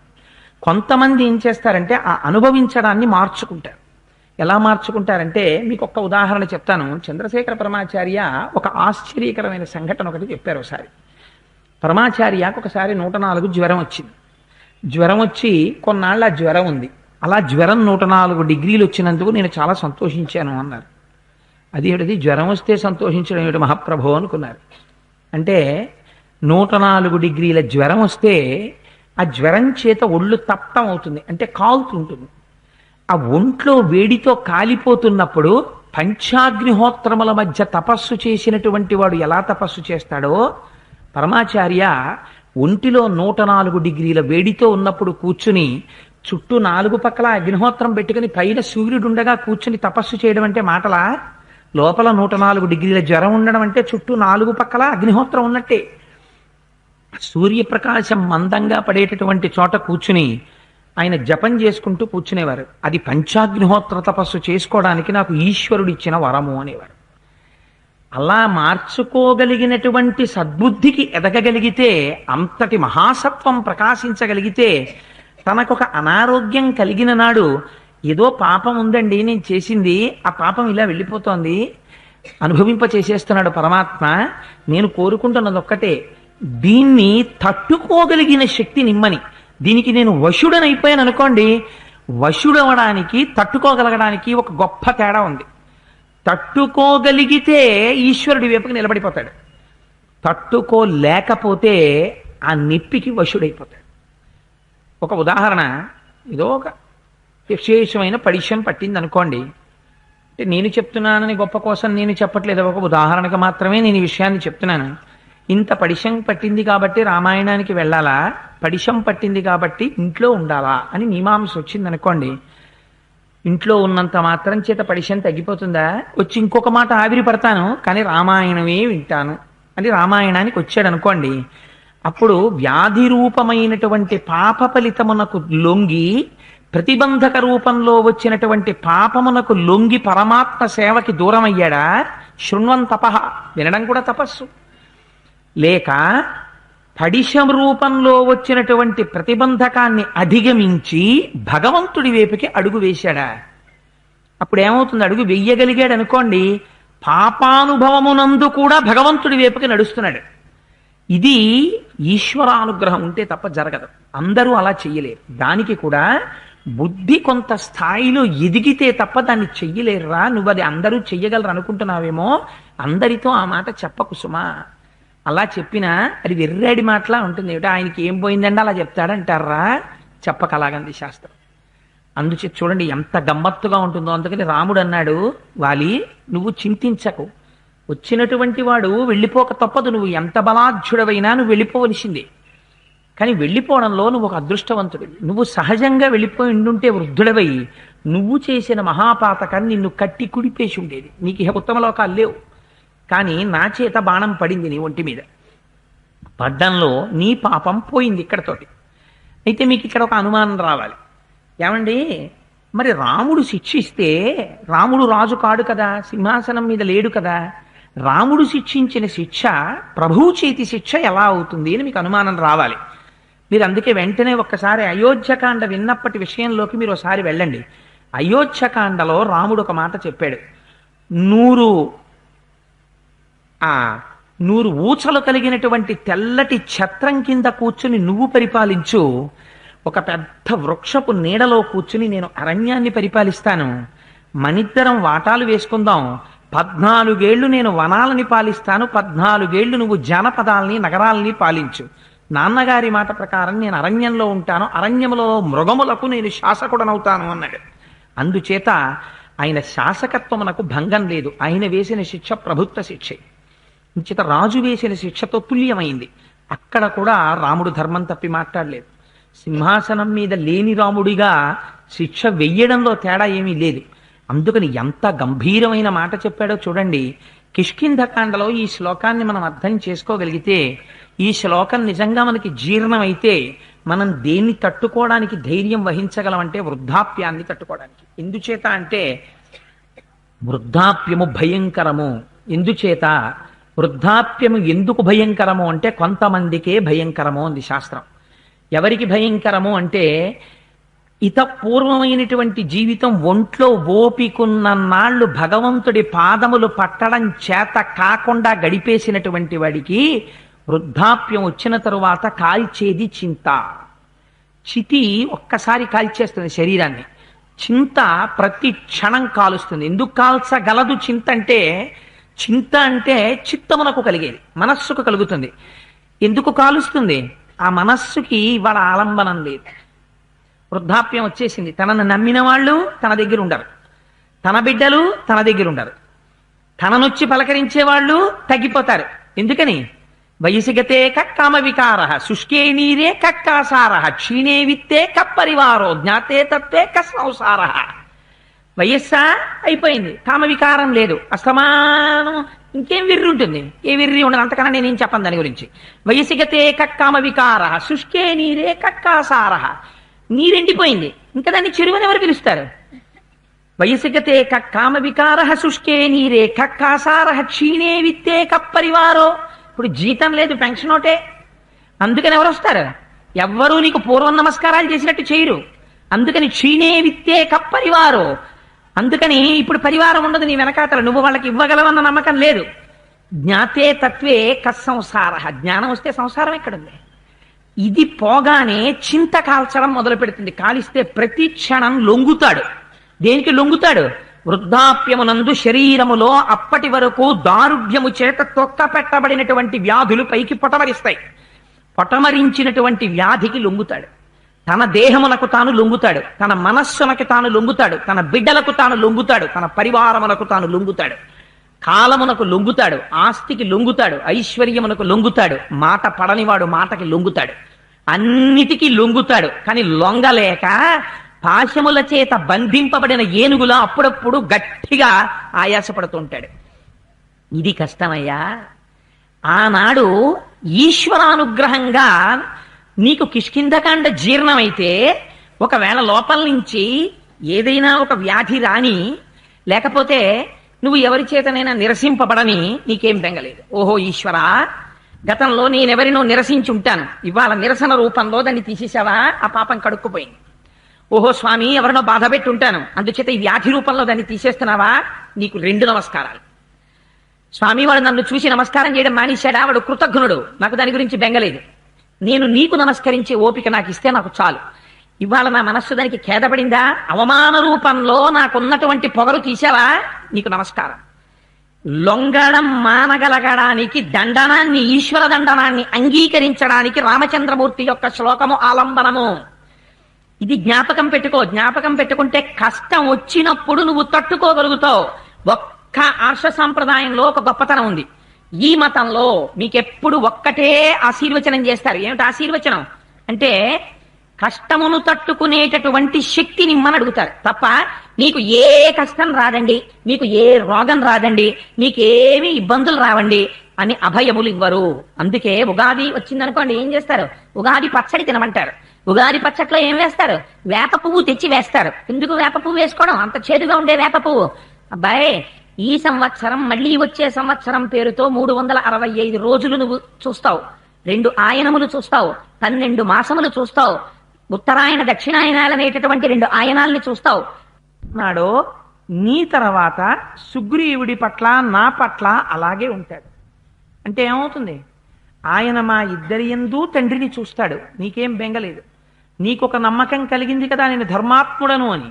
కొంతమంది ఏం చేస్తారంటే ఆ అనుభవించడాన్ని మార్చుకుంటారు. ఎలా మార్చుకుంటారంటే మీకు ఒక్క ఉదాహరణ చెప్తాను. చంద్రశేఖర పరమాచార్య ఒక ఆశ్చర్యకరమైన సంఘటన ఒకటి చెప్పారు. ఒకసారి పరమాచార్యకు ఒకసారి 104 జ్వరం వచ్చింది. జ్వరం వచ్చి కొన్నాళ్ళు ఆ జ్వరం ఉంది. అలా జ్వరం 104 డిగ్రీలు వచ్చినందుకు నేను చాలా సంతోషించాను అన్నారు. అదేమిటది జ్వరం వస్తే సంతోషించడం ఏమిటి మహాప్రభు అనుకున్నారు. అంటే 104 డిగ్రీల జ్వరం వస్తే ఆ జ్వరం చేత ఒళ్ళు తప్తం అవుతుంది, అంటే కాలుతుంటుంది. ఆ ఒంట్లో వేడితో కాలిపోతున్నప్పుడు పంచాగ్నిహోత్రముల మధ్య తపస్సు చేసినటువంటి వాడు ఎలా తపస్సు చేస్తాడో పరమాచార్య ఒంటిలో 104 డిగ్రీల వేడితో ఉన్నప్పుడు కూర్చుని చుట్టూ 4 పక్కల అగ్నిహోత్రం పెట్టుకుని పైన సూర్యుడుండగా కూర్చుని తపస్సు చేయడం అంటే మాటలా? లోపల 104 డిగ్రీల జ్వరం ఉండడం అంటే చుట్టూ 4 పక్కల అగ్నిహోత్రం ఉన్నట్టే. సూర్యప్రకాశం మందంగా పడేటటువంటి చోట కూర్చుని ఆయన జపం చేసుకుంటూ కూర్చునేవారు. అది పంచాగ్నిహోత్ర తపస్సు చేసుకోవడానికి నాకు ఈశ్వరుడు ఇచ్చిన వరము అనేవారు. అలా మార్చుకోగలిగినటువంటి సద్బుద్ధికి ఎదగగలిగితే, అంతటి మహాసత్వం ప్రకాశించగలిగితే, తనకొక అనారోగ్యం కలిగిన నాడు ఏదో పాపం ఉందండి నేను చేసింది, ఆ పాపం ఇలా వెళ్ళిపోతోంది, అనుభవింప చేసేస్తున్నాడు పరమాత్మ, నేను కోరుకుంటున్నది ఒక్కటే, దీన్ని తట్టుకోగలిగిన శక్తి నిమ్మని. దీనికి నేను వశుడనైపోయాను అనుకోండి, వశుడవడానికి తట్టుకోగలగడానికి ఒక గొప్ప తేడా ఉంది. తట్టుకోగలిగితే ఈశ్వరుడి వైపుకి నిలబడిపోతాడు, తట్టుకోలేకపోతే ఆ నొప్పికి వశుడైపోతాడు. ఒక ఉదాహరణ, ఏదో ఒక విశేషమైన పడిశం పట్టింది అనుకోండి. అంటే నేను చెప్తున్నానని గొప్ప కోసం నేను చెప్పట్లేదు, ఒక ఉదాహరణకు మాత్రమే నేను ఈ విషయాన్ని చెప్తున్నాను. ఇంత పడిశం పట్టింది కాబట్టి రామాయణానికి వెళ్ళాలా, పడిశం పట్టింది కాబట్టి ఇంట్లో ఉండాలా అని మీమాంస వచ్చింది అనుకోండి. ఇంట్లో ఉన్నంత మాత్రం చేత పడిశం తగ్గిపోతుందా? వచ్చి ఇంకొక మాట ఆవిరి పడతాను కానీ రామాయణమే వింటాను అని రామాయణానికి వచ్చాడు అనుకోండి. అప్పుడు వ్యాధి రూపమైనటువంటి పాప ఫలితమునకు లొంగి, ప్రతిబంధక రూపంలో వచ్చినటువంటి పాపమునకు లొంగి పరమాత్మ సేవకి దూరం అయ్యాడా? శృణ్వం తపః, వినడం కూడా తపస్సు. లేక పడిశం రూపంలో వచ్చినటువంటి ప్రతిబంధకాన్ని అధిగమించి భగవంతుడి వైపుకి అడుగు వేశాడా? అప్పుడు ఏమవుతుంది? అడుగు వెయ్యగలిగాడు అనుకోండి, పాపానుభవమునందు కూడా భగవంతుడి వైపుకి నడుస్తున్నాడు. ఇది ఈశ్వరానుగ్రహం ఉంటే తప్ప జరగదు. అందరూ అలా చెయ్యలేరు. దానికి కూడా బుద్ధి కొంత స్థాయిలో ఎదిగితే తప్ప దాన్ని చెయ్యలేరురా. నువ్వు అది అందరూ చెయ్యగలరు అనుకుంటున్నావేమో, అందరితో ఆ మాట చెప్పకు సుమా. అలా చెప్పినా అది వెర్రాడి మాటలా ఉంటుంది. ఏమిటో ఆయనకి ఏం పోయిందండి అలా చెప్తాడంటారా, చెప్పక అలాగంది శాస్త్రం. అందుచేత చూడండి ఎంత గమ్మత్తుగా ఉంటుందో. అందుకని రాముడు అన్నాడు, వాలి నువ్వు చింతించకు, వచ్చినటువంటి వాడు వెళ్ళిపోక తప్పదు. నువ్వు ఎంత బలాఢ్యుడవైనా నువ్వు వెళ్ళిపోవలసిందే. కానీ వెళ్ళిపోవడంలో నువ్వు ఒక అదృష్టవంతుడివి. నువ్వు సహజంగా వెళ్ళిపోయి ఉండుంటే వృద్ధుడవై నువ్వు చేసిన మహాపాతకాన్ని నిన్ను కట్టి కుడిపేసి ఉండేది. నీకు ఇహ ఉత్తమ లోకాలు లేవు. కానీ నా చేత బాణం పడింది నీ ఒంటి మీద. పడ్డంలో నీ పాపం పోయింది ఇక్కడతోటి. అయితే మీకు ఇక్కడ ఒక అనుమానం రావాలి. ఏమండి, మరి రాముడు శిక్షిస్తే, రాముడు రాజు కాడు కదా, సింహాసనం మీద లేడు కదా, రాముడు శిక్షించిన శిక్ష ప్రభువు చేతి శిక్ష ఎలా అవుతుంది అని మీకు అనుమానం రావాలి. మీరు అందుకే వెంటనే ఒక్కసారి అయోధ్యకాండ విన్నప్పటి విషయంలోకి మీరు ఒకసారి వెళ్ళండి. అయోధ్యకాండలో రాముడు ఒక మాట చెప్పాడు. 100 ఊచలు కలిగినటువంటి తెల్లటి ఛత్రం కింద కూర్చుని నువ్వు పరిపాలించు, ఒక పెద్ద వృక్షపు నీడలో కూర్చుని నేను అరణ్యాన్ని పరిపాలిస్తాను, మనిద్దరం వాటాలు వేసుకుందాం, 14 ఏళ్ళు నేను వనాలని పాలిస్తాను, 14 ఏళ్ళు నువ్వు జానపదాలని నగరాలని పాలించు, నాన్నగారి మాట ప్రకారం నేను అరణ్యంలో ఉంటాను, అరణ్యంలో మృగములకు నేను శాసకుడనవుతాను అన్నాడు. అందుచేత ఆయన శాసకత్వమునకు భంగం లేదు. ఆయన వేసిన శిక్ష ప్రభుత్వ శిక్షే. అందుచేత రాజు వేసిన శిక్షతో తుల్యమైంది. అక్కడ కూడా రాముడు ధర్మం తప్పి మాట్లాడలేదు. సింహాసనం మీద లేని రాముడిగా శిక్ష వెయ్యడంలో తేడా ఏమీ లేదు. అందుకని ఎంత గంభీరమైన మాట చెప్పాడో చూడండి. కిష్కింధకాండలో ఈ శ్లోకాన్ని మనం అర్థం చేసుకోగలిగితే, ఈ శ్లోకం నిజంగా మనకి జీర్ణమైతే మనం దేన్ని తట్టుకోవడానికి ధైర్యం వహించగలమంటే వృద్ధాప్యాన్ని తట్టుకోవడానికి. ఎందుచేత అంటే వృద్ధాప్యము భయంకరము. ఎందుచేత వృద్ధాప్యము ఎందుకు భయంకరము అంటే కొంతమందికే భయంకరము అంది శాస్త్రం. ఎవరికి భయంకరము అంటే పూర్వమైనటువంటి జీవితం ఒంట్లో ఓపికున్న నాళ్ళు భగవంతుడి పాదములు పట్టడం చేత కాకుండా గడిపేసినటువంటి వాడికి వృద్ధాప్యం వచ్చిన తరువాత కాల్చేది చింత. చితి ఒక్కసారి కాల్చేస్తుంది శరీరాన్ని, చింత ప్రతి క్షణం కాలుస్తుంది. ఎందుకు కాల్చగలదు చింత అంటే, చింత అంటే చిత్తమునకు కలిగేది, మనస్సుకు కలుగుతుంది. ఎందుకు కాలుస్తుంది? ఆ మనస్సుకి ఇవాళ ఆలంబనం లేదు. వృద్ధాప్యం వచ్చేసింది. తనను నమ్మిన వాళ్ళు తన దగ్గర ఉండరు, తన బిడ్డలు తన దగ్గర ఉండరు, తననొచ్చి పలకరించే వాళ్ళు తగ్గిపోతారు. ఎందుకని? వయసిగతే కక్కామ వికార, శుష్కే నీరే కక్కాసార, క్షీణే విత్తే కప్పరివారో, జ్ఞాతే తత్వే కస్మౌసార. వయస్సా అయిపోయింది, కామ వికారం లేదు, అస్తమానం ఇంకేం విర్రి ఉంటుంది? ఏ విర్రి ఉండదు. అంతకన్నా నేనేం చెప్పను దాని గురించి. వయసిగతే కక్కామ వికార, శుష్కే నీరే కక్కాసార. నీరెండిపోయింది, ఇంకా దాన్ని చెరువుని ఎవరు పిలుస్తారు? వయసిగతే కక్కామ వికార, శుష్కే నీరే కక్కాసార, క్షీణే విత్తే కప్పరివారో. ఇప్పుడు జీతం లేదు, పెన్షన్ ఒకటే. అందుకని ఎవరు వస్తారు? ఎవ్వరూ నీకు పూర్వం నమస్కారాలు చేసినట్టు చేయరు. అందుకని క్షీణే విత్తే కప్పరివారో. అందుకని ఇప్పుడు పరివారం ఉండదు నీ వెనకాతల, నువ్వు వాళ్ళకి ఇవ్వగలవన్న నమ్మకం లేదు. జ్ఞాతే తత్వే కస్సంసార. జ్ఞానం వస్తే సంసారం ఎక్కడుంది? ఇది పోగానే చింత కాల్చడం మొదలు పెడుతుంది. కాలిస్తే ప్రతి క్షణం లొంగుతాడు. దేనికి లొంగుతాడు? వృద్ధాప్యమునందు శరీరములో అప్పటి వరకు దారుఢ్యము చేత తొక్క పెట్టబడినటువంటి వ్యాధులు పైకి పొటమరిస్తాయి. పొటమరించినటువంటి వ్యాధికి లొంగుతాడు. తన దేహమునకు తాను లొంగుతాడు, తన మనస్సునకు తాను లొంగుతాడు, తన బిడ్డలకు తాను లొంగుతాడు, తన పరివారమునకు తాను లొంగుతాడు, కాలమునకు లొంగుతాడు, ఆస్తికి లొంగుతాడు, ఐశ్వర్యమునకు లొంగుతాడు, మాట పడనివాడు మాటకి లొంగుతాడు, అన్నిటికీ లొంగుతాడు. కానీ లొంగలేక పాశముల చేత బంధింపబడిన ఏనుగులా అప్పుడప్పుడు గట్టిగా ఆయాసపడుతుంటాడు. ఇది కష్టమయ్యా. ఆనాడు ఈశ్వరానుగ్రహంగా నీకు కిష్కింధకాండ జీర్ణమైతే, ఒకవేళ లోపల నుంచి ఏదైనా ఒక వ్యాధి రాని, లేకపోతే నువ్వు ఎవరి చేతనైనా నిరసింపబడని నీకేం బెంగలేదు. ఓహో ఈశ్వరా, గతంలో నేనెవరినో నిరసించి ఉంటాను, ఇవాళ నిరసన రూపంలో దాన్ని తీసేసావా, ఆ పాపం కడుక్కుపోయింది. ఓహో స్వామి, ఎవరినో బాధ పెట్టి ఉంటాను, అందుచేత ఈ వ్యాధి రూపంలో దాన్ని తీసేస్తున్నావా, నీకు 2 నమస్కారాలు. స్వామి వాడు నన్ను చూసి నమస్కారం చేయడం మానేశాడా, వాడు కృతజ్ఞుడు, నాకు దాని గురించి బెంగలేదు. నేను నీకు నమస్కరించే ఓపిక నాకు ఇస్తే నాకు చాలు. ఇవాళ నా మనస్సు దానికి ఖేదపడిందా, అవమాన రూపంలో నాకున్నటువంటి పొగరు తీసావా, నీకు నమస్కారం. లొంగడం మానగలగడానికి దండనాన్ని, ఈశ్వర దండనాన్ని అంగీకరించడానికి రామచంద్రమూర్తి యొక్క శ్లోకము ఆలంబనము. ఇది జ్ఞాపకం పెట్టుకో. జ్ఞాపకం పెట్టుకుంటే కష్టం వచ్చినప్పుడు నువ్వు తట్టుకోగలుగుతావు. ఒక్క ఆర్ష సాంప్రదాయంలో ఒక గొప్పతనం ఉంది. ఈ మతంలో మీకెప్పుడు ఒక్కటే ఆశీర్వచనం చేస్తారు. ఏమిటి ఆశీర్వచనం అంటే, కష్టమును తట్టుకునేటటువంటి శక్తిని ఇమ్మని అడుగుతారు తప్ప నీకు ఏ కష్టం రాదండి, మీకు ఏ రోగం రాదండి, మీకేమి ఇబ్బందులు రావండి అని అభయములు ఇవ్వరు. అందుకే ఉగాది వచ్చిందనుకోండి, ఏం చేస్తారు, ఉగాది పచ్చడి తినమంటారు. ఉగాది పచ్చట్లో ఏం వేస్తారు, వేప పువ్వు తెచ్చి వేస్తారు. ఎందుకు వేప పువ్వు వేసుకోవడం, అంత చేదుగా ఉండే వేప పువ్వు? అబ్బాయి, ఈ సంవత్సరం మళ్ళీ వచ్చే సంవత్సరం పేరుతో 365 రోజులు నువ్వు చూస్తావు, 2 ఆయనములు చూస్తావు, 12 మాసములు చూస్తావు, ఉత్తరాయణ దక్షిణాయనాలు అనేటటువంటి 2 ఆయనాల్ని చూస్తావు. నాడు నీ తర్వాత సుగ్రీవుడి పట్ల నా పట్ల అలాగే ఉంటాడు. అంటే ఏమవుతుంది, ఆయన మా ఇద్దరి యందు తండ్రిని చూస్తాడు, నీకేం బెంగలేదు. నీకొక నమ్మకం కలిగింది కదా నేను ధర్మాత్ముడను అని.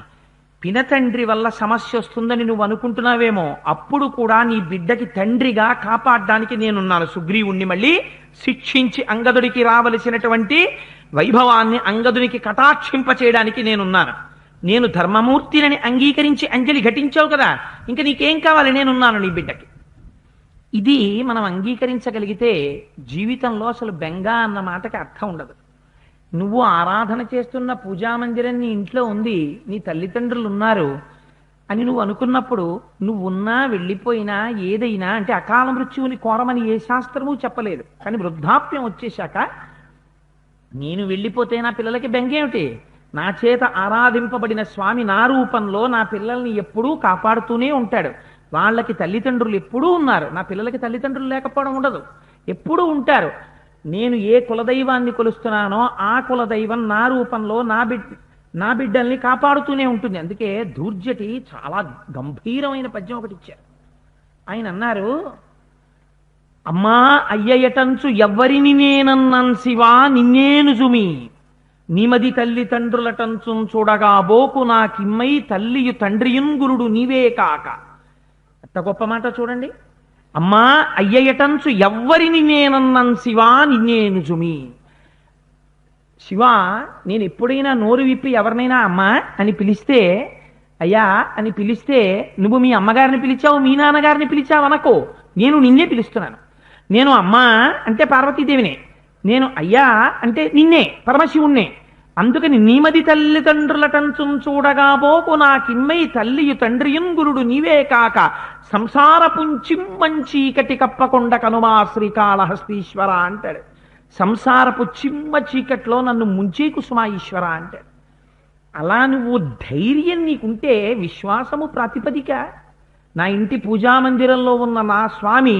పినతండ్రి వల్ల సమస్య వస్తుందని నువ్వు అనుకుంటున్నావేమో, అప్పుడు కూడా నీ బిడ్డకి తండ్రిగా కాపాడడానికి నేనున్నాను. సుగ్రీవుణ్ణి మళ్ళీ శిక్షించి అంగదుడికి రావలసినటువంటి వైభవాన్ని అంగదునికి కటాక్షింప చేయడానికి నేనున్నాను. నేను ధర్మమూర్తిని అంగీకరించి అంజలి ఘటించావు కదా, ఇంకా నీకేం కావాలి, నేనున్నాను నీ బిడ్డకి. ఇది మనం అంగీకరించగలిగితే జీవితంలో అసలు బెంగ అన్న మాటకి అర్థం ఉండదు. నువ్వు ఆరాధన చేస్తున్న పూజామందిరం నీ ఇంట్లో ఉంది, నీ తల్లిదండ్రులు ఉన్నారు అని నువ్వు అనుకున్నప్పుడు, నువ్వున్నా వెళ్ళిపోయినా ఏదైనా, అంటే అకాల మృత్యువుని కోరమని ఏ శాస్త్రము చెప్పలేదు, కానీ వృద్ధాప్యం వచ్చేశాక నేను వెళ్ళిపోతే నా పిల్లలకి బెంగేమిటి? నా చేత ఆరాధింపబడిన స్వామి నా రూపంలో నా పిల్లల్ని ఎప్పుడూ కాపాడుతూనే ఉంటాడు. వాళ్ళకి తల్లిదండ్రులు ఎప్పుడూ ఉన్నారు, నా పిల్లలకి తల్లిదండ్రులు లేకపోవడం ఉండదు, ఎప్పుడూ ఉంటారు. నేను ఏ కులదైవాన్ని కొలుస్తున్నానో ఆ కులదైవం నా రూపంలో నా బిడ్డల్ని కాపాడుతూనే ఉంటుంది. అందుకే దూర్జటి చాలా గంభీరమైన పద్యం ఒకటి ఇచ్చారు. ఆయన అన్నారు, అమ్మా అయ్యయటంచు ఎవ్వరిని నేనన్నాన్ శివా నిన్నేను జుమి, నిమది తల్లిదండ్రులటంచు చూడగా బోకు నాకిమ్మై తల్లియు తండ్రియున్ గురుడు నీవే కాక. ఎంత గొప్ప మాట చూడండి. అమ్మా అయ్యయటంచు ఎవ్వరిని నేనన్నాన్ శివా నిన్నేను జుమి. శివ, నేను ఎప్పుడైనా నోరు విప్పి ఎవరినైనా అమ్మా అని పిలిస్తే, అయ్యా అని పిలిస్తే, నువ్వు మీ అమ్మగారిని పిలిచావు, మీ నాన్నగారిని పిలిచావు అనకో, నేను నిన్నే పిలుస్తున్నాను. నేను అమ్మా అంటే పార్వతీదేవినే, నేను అయ్యా అంటే నిన్నే పరమశివుణ్ణే. అందుకని నీమది తల్లిదండ్రులటంచు చూడగా బోకు నాకిమ్మై తల్లియు తండ్రియున్ గురుడు నీవే కాక, సంసార పుంచిమ్మచీకటి కప్పకొండ కనుమా శ్రీకాళహస్తీశ్వర అంటాడు. సంసారపు చిమ్మ చీకట్లో నన్ను ముంచే కుసుమా ఈశ్వర అంటాడు. అలా నువ్వు ధైర్యం నీకుంటే, విశ్వాసము ప్రాతిపదిక. నా ఇంటి పూజామందిరంలో ఉన్న నా స్వామి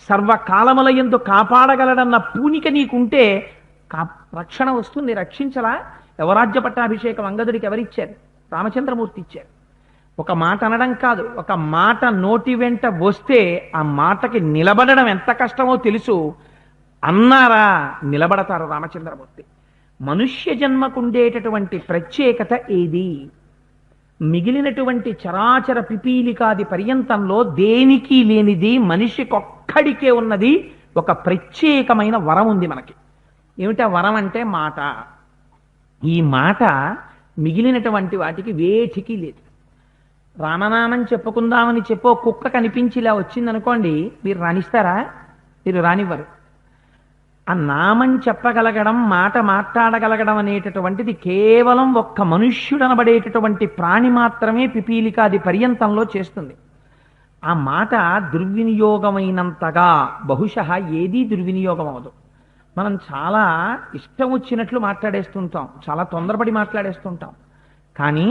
సర్వకాలముల యందు కాపాడగలడన్న పూనిక నీకుంటే రక్షణ వస్తుంది. రక్షించలా? యువరాజ్య పట్టాభిషేకం అంగదుడికి ఎవరిచ్చారు? రామచంద్రమూర్తి ఇచ్చారు. ఒక మాట అనడం కాదు, ఒక మాట నోటి వెంట వస్తే ఆ మాటకి నిలబడడం ఎంత కష్టమో తెలుసు. అన్నారా, నిలబడతారు రామచంద్రమూర్తి. మనుష్య జన్మకుండేటటువంటి ప్రత్యేకత ఏది? మిగిలినటువంటి చరాచర పిపీలికాది పర్యంతంలో దేనికి లేనిది మనిషికొక్కడికే ఉన్నది ఒక ప్రత్యేకమైన వరం ఉంది మనకి. ఏమిటా వరం అంటే మాట. ఈ మాట మిగిలినటువంటి వాటికి వేటికి లేదు. రామనామం చెప్పుకుందామని చెప్పో కుక్క కనిపించి ఇలా వచ్చిందనుకోండి, మీరు రాణిస్తారా? మీరు రానివ్వరు. ఆ నామం చెప్పగలగడం, మాట మాట్లాడగలగడం అనేటటువంటిది కేవలం ఒక్క మనుష్యుడనబడేటటువంటి ప్రాణి మాత్రమే పిపీలికాది పర్యంతంలో చేస్తుంది. ఆ మాట దుర్వినియోగమైనంతగా బహుశः ఏదీ దుర్వినియోగం అవదు. మనం చాలా ఇష్టం వచ్చినట్లు మాట్లాడేస్తుంటాం, చాలా తొందరపడి మాట్లాడేస్తుంటాం. కానీ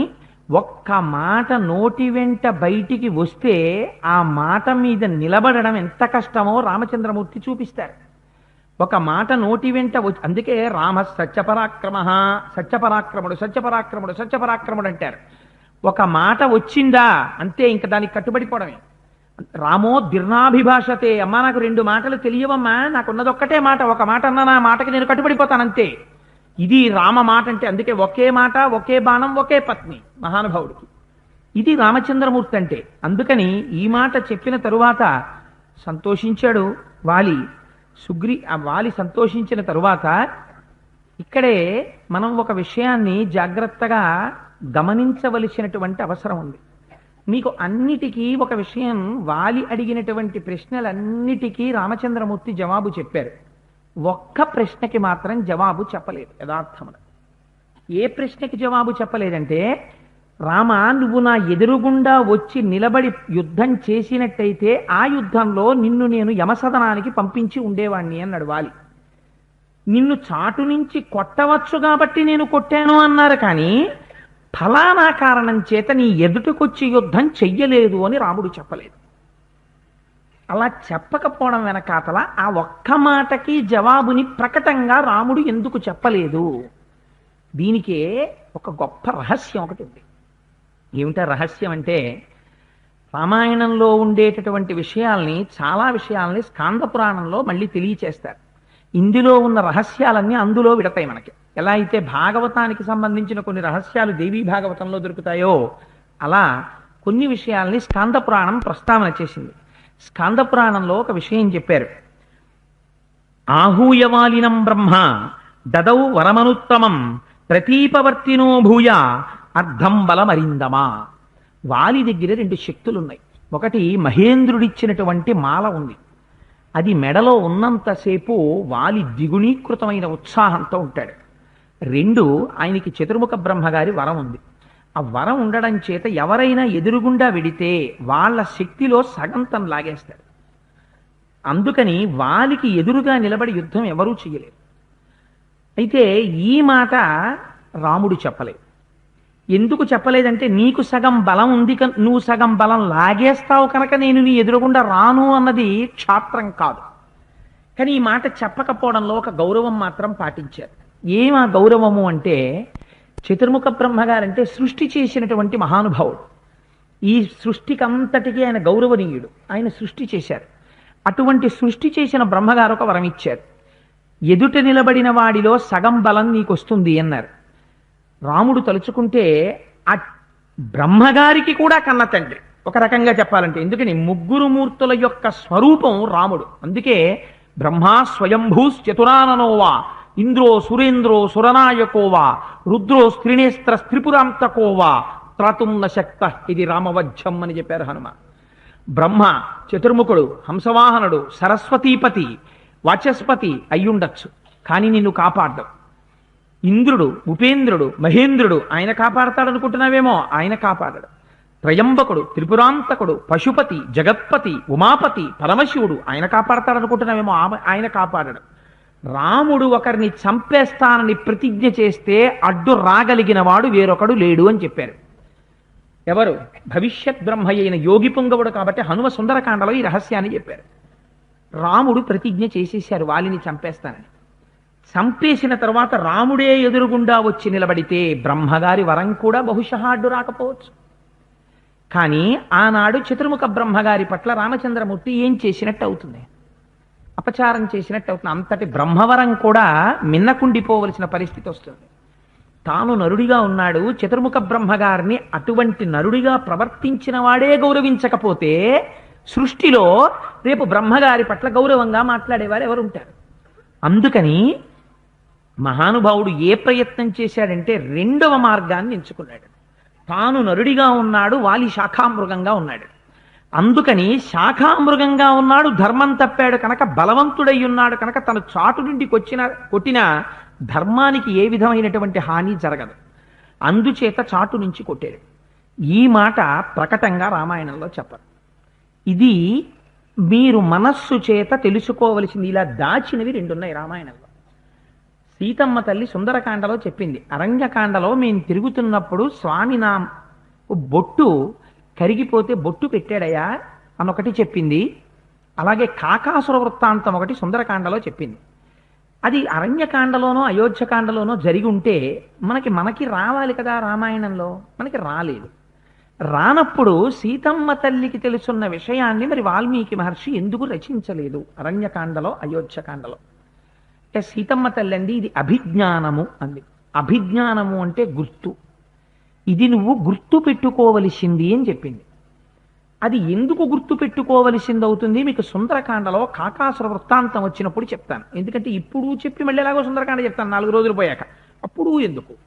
ఒక్క మాట నోటి వెంట బయటికి వస్తే ఆ మాట మీద నిలబడడం ఎంత కష్టమో రామచంద్రమూర్తి చూపిస్తారు. ఒక మాట నోటి వెంట అందుకే రామ సత్యపరాక్రమ, సత్యపరాక్రముడు సత్యపరాక్రముడు సత్యపరాక్రముడు అంటారు. ఒక మాట వచ్చిందా అంతే, ఇంకా దానికి కట్టుబడిపోవడమే. రామో దీర్ణాభిభాషతే, అమ్మా నాకు రెండు మాటలు తెలియవమ్మా, నాకున్నది ఒక్కటే మాట, ఒక మాట అన్నా నా మాటకి నేను కట్టుబడిపోతానంతే. ఇది రామ మాట అంటే. అందుకే ఒకే మాట, ఒకే బాణం, ఒకే పత్ని మహానుభావుడికి. ఇది రామచంద్రమూర్తి అంటే. అందుకని ఈ మాట చెప్పిన తరువాత సంతోషించాడు వాలి. వాలి సంతోషించిన తరువాత ఇక్కడే మనం ఒక విషయాన్ని జాగ్రత్తగా గమనించవలసినటువంటి అవసరం ఉంది. మీకు అన్నిటికీ ఒక విషయం, వాలి అడిగినటువంటి ప్రశ్నలన్నిటికీ రామచంద్రమూర్తి జవాబు చెప్పారు. ఒక్క ప్రశ్నకి మాత్రం జవాబు చెప్పలేదు యథార్థమున. ఏ ప్రశ్నకి జవాబు చెప్పలేదంటే, రామ నువ్వు నా ఎదురుగుండా వచ్చి నిలబడి యుద్ధం చేసినట్టయితే ఆ యుద్ధంలో నిన్ను నేను యమసదనానికి పంపించి ఉండేవాణ్ణి అన్నాడు వాలి. నిన్ను చాటు నుంచి కొట్టవచ్చు కాబట్టి నేను కొట్టాను అన్నారు, కానీ ఫలానా కారణం చేత నీ ఎదుటకొచ్చి యుద్ధం చెయ్యలేదు అని రాముడు చెప్పలేదు. అలా చెప్పకపోవడం వెనకాతల ఆ ఒక్క మాటకి జవాబుని ప్రకటంగా రాముడు ఎందుకు చెప్పలేదు? దీనికే ఒక గొప్ప రహస్యం ఒకటి ఉంది. ఏమిటా రహస్యం అంటే, రామాయణంలో ఉండేటటువంటి విషయాల్ని, చాలా విషయాల్ని స్కాంద పురాణంలో మళ్ళీ తెలియచేస్తారు. ఇందులో ఉన్న రహస్యాలన్నీ అందులో విడతాయి మనకి. ఎలా అయితే భాగవతానికి సంబంధించిన కొన్ని రహస్యాలు దేవీ భాగవతంలో దొరుకుతాయో, అలా కొన్ని విషయాల్ని స్కాంద పురాణం ప్రస్తావన చేసింది. స్కాంద పురాణంలో ఒక విషయం చెప్పారు. ఆహూయవాలినం బ్రహ్మ దదౌ వరమనుత్తమం ప్రతీపవర్తినో భూయ అర్ధం బలమరిందమా. వాలి దగ్గర రెండు శక్తులున్నాయి. ఒకటి మహేంద్రుడిచ్చినటువంటి మాల ఉంది. అది మెడలో ఉన్నంతసేపు వాలి ద్విగుణీకృతమైన ఉత్సాహంతో ఉంటాడు. రెండు, ఆయనకి చతుర్ముఖ బ్రహ్మగారి వరం ఉంది. ఆ వరం ఉండడం చేత ఎవరైనా ఎదురుగుండా వెడితే వాళ్ళ శక్తిలో సగంతం లాగేస్తాడు. అందుకని వాలికి ఎదురుగా నిలబడి యుద్ధం ఎవరూ చెయ్యలేరు. అయితే ఈ మాట రాముడు చెప్పలేదు. ఎందుకు చెప్పలేదంటే, నీకు సగం బలం ఉంది, నువ్వు సగం బలం లాగేస్తావు కనుక నేను నీ ఎదురుగుండా రాను అన్నది క్షాత్రం కాదు. కానీ ఈ మాట చెప్పకపోవడంలో ఒక గౌరవం మాత్రం పాటించారు. ఏమా గౌరవము అంటే, చతుర్ముఖ బ్రహ్మగారంటే సృష్టి చేసినటువంటి మహానుభావుడు. ఈ సృష్టికంతటికీ ఆయన గౌరవనీయుడు. ఆయన సృష్టి చేశారు. అటువంటి సృష్టి చేసిన బ్రహ్మగారు ఒక వరం ఇచ్చారు. ఎదుట నిలబడిన వాడిలో సగం బలం నీకు వస్తుంది అన్నారు. రాముడు తలుచుకుంటే ఆ బ్రహ్మగారికి కూడా కన్న తండ్రి ఒక రకంగా చెప్పాలంటే. ఎందుకని ముగ్గురు మూర్తుల యొక్క స్వరూపం రాముడు. అందుకే బ్రహ్మా స్వయంభూశ్చతురాననోవా ఇంద్రో సురేంద్రో సురనాయకోవా రుద్రో స్త్రినేస్త్ర స్త్రిపురాంతకోవా త్రాతుం న శక్త ఇది రామవజ్జం అని చెప్పారు హనుమ. బ్రహ్మ చతుర్ముఖుడు, హంసవాహనుడు, సరస్వతీపతి, వాచస్పతి అయ్యుండొచ్చు, కానీ నిన్ను కాపాడ్డం. ఇంద్రుడు, ఉపేంద్రుడు, మహేంద్రుడు, ఆయన కాపాడతాడనుకుంటున్నావేమో, ఆయన కాపాడడు. త్రయంబకుడు, త్రిపురాంతకుడు, పశుపతి, జగత్పతి, ఉమాపతి, పరమశివుడు, ఆయన కాపాడతాడనుకుంటున్నావేమో, ఆయన కాపాడడు. రాముడు ఒకరిని చంపేస్తానని ప్రతిజ్ఞ చేస్తే అడ్డు రాగలిగిన వాడు వేరొకడు లేడు అని చెప్పారు. ఎవరు? భవిష్యత్ బ్రహ్మ అయిన యోగి పుంగవుడు. కాబట్టి హనుమ సుందరకాండలో ఈ రహస్యాన్ని చెప్పారు. రాముడు ప్రతిజ్ఞ చేసేశారు వాలిని చంపేస్తానని. చంపేసిన తర్వాత రాముడే ఎదురుగుండా వచ్చి నిలబడితే బ్రహ్మగారి వరం కూడా బహుశಃ అడ్డు రాకపోవచ్చు. కానీ ఆనాడు చతుర్ముఖ బ్రహ్మగారి పట్ల రామచంద్రమూర్తి ఏం చేసినట్టు అవుతుంది? అపచారం చేసినట్టు అవుతుంది. అంతటి బ్రహ్మవరం కూడా మిన్నకుండిపోవలసిన పరిస్థితి వస్తుంది. తాను నరుడిగా ఉన్నాడు, చతుర్ముఖ బ్రహ్మగారిని అటువంటి నరుడిగా ప్రవర్తించిన వాడే గౌరవించకపోతే సృష్టిలో రేపు బ్రహ్మగారి పట్ల గౌరవంగా మాట్లాడేవారు ఎవరుంటారు? అందుకని మహానుభావుడు ఏ ప్రయత్నం చేశాడంటే రెండవ మార్గాన్ని ఎంచుకున్నాడు. తాను నరుడిగా ఉన్నాడు, వాలి శాఖామృగంగా ఉన్నాడు. అందుకని శాఖామృగంగా ఉన్నాడు, ధర్మం తప్పాడు కనుక బలవంతుడై ఉన్నాడు కనుక తను చాటు నుండి కొట్టిన ధర్మానికి ఏ విధమైనటువంటి హాని జరగదు. అందుచేత చాటు నుంచి కొట్టాడు. ఈ మాట ప్రకటంగా రామాయణంలో చెప్పరు. ఇది మీరు మనస్సు చేత తెలుసుకోవలసింది. ఇలా దాచినవి రెండున్నాయి రామాయణంలో. సీతమ్మ తల్లి సుందరకాండలో చెప్పింది. అరణ్యకాండలో మేము తిరుగుతున్నప్పుడు స్వామి నా బొట్టు కరిగిపోతే బొట్టు పెట్టాడయా అనొకటి చెప్పింది. అలాగే కాకాసుర వృత్తాంతం ఒకటి సుందరకాండలో చెప్పింది. అది అరణ్యకాండలోనో అయోధ్యకాండలోనో జరిగి ఉంటే మనకి రావాలి కదా రామాయణంలో, మనకి రాలేదు. రానప్పుడు సీతమ్మ తల్లికి తెలుసున్న విషయాన్ని మరి వాల్మీకి మహర్షి ఎందుకు రచించలేదు అరణ్యకాండలో అయోధ్యకాండలో? అంటే సీతమ్మ తల్లి అంది ఇది అభిజ్ఞానము అంది. అభిజ్ఞానము అంటే గుర్తు. ఇది నువ్వు గుర్తు పెట్టుకోవలసింది అని చెప్పింది. అది ఎందుకు గుర్తు పెట్టుకోవలసింది అవుతుంది మీకు సుందరకాండలో కాకాసుర వృత్తాంతం వచ్చినప్పుడు చెప్తాను. ఎందుకంటే ఇప్పుడు చెప్పి మళ్ళీ ఎలాగో సుందరకాండ చెప్తాను 4 రోజులు పోయాక. అప్పుడు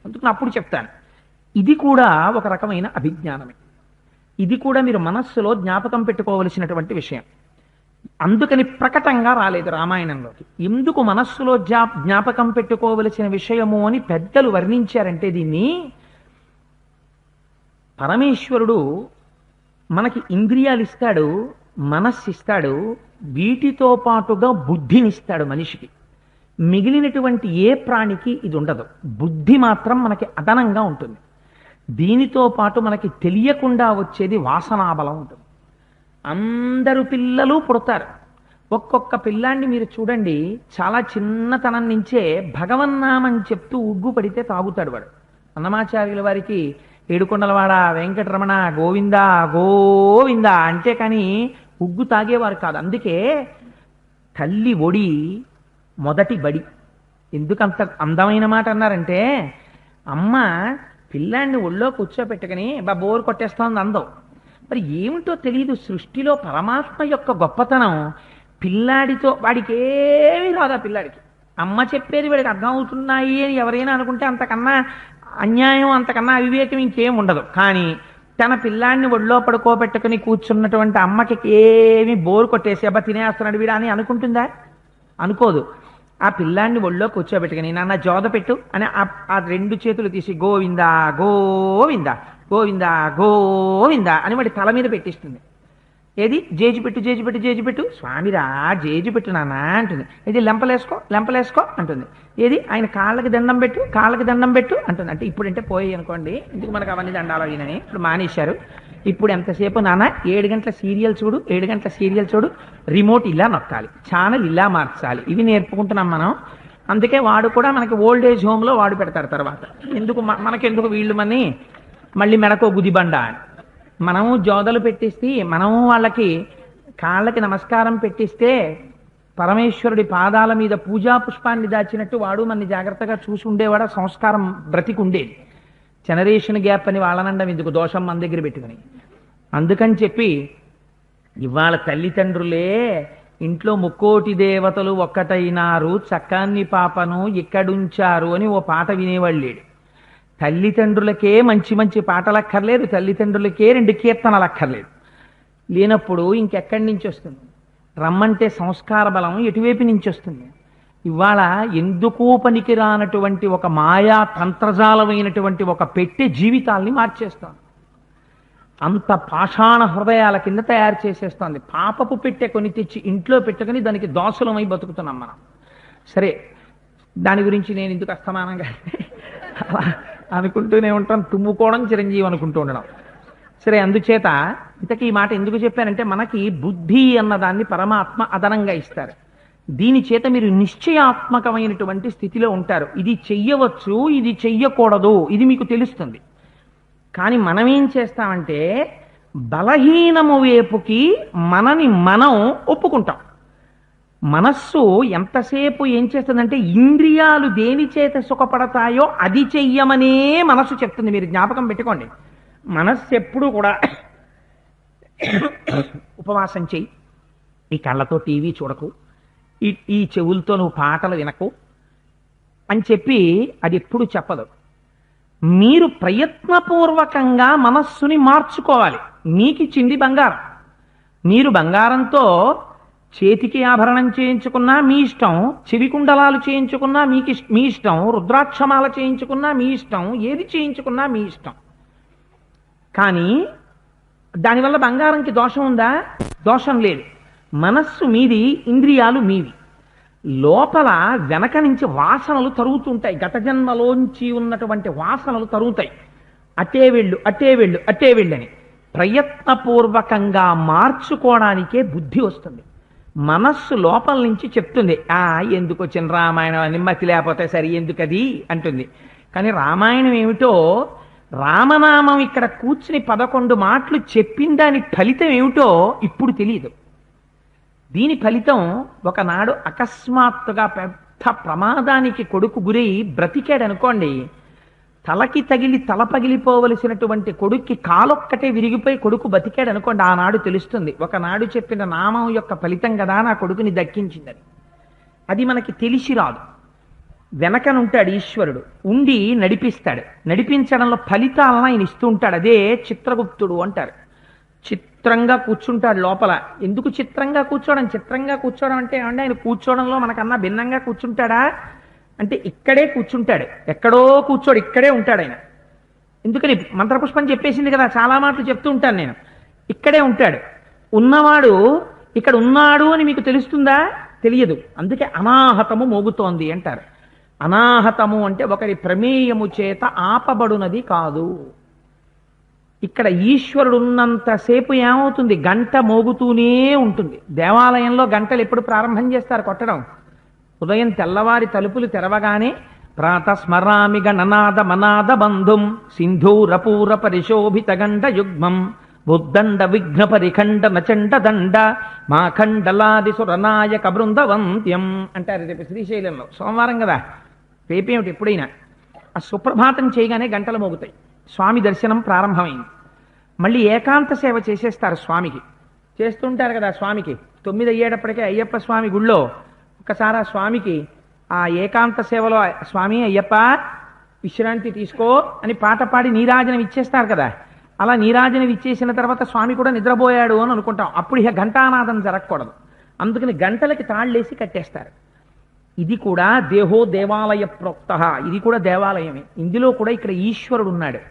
అందుకని అప్పుడు చెప్తాను. ఇది కూడా ఒక రకమైన అభిజ్ఞానమే. ఇది కూడా మీరు మనస్సులో జ్ఞాపకం పెట్టుకోవలసినటువంటి విషయం. అందుకని ప్రకటంగా రాలేదు రామాయణంలోకి. ఎందుకు మనస్సులో జ్ఞాపకం పెట్టుకోవలసిన విషయము అని పెద్దలు వర్ణించారంటే దీన్ని పరమేశ్వరుడు మనకి ఇంద్రియాలు ఇస్తాడు, మనస్సు ఇస్తాడు, వీటితో పాటుగా బుద్ధినిస్తాడు మనిషికి. మిగిలినటువంటి ఏ ప్రాణికి ఇది ఉండదు. బుద్ధి మాత్రం మనకి అదనంగా ఉంటుంది. దీనితో పాటు మనకి తెలియకుండా వచ్చేది వాసనాబలం ఉంటుంది. అందరు పిల్లలు పుడతారు. ఒక్కొక్క పిల్లాన్ని మీరు చూడండి, చాలా చిన్నతనం నుంచే భగవన్నామని చెప్తూ ఉగ్గు పడితే తాగుతాడు వాడు. అన్నమాచార్యుల వారికి ఏడుకొండలవాడ వెంకటరమణ గోవిందా గోవిందా అంటే కానీ ఉగ్గు తాగేవారు కాదు. అందుకే తల్లి ఒడి మొదటి బడి. ఎందుకంత అందమైన మాట అన్నారంటే, అమ్మ పిల్లాన్ని ఒళ్ళో కూర్చోపెట్టుకుని బోరు కొట్టేస్తోంది అందం. మరి ఏమిటో తెలియదు, సృష్టిలో పరమాత్మ యొక్క గొప్పతనం పిల్లాడితో వాడికి ఏమీ రాదా పిల్లాడికి. అమ్మ చెప్పేది వాడికి అర్థం అవుతున్నాయి అని ఎవరైనా అనుకుంటే అంతకన్నా అన్యాయం, అంతకన్నా అవివేకం ఇంకేం ఉండదు. కానీ తన పిల్లాన్ని ఒళ్ళో పడుకోబెట్టుకుని కూర్చున్నటువంటి అమ్మకి ఏమి బోరు కొట్టేసి అబ్బా తినేస్తున్నాడు వీడా అని అనుకుంటుందా? అనుకోదు. ఆ పిల్లాన్ని ఒళ్ళో కూర్చోబెట్టుకుని నాన్న జోద పెట్టు అని ఆ 2 చేతులు తీసి గోవిందా గోవిందా గోవిందా గోవిందా అని వాడి తల మీద పెట్టిస్తుంది. ఏది జేజి పెట్టు స్వామిరా జేజి పెట్టు నాన్న అంటుంది. ఇది లెంపలేసుకో అంటుంది. ఏది ఆయన కాళ్ళకి దండం పెట్టు అంటుంది. అంటే ఇప్పుడంటే పోయి అనుకోండి, ఎందుకు మనకు అవన్నీ దండాలు అయినని ఇప్పుడు మానేశారు. ఇప్పుడు ఎంతసేపు నాన్న 7 గంటల సీరియల్ చూడు, రిమోట్ ఇలా నొక్కాలి, ఛానల్ ఇలా మార్చాలి, ఇవి నేర్పుకుంటున్నాం మనం. అందుకే వాడు కూడా మనకి ఓల్డ్ ఏజ్ హోమ్లో వాడు పెడతారు తర్వాత. ఎందుకు మనకెందుకు వీళ్ళు మళ్ళీ మెడకో గుదిబండ అని మనము జోదలు పెట్టిస్తే, మనము వాళ్ళకి కాళ్ళకి నమస్కారం పెట్టిస్తే పరమేశ్వరుడి పాదాల మీద పూజా పుష్పాన్ని దాచినట్టు వాడు మనని జాగ్రత్తగా చూసి ఉండేవాడు. సంస్కారం బ్రతికుండేది. జనరేషన్ గ్యాప్ అని వాళ్ళనండం ఎందుకు, దోషం మన దగ్గర పెట్టుకుని. అందుకని చెప్పి ఇవాళ తల్లిదండ్రులే ఇంట్లో 3,000,000 దేవతలు ఒక్కటైనారు, చక్కాన్ని పాపను ఇక్కడుంచారు అని ఓ పాట వినేవాళ్ళు లేడు. తల్లిదండ్రులకే మంచి మంచి పాటలు అక్కర్లేదు, తల్లిదండ్రులకే 2 కీర్తనలు అక్కర్లేదు. లేనప్పుడు ఇంకెక్కడి నుంచి వస్తుంది? రమ్మంటే సంస్కార బలం ఎటువైపు నుంచి వస్తుంది? ఇవాళ ఎందుకూ పనికిరానటువంటి ఒక మాయా తంత్రజాలమైనటువంటి ఒక పెట్టె జీవితాల్ని మార్చేస్తోంది. అంత పాషాణ హృదయాల కింద తయారు చేసేస్తోంది. పాపపు పెట్టె కొని తెచ్చి ఇంట్లో పెట్టుకుని దానికి దోషలమై బతుకుతున్నాం మనం. సరే, దాని గురించి నేను ఎందుకు అస్తమానంగా అనుకుంటూనే ఉంటాను, తుమ్ముకోవడం చిరంజీవి అనుకుంటూ ఉండడం. సరే, అందుచేత ఇంతకీ ఈ మాట ఎందుకు చెప్పానంటే, మనకి బుద్ధి అన్నదాన్ని పరమాత్మ అదనంగా ఇస్తారు. దీని చేత మీరు నిశ్చయాత్మకమైనటువంటి స్థితిలో ఉంటారు. ఇది చెయ్యవచ్చు, ఇది చెయ్యకూడదు, ఇది మీకు తెలుస్తుంది. కానీ మనం ఏం చేస్తామంటే బలహీనము వైపుకి మనని మనం ఒప్పుకుంటాం. మనస్సు ఎంతసేపు ఏం చేస్తుందంటే ఇంద్రియాలు దేని చేత సుఖపడతాయో అది చెయ్యమనే మనస్సు చెప్తుంది. మీరు జ్ఞాపకం పెట్టుకోండి, మనస్సు ఎప్పుడు కూడా ఉపవాసం చెయ్యి, ఈ కళ్ళతో టీవీ చూడకు, ఈ చెవులతో నువ్వు పాటలు వినకు అని చెప్పి అది ఎప్పుడు చెప్పదు. మీరు ప్రయత్నపూర్వకంగా మనస్సుని మార్చుకోవాలి. మీకిచ్చింది బంగారం. మీరు బంగారంతో చేతికి ఆభరణం చేయించుకున్నా మీ ఇష్టం, చెవి కుండలాలు చేయించుకున్నా మీ ఇష్టం, రుద్రాక్షమాల చేయించుకున్నా మీ ఇష్టం, ఏది చేయించుకున్నా మీ ఇష్టం. కానీ దానివల్ల బంగారంకి దోషం ఉందా? దోషం లేదు. మనస్సు మీది, ఇంద్రియాలు మీవి. లోపల వెనక నుంచి వాసనలు తరుగుతుంటాయి. గత జన్మలోంచి ఉన్నటువంటి వాసనలు తరుగుతాయి. అటే వెళ్ళని ప్రయత్నపూర్వకంగా మార్చుకోవడానికే బుద్ధి వస్తుంది. మనస్సు లోపల నుంచి చెప్తుంది, ఎందుకు వచ్చిన రామాయణం అని, మతి లేకపోతే సరి ఎందుకది అంటుంది. కానీ రామాయణం ఏమిటో రామనామం ఇక్కడ కూర్చుని 11 మాటలు చెప్పిన దాని ఫలితం ఏమిటో ఇప్పుడు తెలియదు. దీని ఫలితం ఒకనాడు అకస్మాత్తుగా పెద్ద ప్రమాదానికి కొడుకు గురై బ్రతికాడు అనుకోండి, తలకి తగిలి తల పగిలిపోవలసినటువంటి కొడుక్కి కాలొక్కటే విరిగిపోయి కొడుకు బతికాడు అనుకోండి, ఆనాడు తెలుస్తుంది ఒకనాడు చెప్పిన నామం యొక్క ఫలితం కదా నా కొడుకుని దక్కించిందని. అది మనకి తెలిసి రాదు. వెనకనుంటాడు ఈశ్వరుడు, ఉండి నడిపిస్తాడు. నడిపించడంలో ఫలితాలను ఆయన ఇస్తూ ఉంటాడు. అదే చిత్రగుప్తుడు అంటారు. చిత్రంగా కూర్చుంటాడు లోపల. ఎందుకు చిత్రంగా కూర్చోవడం? చిత్రంగా కూర్చోవడం అంటే ఏమంటే ఆయన కూర్చోవడంలో మనకన్నా భిన్నంగా కూర్చుంటాడా అంటే ఇక్కడే కూర్చుంటాడు, ఎక్కడో కూర్చోడు, ఇక్కడే ఉంటాడు ఆయన. ఎందుకని? మంత్రపుష్పం చెప్పేసింది కదా, చాలా మాటలు చెప్తూ ఉంటాను నేను. ఇక్కడే ఉంటాడు. ఉన్నవాడు ఇక్కడ ఉన్నాడు అని మీకు తెలుస్తుందా? తెలియదు. అందుకే అనాహతము మోగుతోంది అంటారు. అనాహతము అంటే ఒకరి ప్రమేయము చేత ఆపబడునది కాదు. ఇక్కడ ఈశ్వరుడు ఉన్నంతసేపు ఏమవుతుంది? గంట మోగుతూనే ఉంటుంది. దేవాలయంలో గంటలు ఎప్పుడు ప్రారంభం చేస్తారు కొట్టడం? ఉదయం తెల్లవారి తలుపులు తెరవగానే ప్రాతస్మరామి గణనాద మనాద బంధుం సింధూరపూర పరిశోభిత గండ యుగ్మం బుద్దండ విఘ్న పరిఖండ నచండ దండ మాఖండలాది సురనాయక బృందవంత్యం అంటారు. రేపు శ్రీశైలంలో సోమవారం కదా, రేపేమిటి ఎప్పుడైనా ఆ సుప్రభాతం చేయగానే గంటలు మోగుతాయి. స్వామి దర్శనం ప్రారంభమైంది. మళ్ళీ ఏకాంత సేవ చేసేస్తారు స్వామికి. చేస్తుంటారు కదా స్వామికి. 9 అయ్యేటప్పటికే అయ్యప్ప స్వామి గుళ్ళో ఒకసారి ఆ స్వామికి ఆ ఏకాంత సేవలో స్వామి అయ్యప్ప విశ్రాంతి తీసుకో అని పాట పాడి నీరాజనం ఇచ్చేస్తారు కదా. అలా నీరాజనం ఇచ్చేసిన తర్వాత స్వామి కూడా నిద్రపోయాడు అని అనుకుంటాం. అప్పుడు ఇక ఘంటానాదం జరగకూడదు. అందుకని గంటలకి తాళ్ళేసి కట్టేస్తారు. ఇది కూడా దేహో దేవాలయ ప్రోక్త, ఇది కూడా దేవాలయమే. ఇందులో కూడా ఇక్కడ ఈశ్వరుడు ఉన్నాడు.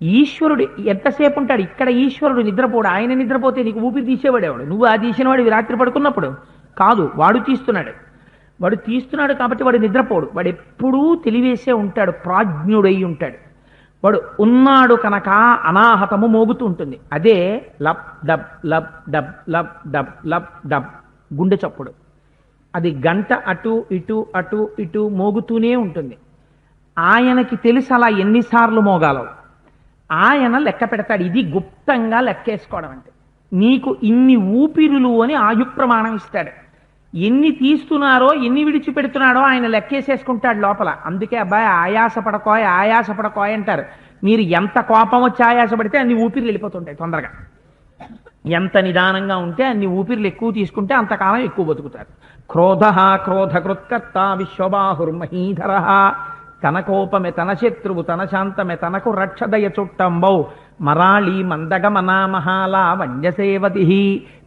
ఈశ్వరుడు ఎంతసేపు ఉంటాడు? ఇక్కడ ఈశ్వరుడు నిద్రపోడు. ఆయన నిద్రపోతే నీకు ఊపిరి తీసేవాడేవాడు. నువ్వు ఆ తీసినవాడు రాత్రి పడుకున్నప్పుడు కాదు, వాడు తీస్తున్నాడు. వాడు తీస్తున్నాడు కాబట్టి వాడు నిద్రపోడు. వాడు ఎప్పుడూ తెలివేసే ఉంటాడు, ప్రాజ్ఞుడై ఉంటాడు. వాడు ఉన్నాడు కనుక అనాహతము మోగుతూ ఉంటుంది. అదే lub dub lub dub lub dub lub dub గుండె చప్పుడు. అది గంట అటు ఇటు అటు ఇటు మోగుతూనే ఉంటుంది. ఆయనకి తెలుసు అలా ఎన్నిసార్లు మోగాలో. ఆయన లెక్క పెడతాడు. ఇది గుప్తంగా లెక్కేసుకోవడం అంటే. నీకు ఇన్ని ఊపిరులు అని ఆయు ప్రమాణం ఇస్తాడు. ఎన్ని తీస్తున్నారో ఎన్ని విడిచిపెడుతున్నాడో ఆయన లెక్కేసేసుకుంటాడు లోపల. అందుకే అబ్బాయి ఆయాస పడకోయ్ అంటారు. మీరు ఎంత కోపం వచ్చి ఆయాసపడితే అన్ని ఊపిర్లు వెళ్ళిపోతుంటాయి తొందరగా. ఎంత నిదానంగా ఉంటే అన్ని ఊపిర్లు ఎక్కువ తీసుకుంటే అంతకాలం ఎక్కువ బతుకుతారు. క్రోధ క్రోధకృత్కర్త విశ్వబాహుర్మహీధర తనకోపమే తన శత్రువు తన శాంతమే తనకు రక్షదయ చుట్టంబౌ మరాళి మందగమనా మహాల వంజసేవతి.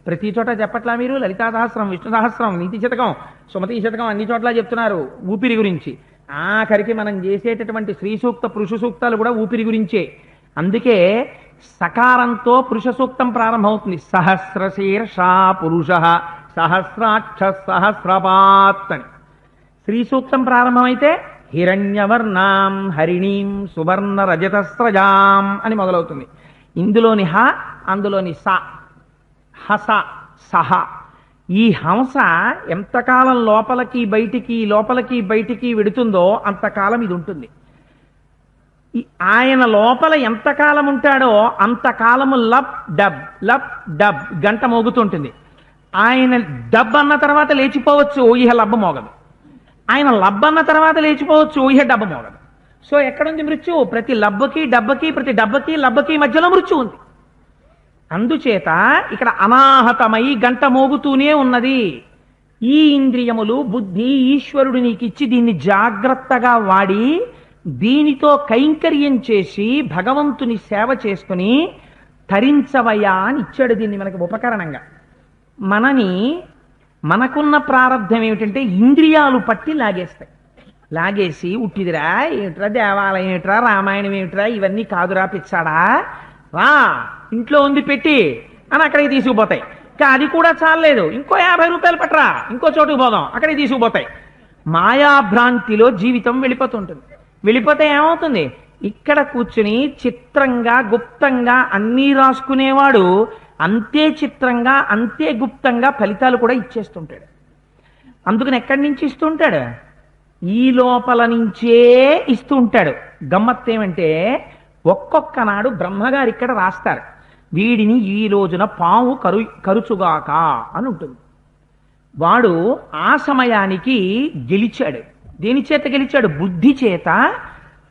ప్రతి చోట చెప్పట్లా మీరు? లలితా సహస్రం, విష్ణు సహస్రం, నీతి శతకం, సుమతి శతకం అన్ని చోట్ల చెప్తున్నారు ఊపిరి గురించి. ఆఖరికి మనం చేసేటటువంటి శ్రీ సూక్త పురుష సూక్తాలు కూడా ఊపిరి గురించే. అందుకే సకారంతో పురుష సూక్తం ప్రారంభమవుతుంది. సహస్రశీర్షా పురుష సహస్రాక్ష సహస్రపాత్ అని. శ్రీ సూక్తం ప్రారంభమైతే హిరణ్యవర్ణాం హరిణీం సువర్ణ రజతస్రజాం అని మొదలవుతుంది. ఇందులోని హ, అందులోని స, హస సహ. ఈ హంస ఎంతకాలం లోపలికి బయటికి వెడుతుందో అంతకాలం ఇది ఉంటుంది. ఆయన లోపల ఎంతకాలం ఉంటాడో అంతకాలము లబ్ డబ్ గంట మోగుతుంటుంది. ఆయన డబ్ అన్న తర్వాత లేచిపోవచ్చు, ఇహ లబ్బ మోగదు. ఆయన లబ్బ అన్న తర్వాత లేచిపోవచ్చు, ఇహ డబ్బ మోగదు. సో ఎక్కడుంది మృత్యు? ప్రతి లబ్బకి డబ్బకి, ప్రతి డబ్బకి లబ్బకి మధ్యలో మృత్యు ఉంది. అందుచేత ఇక్కడ అనాహతమై గంట మోగుతూనే ఉన్నది. ఈ ఇంద్రియములు బుద్ధి ఈశ్వరుడు నీకిచ్చి దీన్ని జాగ్రత్తగా వాడి దీనితో కైంకర్యం చేసి భగవంతుని సేవ చేసుకుని తరించవయ్యా అని ఇచ్చాడు దీన్ని మనకి ఉపకరణంగా. మనకున్న ప్రారంధం ఏమిటంటే ఇంద్రియాలు పట్టి లాగేస్తాయి. లాగేసి ఉట్టిదిరా ఏమిట్రా దేవాలయం ఏమిట్రా రామాయణం ఏమిట్రా ఇవన్నీ కాదురా పిచ్చాడా రా ఇంట్లో ఉంది పెట్టి అని అక్కడికి తీసుకుపోతాయి. అది కూడా చాలలేదు, ఇంకో 50 రూపాయలు పట్టరా ఇంకో చోటుకు పోదాం, అక్కడికి తీసుకుపోతాయి. మాయాభ్రాంతిలో జీవితం వెళ్ళిపోతుంటుంది. వెళ్ళిపోతే ఏమవుతుంది? ఇక్కడ కూర్చుని చిత్రంగా గుప్తంగా అన్నీ రాసుకునేవాడు అంతే చిత్రంగా అంతే గుప్తంగా ఫలితాలు కూడా ఇచ్చేస్తుంటాడు. అందుకని ఎక్కడి నుంచి ఇస్తూ ఉంటాడు? ఈ లోపల నుంచే ఇస్తూ ఉంటాడు. గమ్మత్తేమంటే ఒక్కొక్క నాడు బ్రహ్మగారు ఇక్కడ రాస్తారు, వీడిని ఈ రోజున పాము కరుచుగాక అని ఉంటుంది. వాడు ఆ సమయానికి గెలిచాడు. దేని చేత గెలిచాడు? బుద్ధి చేత.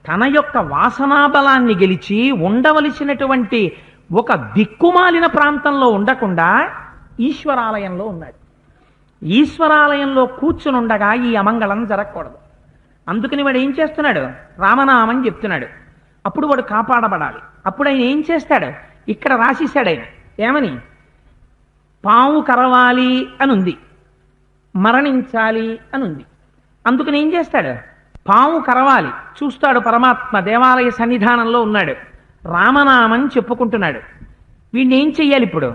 తన యొక్క వాసనాబలాన్ని గెలిచి ఉండవలసినటువంటి ఒక దిక్కుమాలిన ప్రాంతంలో ఉండకుండా ఈశ్వరాలయంలో ఉన్నాడు. ఈశ్వరాలయంలో కూర్చుని ఉండగా ఈ అమంగళం జరగకూడదు. అందుకని వాడు ఏం చేస్తున్నాడు? రామనామం చెప్తున్నాడు. అప్పుడు వాడు కాపాడబడాలి. అప్పుడు ఆయన ఏం చేస్తాడు? ఇక్కడ రాసిస్తాడు ఆయన ఏమని? పాము కరవాలి అని ఉంది, మరణించాలి అని ఉంది. అందుకని ఏం చేస్తాడు? పాము కరవాలి చూస్తాడు. పరమాత్మ దేవాలయ సన్నిధానంలో ఉన్నాడు, రామనామం చెప్పుకుంటున్నాడు. వీడిని ఏం చెయ్యాలి? ఇప్పుడు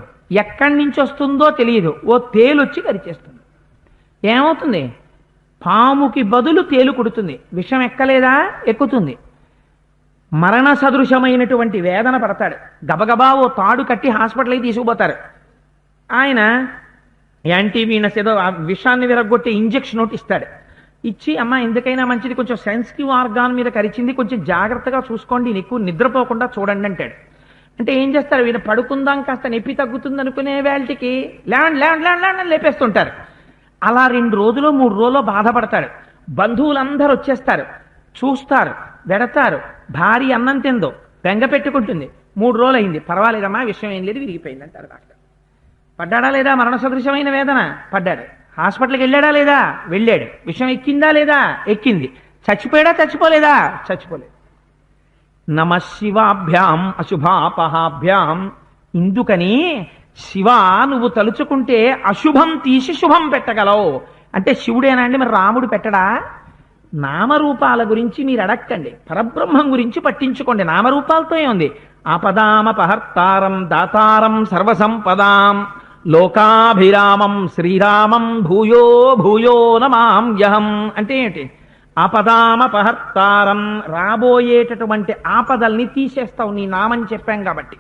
ఎక్కడి నుంచి వస్తుందో తెలియదు, ఓ తేలొచ్చి కరిచేస్తుంది. ఏమవుతుంది? పాముకి బదులు తేలు కుడుతుంది. విషం ఎక్కలేదా? ఎక్కుతుంది. మరణ సదృశమైనటువంటి వేదన పడతాడు. గబగబా ఓ తాడు కట్టి హాస్పిటల్కి తీసుకుపోతారు. ఆయన యాంటీవీనస్ ఏదో ఆ విషాన్ని విరగొట్టే ఇంజెక్షన్ ఒకటి ఇస్తాడు. ఇచ్చి, అమ్మ ఎందుకైనా మంచిది, కొంచెం సెన్సిటివ్ ఆర్గాన్ మీద కరిచింది, కొంచెం జాగ్రత్తగా చూసుకోండి, ఎక్కువ నిద్రపోకుండా చూడండి అంటాడు. అంటే ఏం చేస్తారు? వీళ్ళు పడుకుందాం కాస్త నొప్పి తగ్గుతుంది అనుకునే వేళటికి లేవండి లేవండి లేవండి లేవండి లేపేస్తుంటారు. అలా 2 రోజులు 3 రోజులు బాధపడతాడు. బంధువులందరూ వచ్చేస్తారు, చూస్తారు, వెడతారు. భార్య అన్నం తిందో బెంగ పెట్టుకుంటుంది. 3 రోజులు అయింది, పర్వాలేదమ్మా, విషయం ఏం లేదు, విరిగిపోయింది అంటారు డాక్టర్. పడ్డాడా లేదా? మరణ సదృశమైన వేదన పడ్డాడు. హాస్పిటల్కి వెళ్ళాడా లేదా? వెళ్ళాడు. విషయం ఎక్కిందా లేదా? ఎక్కింది. చచ్చిపోయాడా? చచ్చిపోలేదా? చచ్చిపోలేదు. నమ శివాభ్యాం అశుభాపహాభ్యాం. ఇందుకని శివ నువ్వు తలుచుకుంటే అశుభం తీసి శుభం పెట్టగలవు. అంటే శివుడేనా అండి? మరి రాముడు పెట్టడా? నామరూపాల గురించి మీరు అడక్కండి, పరబ్రహ్మం గురించి పట్టించుకోండి. నామరూపాలతో ఏముంది? ఆపదామపహర్తారం దాతారం సర్వసంపదాం లోకాభిరామం శ్రీరామం భూయో భూయో నమామ్యహం. అంటే ఏంటి? ఆపదామపహర్తారం, రాబోయేటటువంటి ఆపదల్ని తీసేస్తావు నీ నామని చెప్పాం కాబట్టి.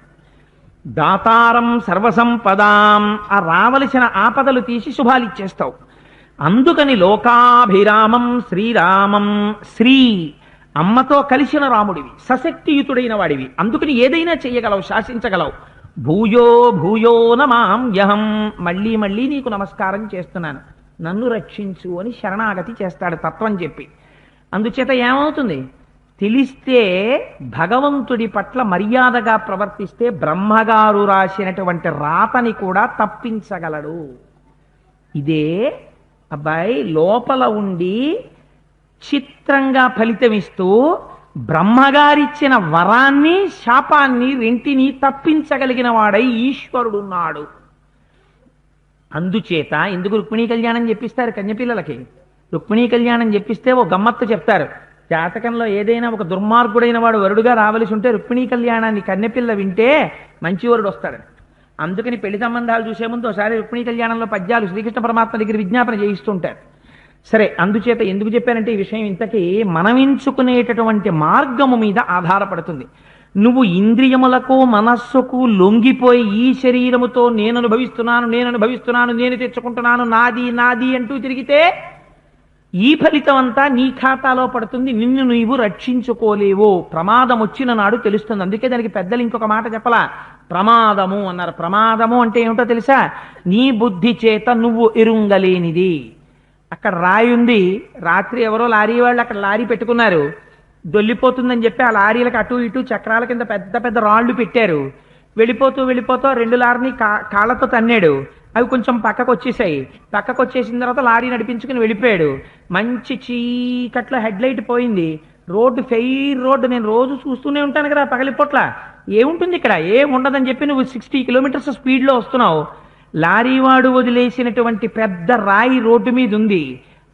దాతారం సర్వసంపదాం, ఆ రావలసిన ఆపదలు తీసి శుభాలు ఇచ్చేస్తావు. అందుకని లోకాభిరామం శ్రీరామం. శ్రీ అమ్మతో కలిసిన రాముడివి, సశక్తియుతుడైన వాడివి. అందుకని ఏదైనా చెయ్యగలవు, శాసించగలవు. భూయో భూయో నమామ్యహం, మళ్ళీ మళ్ళీ నీకు నమస్కారం చేస్తున్నాను, నన్ను రక్షించు అని శరణాగతి చేస్తాడు తత్వం చెప్పి. అందుచేత ఏమవుతుంది? తెలిస్తే భగవంతుడి పట్ల మర్యాదగా ప్రవర్తిస్తే బ్రహ్మగారు రాసినటువంటి రాతని కూడా తప్పించగలడు. ఇదే అబ్బాయి లోపల ఉండి చిత్రంగా ఫలితమిస్తూ బ్రహ్మగారిచ్చిన వరాన్ని శాపాన్ని రెంటిని తప్పించగలిగిన వాడై ఈశ్వరుడున్నాడు. అందుచేత ఎందుకు రుక్మిణీ కళ్యాణం చెప్పిస్తారు కన్యపిల్లలకి? రుక్మిణీ కళ్యాణం చెప్పిస్తే ఓ గమ్మత్తు చెప్తారు. జాతకంలో ఏదైనా ఒక దుర్మార్గుడైన వాడు వరుడుగా రావలసి ఉంటే రుక్మిణీ కళ్యాణాన్ని కన్యపిల్ల వింటే మంచి వరుడు వస్తాడని. అందుకని పెళ్లి సంబంధాలు చూసే ముందు ఒకసారి రుక్మిణీ కళ్యాణంలో పద్యాలు శ్రీకృష్ణ పరమాత్మ దగ్గర విజ్ఞాపన చేయిస్తుంటారు. సరే, అందుచేత ఎందుకు చెప్పానంటే ఈ విషయం ఇంతకీ మనం ఎంచుకునేటటువంటి మార్గము మీద ఆధారపడుతుంది. నువ్వు ఇంద్రియములకు మనస్సుకు లొంగిపోయి ఈ శరీరముతో నేను అనుభవిస్తున్నాను, నేను తెచ్చుకుంటున్నాను, నాది నాది అంటూ తిరిగితే ఈ ఫలితం అంతా నీ ఖాతాలో పడుతుంది. నిన్ను నీవు రక్షించుకోలేవు. ప్రమాదం వచ్చిన నాడు తెలుస్తుంది. అందుకే దానికి పెద్దలు ఇంకొక మాట చెప్పలా, ప్రమాదము అన్నారు. ప్రమాదము అంటే ఏమిటో తెలుసా? నీ బుద్ధి చేత నువ్వు ఎరుంగలేనిది. అక్కడ రాయి ఉంది, రాత్రి ఎవరో లారీ వాళ్ళు అక్కడ లారీ పెట్టుకున్నారు, దొల్లిపోతుందని చెప్పి ఆ లారీలకు అటు ఇటు చక్రాల కింద పెద్ద పెద్ద రాళ్లు పెట్టారు. వెళ్ళిపోతూ 2 లారీని కాళ్ళతో తన్నాడు. అవి కొంచెం పక్కకు వచ్చేసాయి. పక్కకు వచ్చేసిన తర్వాత లారీ నడిపించుకుని వెళ్ళిపోయాడు. మంచి చీకట్లో హెడ్ లైట్ పోయింది. రోడ్డు ఫెయిర్ రోడ్డు, నేను రోజు చూస్తూనే ఉంటాను కదా పగలిపోట్ల. ఏముంటుంది ఇక్కడ? ఏముండదని చెప్పి నువ్వు 60 కిలోమీటర్స్ స్పీడ్లో వస్తున్నావు. లారీవాడు వదిలేసినటువంటి పెద్ద రాయి రోడ్డు మీద ఉంది.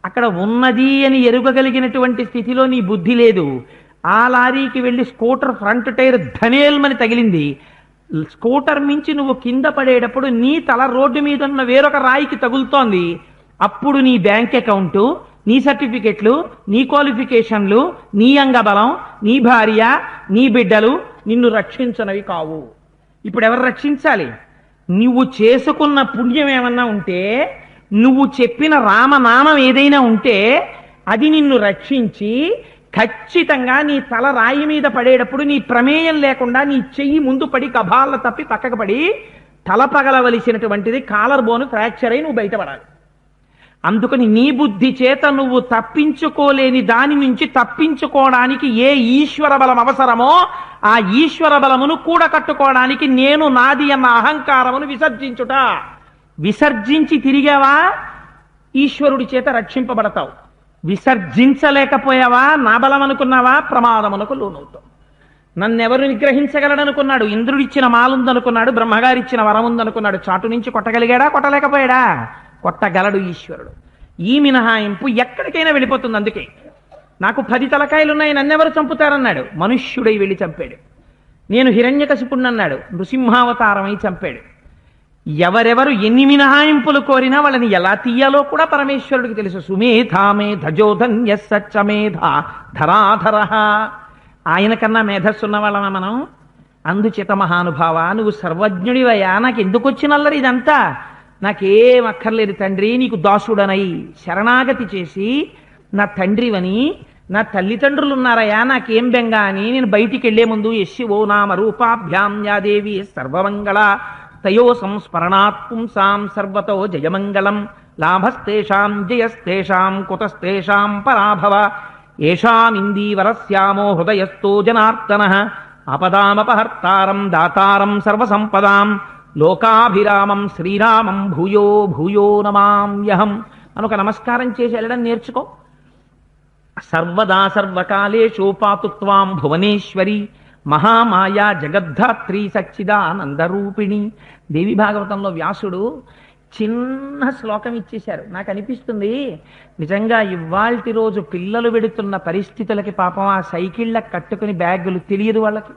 అక్కడ ఉన్నది అని ఎరుగగలిగినటువంటి స్థితిలో నీ బుద్ధి లేదు. ఆ లారీకి వెళ్ళి స్కూటర్ ఫ్రంట్ టైర్ ధనేల్మని తగిలింది. స్కూటర్ మించి నువ్వు కింద పడేటప్పుడు నీ తల రోడ్డు మీద ఉన్న వేరొక రాయికి తగులుతోంది. అప్పుడు నీ బ్యాంక్ అకౌంటు, నీ సర్టిఫికెట్లు, నీ క్వాలిఫికేషన్లు, నీ అంగబలం, నీ భార్య, నీ బిడ్డలు నిన్ను రక్షించనవి కావు. ఇప్పుడు ఎవరు రక్షించాలి? నువ్వు చేసుకున్న పుణ్యం ఏమన్నా ఉంటే, నువ్వు చెప్పిన రామనామం ఏదైనా ఉంటే అది నిన్ను రక్షించి ఖచ్చితంగా నీ తల రాయి మీద పడేటప్పుడు నీ ప్రమేయం లేకుండా నీ చెయ్యి ముందు పడి కబాల తప్పి పక్కకు పడి తల పగలవలసినటువంటిది కాలర్ బోన్ ఫ్రాక్చర్ అయి నువ్వు బయటపడాలి. అందుకని నీ బుద్ధి చేత నువ్వు తప్పించుకోలేని దాని నుంచి తప్పించుకోవడానికి ఏ ఈశ్వర బలం అవసరమో ఆ ఈశ్వర బలమును కూడకట్టుకోవడానికి నేను నాది అన్న అహంకారమును విసర్జించుట. విసర్జించి తిరిగావా ఈశ్వరుడి చేత రక్షింపబడతావు. విసర్జించలేకపోయావా నా బలం అనుకున్నావా ప్రమాదమునకు లోనవుతావు. నన్నెవరు నిగ్రహించగలడనుకున్నాడు? ఇంద్రుడిచ్చిన మాలుందనుకున్నాడు, బ్రహ్మగారిచ్చిన వరం ఉందనుకున్నాడు. చాటు నుంచి కొట్టగలిగాడా? కొట్టలేకపోయాడా? కొట్టగలడు ఈశ్వరుడు. ఈ మినహాయింపు ఎక్కడికైనా వెళ్ళిపోతుంది. అందుకే నాకు 10 తలకాయలున్నాయి నన్నెవరు చంపుతారన్నాడు, మనుష్యుడై వెళ్ళి చంపాడు. నేను హిరణ్యకశిపుణ్ణి అన్నాడు, నృసింహావతారమై చంపాడు. ఎవరెవరు ఎన్ని మినహాయింపులు కోరినా వాళ్ళని ఎలా తీయాలో కూడా పరమేశ్వరుడికి తెలుసు. సుమేధామే ధజోధన్య సచ్చమేధ ధరాధర. ఆయన కన్నా మేధస్సున్న వాళ్ళమా మనం? అందుచేత మహానుభావ నువ్వు సర్వజ్ఞుడివయ్యా, నాకు ఎందుకు వచ్చినల్లరి ఇదంతా? నాకేం అక్కర్లేదు తండ్రి, నీకు దాసుడనై శరణాగతి చేసి నా తండ్రివని, నా తల్లిదండ్రులు ఉన్నారయ్యా, నాకేం బెంగ అని నేను బయటికి వెళ్లే ముందు యశివో నామ రూపాభ్యాం యాదేవి సర్వమంగళ తయో సంస్మరణాత్ పుంసాం సర్వతో జయమంగళం లాభస్తేషాం జయస్తేషాం కుతస్తేషాం పరాభవ ఏషామిందీవరస్యామో హృదయస్థో జనార్దనః ఆపదామపహర్తారం దాతారం సర్వసంపదాం లోకాభిరామం శ్రీరామం భూయో భూయో నమామ్యహం అని ఒక నమస్కారం చేసి వెళ్ళడం నేర్చుకో. సర్వదా సర్వకాలేషు పాతుత్వాం భువనేశ్వరి మహామాయా జగద్ధాత్రి సచ్చిదానందరూపిణి. దేవి భాగవతంలో వ్యాసుడు చిన్న శ్లోకం ఇచ్చేశారు. నాకు అనిపిస్తుంది నిజంగా ఇవాల్టి రోజు పిల్లలు వెడుతున్న పరిస్థితులకి పాపం ఆ సైకిళ్ళ కట్టుకుని బ్యాగులు తెలియదు వాళ్ళకి.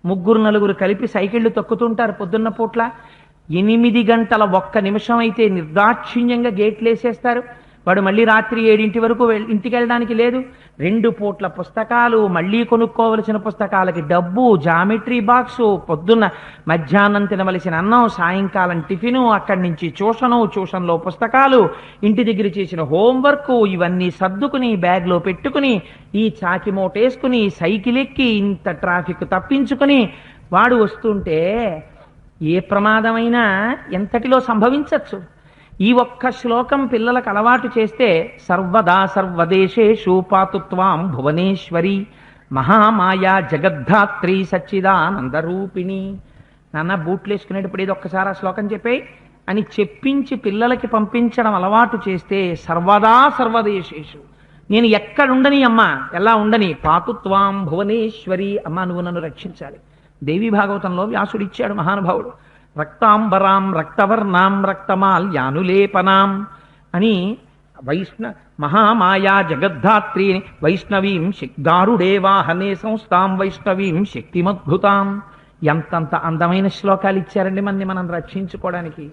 3-4 కలిపి సైకిళ్ళు తొక్కుతుంటారు పొద్దున్న పూట్ల. 8 గంటల 1 నిమిషం అయితే నిర్దాక్షిణ్యంగా గేట్లు వేసేస్తారు. వాడు మళ్ళీ రాత్రి 7 వరకు ఇంటికి వెళ్ళడానికి లేదు. 2 పూట్ల పుస్తకాలు, మళ్ళీ కొనుక్కోవలసిన పుస్తకాలకి డబ్బు, జామెట్రీ బాక్సు, పొద్దున్న మధ్యాహ్నం తినవలసిన అన్నం, సాయంకాలం టిఫిను, అక్కడి నుంచి ట్యూషన్లో పుస్తకాలు, ఇంటి దగ్గర చేసిన హోంవర్క్, ఇవన్నీ సర్దుకుని బ్యాగ్లో పెట్టుకుని ఈ చాకి మూటేసుకుని సైకిల్ ఎక్కి ఇంత ట్రాఫిక్ తప్పించుకుని వాడు వస్తుంటే ఏ ప్రమాదమైనా ఎంతటిలో సంభవించవచ్చు. ఈ ఒక్క శ్లోకం పిల్లలకు అలవాటు చేస్తే సర్వదా సర్వదేశేషు పాతుత్వాం భువనేశ్వరి మహామాయా జగద్ధాత్రి సచ్చిదానందరూపిణి. నాన్న బూట్లు వేసుకునేటప్పుడు ఇది ఒక్కసారి ఆ శ్లోకం చెప్పే అని చెప్పించి పిల్లలకి పంపించడం అలవాటు చేస్తే సర్వదా సర్వదేశేషు నేను ఎక్కడుండని అమ్మా, ఎలా ఉండని, పాతుత్వాం భువనేశ్వరి అమ్మా నువ్వు నన్ను రక్షించాలి. దేవి భాగవతంలో వ్యాసుడిచ్చాడు మహానుభావుడు. రక్తాంబరాం రక్తవర్ణాం రక్తమాల్యానులేపనాం అని మహామాయా జగద్ధాత్రి వైష్ణవీం దారుడే వాహనే సంస్థాం వైష్ణవీం శక్తిమద్భుతాం. ఎంతంత అందమైన శ్లోకాలు ఇచ్చారండి మనం రక్షించుకోవడానికి.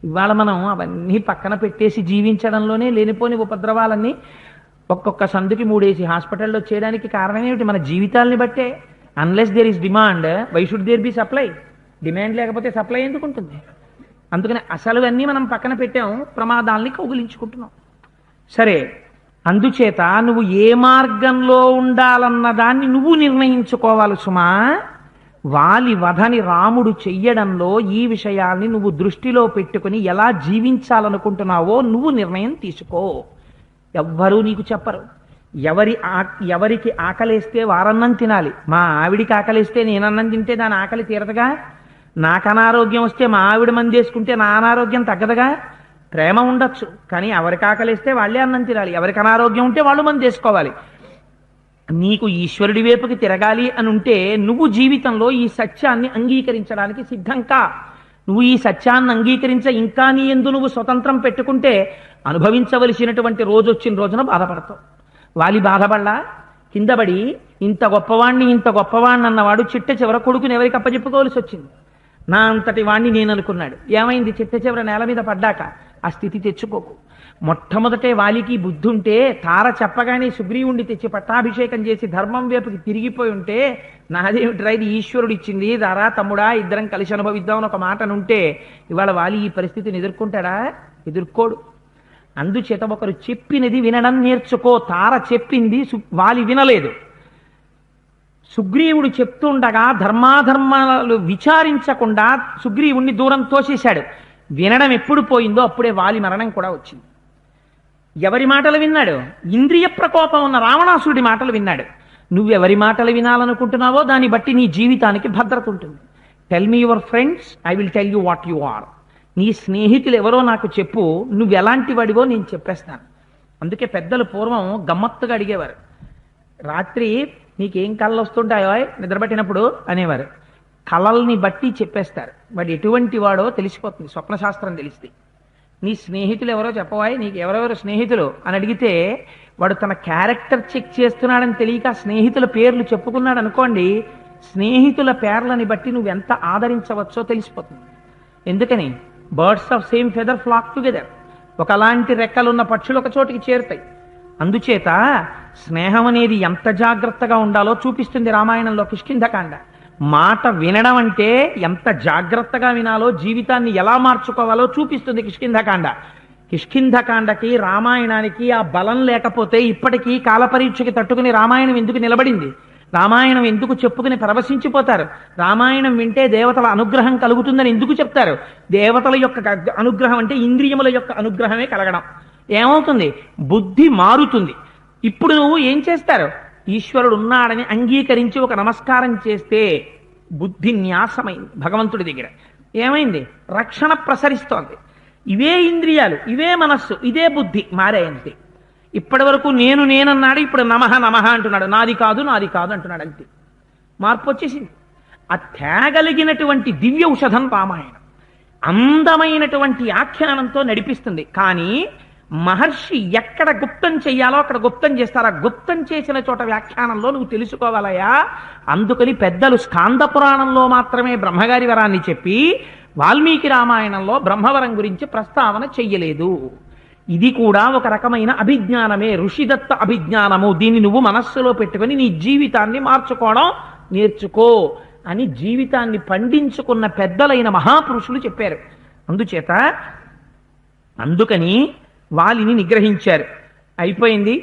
ఇవాళ మనం అవన్నీ పక్కన పెట్టేసి జీవించడంలోనే లేనిపోని ఉపద్రవాలన్నీ ఒక్కొక్క సందుకి 3 హాస్పిటల్లో చేయడానికి కారణం ఏమిటి? మన జీవితాలని బట్టే. Unless there is demand why should there be supply? Demand లేకపోతే సప్లై ఎందుకు ఉంటుంది? అందుకని అసలు అన్నీ మనం పక్కన పెట్టాం, ప్రమాదాలని కౌగులించుకుంటున్నాం. సరే, అందుచేత నువ్వు ఏ మార్గంలో ఉండాలన్న దాన్ని నువ్వు నిర్ణయించుకోవాలి సుమా. వాలి వధని రాముడు చెయ్యడంలో ఈ విషయాల్ని నువ్వు దృష్టిలో పెట్టుకుని ఎలా జీవించాలనుకుంటున్నావో నువ్వు నిర్ణయం తీసుకో. ఎవ్వరూ నీకు చెప్పరు. ఎవరికి ఆకలేస్తే వారన్నం తినాలి. మా ఆవిడికి ఆకలిస్తే నేనన్నం తింటే దాని ఆకలి తీరదుగా. నాకు అనారోగ్యం వస్తే మా ఆవిడ మందేసుకుంటే నా అనారోగ్యం తగ్గదుగా. ప్రేమ ఉండొచ్చు, కానీ ఎవరికి ఆకలిస్తే వాళ్ళే అన్నం తినాలి. ఎవరికి అనారోగ్యం ఉంటే వాళ్ళు మందేసుకోవాలి. నీకు ఈశ్వరుడి వైపుకి తిరగాలి అని ఉంటే నువ్వు జీవితంలో ఈ సత్యాన్ని అంగీకరించడానికి సిద్ధంకా. నువ్వు ఈ సత్యాన్ని అంగీకరించ ఇంకా నీ యందు నువ్వు స్వతంత్రం పెట్టుకుంటే అనుభవించవలసినటువంటి రోజు వచ్చిన రోజున బాధపడతావు. వాలి బాధపడలా, కిందపడి ఇంత గొప్పవాణ్ణి అన్నవాడు చిట్ట చివర కొడుకుని ఎవరికి అప్పచెప్పుకోవాల్సి వచ్చింది. నా అంతటి వాణ్ణి నేను అనుకున్నాడు. ఏమైంది? చిట్ట చివర నేల మీద పడ్డాక ఆ స్థితి తెచ్చుకోకు. మొట్టమొదటే వాలికి బుద్ధి ఉంటే తార చెప్పగానే సుగ్రీవుణ్ణి తెచ్చి పట్టాభిషేకం చేసి ధర్మం వైపుకి తిరిగిపోయి ఉంటే నాదేమిట్రా ఇది ఈశ్వరుడు ఇచ్చింది, దారా తమ్ముడా ఇద్దరం కలిసి అనుభవిద్దామని ఒక మాటనుంటే ఇవాళ వాలి ఈ పరిస్థితిని ఎదుర్కొంటాడా? ఎదుర్కోడు. అందుచేత ఒకరు చెప్పినది వినడం నేర్చుకో. తార చెప్పింది వాలి వినలేదు. సుగ్రీవుడు చెప్తుండగా ధర్మాధర్మాలు విచారించకుండా సుగ్రీవుణ్ణి దూరం తోసేశాడు. వినడం ఎప్పుడు పోయిందో అప్పుడే వాలి మరణం కూడా వచ్చింది. ఎవరి మాటలు విన్నాడు? ఇంద్రియ ప్రకోపం ఉన్న రావణాసురుడి మాటలు విన్నాడు. నువ్వెవరి మాటలు వినాలనుకుంటున్నావో దాన్ని బట్టి నీ జీవితానికి భద్రత ఉంటుంది. Tell me your friends, I will tell you what you are. నీ స్నేహితులు ఎవరో నాకు చెప్పు, నువ్వు ఎలాంటి వాడివో నేను చెప్పేస్తాను. అందుకే పెద్దలు పూర్వం గమ్మత్తుగా అడిగేవారు, రాత్రి నీకేం కళ్ళు వస్తుంటాయో నిద్రపట్టినప్పుడు అనేవారు. కళల్ని బట్టి చెప్పేస్తారు, వాడు ఎటువంటి వాడో తెలిసిపోతుంది స్వప్నశాస్త్రం తెలిస్తే. నీ స్నేహితులు ఎవరో చెప్పవాయి, నీకు ఎవరెవరు స్నేహితులు అని అడిగితే వాడు తన క్యారెక్టర్ చెక్ చేస్తున్నాడని తెలియక స్నేహితుల పేర్లు చెప్పుకున్నాడు అనుకోండి, స్నేహితుల పేర్లని బట్టి నువ్వు ఎంత ఆదరించవచ్చో తెలిసిపోతుంది. ఎందుకని? Birds of same feather flock together. ఒకలాంటి రెక్కలున్న పక్షులు ఒక చోటికి చేరుతాయి. అందుచేత స్నేహం అనేది ఎంత జాగ్రత్తగా ఉండాలో చూపిస్తుంది రామాయణంలో కిష్కింధకాండ. మాట వినడం అంటే ఎంత జాగ్రత్తగా వినాలో, జీవితాన్ని ఎలా మార్చుకోవాలో చూపిస్తుంది కిష్కింధకాండ. కిష్కింధకాండకి రామాయణానికి ఆ బలం లేకపోతే ఇప్పటికీ కాలపరీక్షకి తట్టుకుని రామాయణం ఎందుకు నిలబడింది? రామాయణం ఎందుకు చెప్పుకుని పరవశించిపోతారు? రామాయణం వింటే దేవతల అనుగ్రహం కలుగుతుందని ఎందుకు చెప్తారు? దేవతల యొక్క అనుగ్రహం అంటే ఇంద్రియముల యొక్క అనుగ్రహమే కలగడం. ఏమవుతుంది? బుద్ధి మారుతుంది. ఇప్పుడు నువ్వు ఏం చేస్తారు? ఈశ్వరుడు ఉన్నాడని అంగీకరించి ఒక నమస్కారం చేస్తే బుద్ధి న్యాసమైంది భగవంతుడి దగ్గర. ఏమైంది? రక్షణ ప్రసరిస్తోంది. ఇవే ఇంద్రియాలు, ఇవే మనస్సు, ఇదే బుద్ధి మారాయంతే. ఇప్పటి వరకు నేను నేనన్నాడు, ఇప్పుడు నమః నమః అంటున్నాడు. నాది కాదు నాది కాదు అంటున్నాడు. అంతే మార్పు వచ్చేసింది. ఆ తేగలిగినటువంటి దివ్య ఔషధం రామాయణం. అందమైనటువంటి ఆఖ్యానంతో నడిపిస్తుంది. కానీ మహర్షి ఎక్కడ గుప్తం చెయ్యాలో అక్కడ గుప్తం చేస్తారు. ఆ గుప్తం చేసిన చోట వ్యాఖ్యానంలో నువ్వు తెలుసుకోవాలయా. అందుకని పెద్దలు స్కాంద పురాణంలో మాత్రమే బ్రహ్మగారి వరాన్ని చెప్పి వాల్మీకి రామాయణంలో బ్రహ్మవరం గురించి ప్రస్తావన చెయ్యలేదు. ఇది కూడా ఒక రకమైన అభిజ్ఞానమే, ఋషిదత్త అభిజ్ఞానము. దీన్ని నువ్వు మనస్సులో పెట్టుకొని నీ జీవితాన్ని మార్చుకోవడం నేర్చుకో అని జీవితాన్ని పండించుకున్న పెద్దలైన మహాపురుషులు చెప్పారు. అందుకని వాలిని నిగ్రహించారు. అయిపోయింది.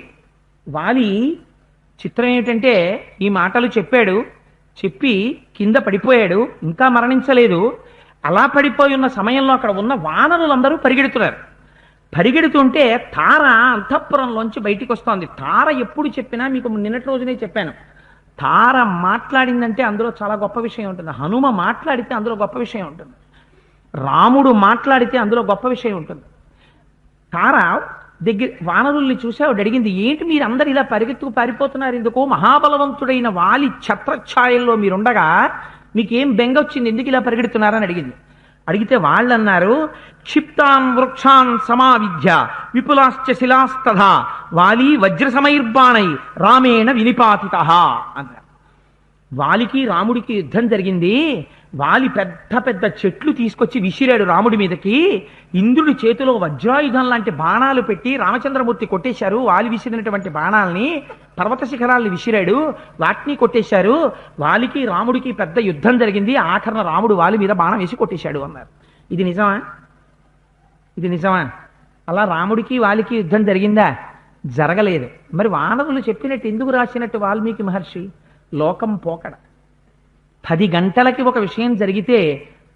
వాలి చిత్రం ఏమిటంటే ఈ మాటలు చెప్పాడు, చెప్పి కింద పడిపోయాడు, ఇంకా మరణించలేదు. అలా పడిపోయి ఉన్న సమయంలో అక్కడ ఉన్న వానరులందరూ పరిగెడుతున్నారు. పరిగెడుతుంటే తార అంతఃపురంలోంచి బయటికి వస్తోంది. తార ఎప్పుడు చెప్పినా మీకు నిన్నటి రోజునే చెప్పాను, తార మాట్లాడిందంటే అందులో చాలా గొప్ప విషయం ఉంటుంది. హనుమ మాట్లాడితే అందులో గొప్ప విషయం ఉంటుంది. రాముడు మాట్లాడితే అందులో గొప్ప విషయం ఉంటుంది. తార దగ్గర వానరుల్ని చూసి ఆవిడ అడిగింది, ఏంటి మీరు అందరు ఇలా పరిగెత్తుకు పారిపోతున్నారు ఎందుకు? మహాబలవంతుడైన వాలి ఛత్రఛాయల్లో మీరుండగా మీకేం బెంగ వచ్చింది, ఎందుకు ఇలా పరిగెడుతున్నారని అడిగింది. అడిగితే వాళ్ళు అన్నారు, క్షిప్తాన్ వృక్షాన్ సమావిధ్య విపులాశ్చ శిలాస్తథా వాలి వజ్రసమైర్బాణై రామేణ వినిపాతితః అన్నారు. వాలికి రాముడికి యుద్ధం జరిగింది. వాలి పెద్ద పెద్ద చెట్లు తీసుకొచ్చి విసిరాడు రాముడి మీదకి. ఇంద్రుడి చేతిలో వజ్రాయుధం లాంటి బాణాలు పెట్టి రామచంద్రమూర్తి కొట్టేశారు. వాలి విసిరినటువంటి బాణాలని పర్వత శిఖరాల్ని విసిరాడు, వాటిని కొట్టేశారు. వాలికి రాముడికి పెద్ద యుద్ధం జరిగింది. ఆఖరణ రాముడు వాలి మీద బాణం వేసి కొట్టేశాడు అన్నారు. ఇది నిజమా? ఇది నిజమా? అలా రాముడికి వాలికి యుద్ధం జరిగిందా? జరగలేదు. మరి వానరులు చెప్పినట్టు ఎందుకు రాసినట్టు వాల్మీకి మహర్షి? లోకం పోకడ. 10 గంటలకి ఒక విషయం జరిగితే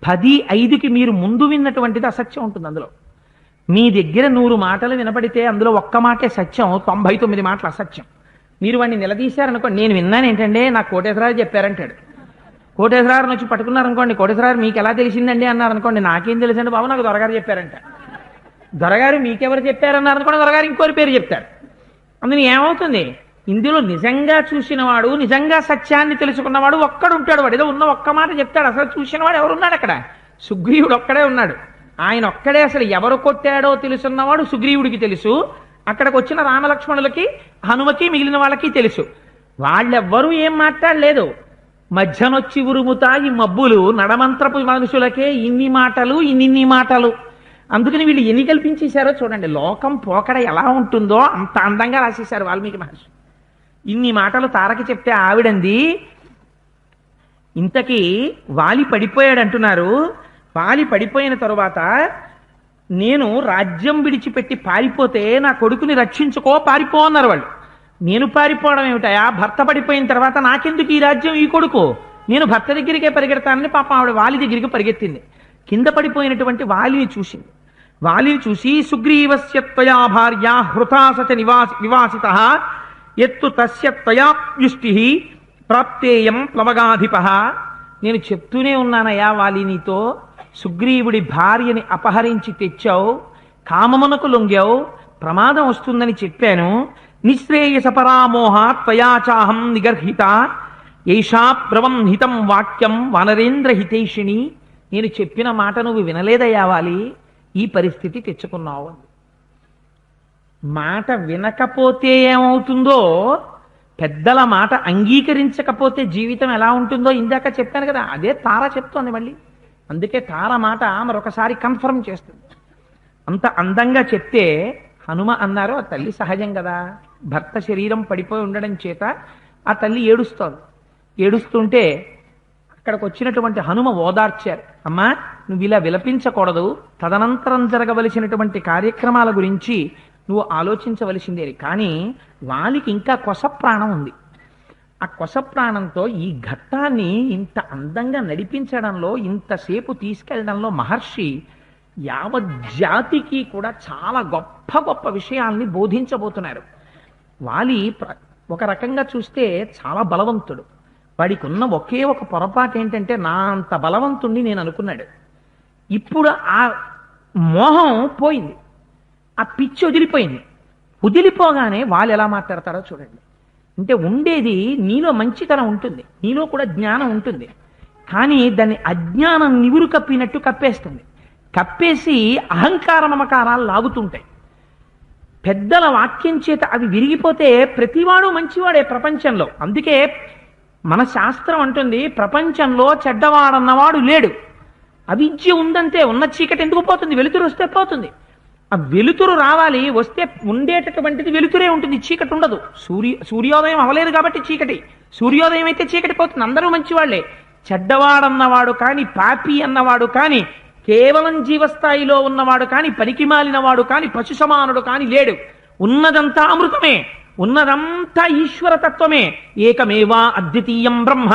10:05కి మీరు ముందు విన్నటువంటిది అసత్యం ఉంటుంది. అందులో మీ దగ్గర 100 మాటలు వినపడితే అందులో ఒక్క మాటే సత్యం, 99 మాటలు అసత్యం. మీరు వాడిని నిలదీశారనుకోండి, నేను విన్నాను ఏంటంటే నాకు కోటేశ్వరారు చెప్పారంటాడు. కోటేశ్వరారుని వచ్చి పట్టుకున్నారనుకోండి, కోటేశ్వరారు మీకు ఎలా తెలిసిందండి అన్నారనుకోండి, నాకేం తెలుసండి బాబు, నాకు దొరగారు చెప్పారంట. దొరగారు మీకెవరు చెప్పారన్నారనుకోండి, దొరగారు ఇంకోరి పేరు చెప్తారు. అందుకని ఏమవుతుంది? ఇందులో నిజంగా చూసినవాడు, నిజంగా సత్యాన్ని తెలుసుకున్నవాడు ఒక్కడు ఉంటాడు. వాడు ఏదో ఉన్న ఒక్క మాట చెప్తాడు. అసలు చూసినవాడు ఎవరున్నాడు అక్కడ? సుగ్రీవుడు ఒక్కడే ఉన్నాడు. ఆయన ఒక్కడే. అసలు ఎవరు కొట్టాడో తెలుసున్నవాడు సుగ్రీవుడికి తెలుసు. అక్కడికి వచ్చిన రామలక్ష్మణులకి, హనుమకి, మిగిలిన వాళ్ళకి తెలుసు. వాళ్ళెవ్వరూ ఏం మాట్లాడలేదు. మధ్యనొచ్చి ఉరుముతాయి మబ్బులు, నడమంత్రపు మనుషులకే ఇన్ని మాటలు, ఇన్ని మాటలు. అందుకని వీళ్ళు ఎన్ని కల్పించేశారో చూడండి. లోకం పోకడ ఎలా ఉంటుందో అంత అందంగా రాసేశారు వాల్మీకి మహర్షి. ఇన్ని మాటలు తారకి చెప్తే ఆవిడంది, ఇంతకీ వాలి పడిపోయాడు అంటున్నారు. వాలి పడిపోయిన తరువాత నేను రాజ్యం విడిచిపెట్టి పారిపోతే నా కొడుకుని రక్షించుకో, పారిపో అన్నారు వాళ్ళు. నేను పారిపోవడం ఏమిటయా, భర్త పడిపోయిన తర్వాత నాకెందుకు ఈ రాజ్యం, ఈ కొడుకు, నేను భర్త దగ్గరికే పరిగెడతానని పాపం ఆవిడ వాలి దగ్గరికి పరిగెత్తింది. కింద పడిపోయినటువంటి వాలిని చూసింది. వాలిని చూసి సుగ్రీవస్య త్వయా భార్య హృతాసచ వివాసిత ఎత్తు తస్య త్వయాప్యుష్టి ప్రాప్తేయం ప్లవగాధిప. నేను చెప్తూనే ఉన్నానయ్యా వాలి నీతో, సుగ్రీవుడి భార్యని అపహరించి తెచ్చావు, కామమునకు లొంగావు, ప్రమాదం వస్తుందని చెప్పాను. నిశ్రేయస పరామోహ త్వయాచాహం నిగర్హిత ఏషా ప్రవంహితం వాక్యం వనరేంద్ర హితేషిణి. నేను చెప్పిన మాట నువ్వు వినలేదయ్యా వాలి, ఈ పరిస్థితి తెచ్చుకున్నావు. మాట వినకపోతే ఏమవుతుందో, పెద్దల మాట అంగీకరించకపోతే జీవితం ఎలా ఉంటుందో ఇందాక చెప్పాను కదా, అదే తార చెప్తోంది మళ్ళీ. అందుకే తార మాట మరొకసారి కన్ఫర్మ్ చేస్తుంది. అంత అందంగా చెప్తే హనుమ అన్నారు, ఆ తల్లి సహజం కదా, భర్త శరీరం పడిపోయి ఉండడం చేత ఆ తల్లి ఏడుస్తోంది. ఏడుస్తుంటే అక్కడికి వచ్చినటువంటి హనుమ ఓదార్చారు. అమ్మా, నువ్వు ఇలా విలపించకూడదు, తదనంతరం జరగవలసినటువంటి కార్యక్రమాల గురించి నువ్వు ఆలోచించవలసిందే. కానీ వాలికి ఇంకా కొస ప్రాణం ఉంది. ఆ కొస ప్రాణంతో ఈ ఘట్టాన్ని ఇంత అందంగా నడిపించడంలో, ఇంతసేపు తీసుకెళ్లడంలో మహర్షి యావత్ జాతికి కూడా చాలా గొప్ప గొప్ప విషయాల్ని బోధించబోతున్నారు. వాలి ఒక రకంగా చూస్తే చాలా బలవంతుడు. వాడికి ఉన్న ఒకే ఒక పొరపాటు ఏంటంటే, నా అంత బలవంతుణ్ణి నేను అనుకున్నాడు. ఇప్పుడు ఆ మోహం పోయింది, ఆ పిచ్చి వదిలిపోయింది. వదిలిపోగానే వాళ్ళు ఎలా మాట్లాడతారో చూడండి. అంటే ఉండేది నీలో మంచితనం ఉంటుంది, నీలో కూడా జ్ఞానం ఉంటుంది, కానీ దాన్ని అజ్ఞానం నివురు కప్పినట్టు కప్పేస్తుంది. కప్పేసి అహంకార మమకారాలు లాగుతుంటాయి. పెద్దల వాక్యం చేత అవి విరిగిపోతే ప్రతివాడు మంచివాడే ప్రపంచంలో. అందుకే మన శాస్త్రం అంటుంది, ప్రపంచంలో చెడ్డవాడన్నవాడు లేడు. అవిద్య ఉందంటే ఉన్న చీకటి ఎందుకు పోతుంది, వెలుతురు వస్తే పోతుంది. ఆ వెలుతురు రావాలి, వస్తే ఉండేటటువంటిది వెలుతురే ఉంటుంది, చీకటి ఉండదు. సూర్యోదయం అవలేదు కాబట్టి చీకటి, సూర్యోదయం అయితే చీకటి పోతుంది. అందరూ మంచివాళ్లే. చెడ్డవాడన్నవాడు కానీ, పాపి అన్నవాడు కానీ, కేవలం జీవస్థాయిలో ఉన్నవాడు కానీ, పనికిమాలినవాడు కానీ, పశు సమానుడు కానీ లేడు. ఉన్నదంతా అమృతమే, ఉన్నదంతా ఈశ్వరతత్వమే. ఏకమేవా అద్వితీయం బ్రహ్మ,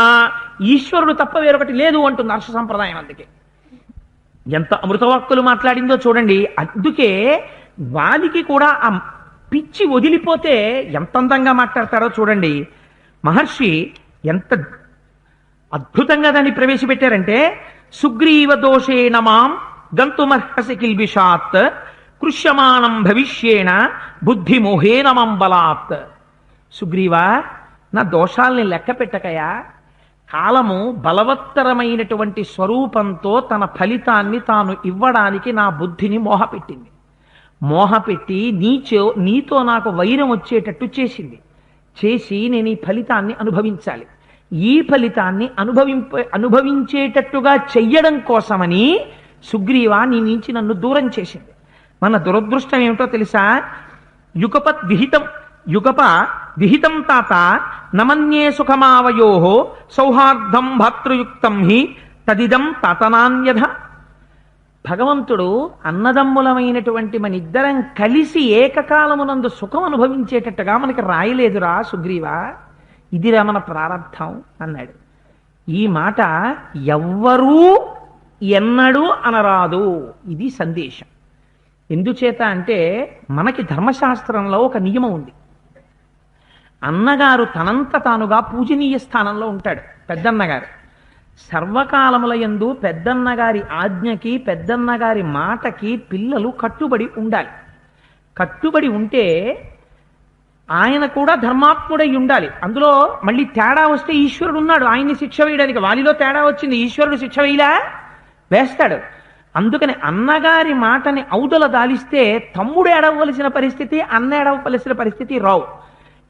ఈశ్వరుడు తప్ప వేరొకటి లేదు అంటుంది హర్ష సంప్రదాయం. అందుకే ఎంత అమృతవాక్కులు మాట్లాడిందో చూడండి. అందుకే వాలికి కూడా ఆ పిచ్చి వదిలిపోతే ఎంత అందంగా మాట్లాడతారో చూడండి. మహర్షి ఎంత అద్భుతంగా దాన్ని ప్రవేశపెట్టారంటే, సుగ్రీవ దోషేణ మాం గంతుమర్హసి కిల్బిషాత్ కృష్యమాణం భవిష్యేణ బుద్ధిమోహేన మం బలాత్. సుగ్రీవా, నా దోషాల్ని లెక్క పెట్టకయా. కాలము బలవత్తరమైనటువంటి స్వరూపంతో తన ఫలితాన్ని తాను ఇవ్వడానికి నా బుద్ధిని మోహపెట్టింది. మోహపెట్టి నీతో నాకు వైరం వచ్చేటట్టు చేసింది. చేసి నేను ఈ ఫలితాన్ని అనుభవించాలి. ఈ ఫలితాన్ని అనుభవించేటట్టుగా చెయ్యడం కోసమని సుగ్రీవా నీ నుంచి నన్ను దూరం చేసింది. మన దురదృష్టం ఏమిటో తెలుసా? యుగప విహితం తాత నమన్యే సుఖమావయో సౌహార్దం భాతృయుక్తం హి తదిదం తాతనాన్యధ. భగవంతుడు అన్నదమ్ములమైనటువంటి మనిద్దరం కలిసి ఏకకాలమునందు సుఖం అనుభవించేటట్టుగా మనకి రాయలేదురా సుగ్రీవా, ఇదిరా మన ప్రారంధం అన్నాడు. ఈ మాట ఎవ్వరూ ఎన్నడూ అనరాదు. ఇది సందేశం. ఎందుచేత అంటే మనకి ధర్మశాస్త్రంలో ఒక నియమం ఉంది. అన్నగారు తనంత తానుగా పూజనీయ స్థానంలో ఉంటాడు. పెద్దన్నగారు సర్వకాలముల యందు పెద్దన్నగారి ఆజ్ఞకి, పెద్దన్నగారి మాటకి పిల్లలు కట్టుబడి ఉండాలి. కట్టుబడి ఉంటే ఆయన కూడా ధర్మాత్ముడై ఉండాలి. అందులో మళ్ళీ తేడా వస్తే ఈశ్వరుడు ఉన్నాడు ఆయన్ని శిక్ష వేయడానికి. వాలిలో తేడా వచ్చింది, ఈశ్వరుడు శిక్ష వేయలా, వేస్తాడు. అందుకని అన్నగారి మాటని ఔదల దాలిస్తే తమ్ముడు ఏడవలసిన పరిస్థితి, అన్న ఏడవలసిన పరిస్థితి రావు.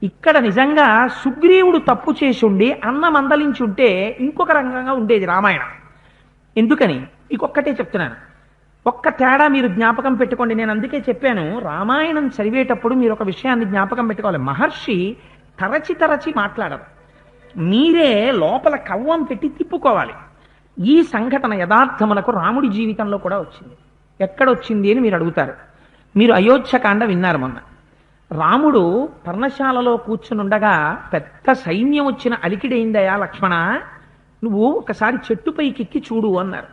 ఇక్కడ నిజంగా సుగ్రీవుడు తప్పు చేసి ఉండి అన్న మందలించి ఉంటే ఇంకొక రంగంగా ఉండేది రామాయణం. ఎందుకని ఇంకొక్కటే చెప్తున్నాను, ఒక్క తేడా మీరు జ్ఞాపకం పెట్టుకోండి. నేను అందుకే చెప్పాను, రామాయణం చదివేటప్పుడు మీరు ఒక విషయాన్ని జ్ఞాపకం పెట్టుకోవాలి. మహర్షి తరచి తరచి మాట్లాడరు, మీరే లోపల కవ్వం పెట్టి తిప్పుకోవాలి. ఈ సంఘటన యథార్థమునకు రాముడి జీవితంలో కూడా వచ్చింది. ఎక్కడొచ్చింది అని మీరు అడుగుతారు. మీరు అయోధ్యకాండ విన్నారు మొన్న. రాముడు పర్ణశాలలో కూర్చునుండగా పెద్ద సైన్యం వచ్చిన అలికిడైందయా లక్ష్మణ, నువ్వు ఒకసారి చెట్టుపైకెక్కి చూడు అన్నారు.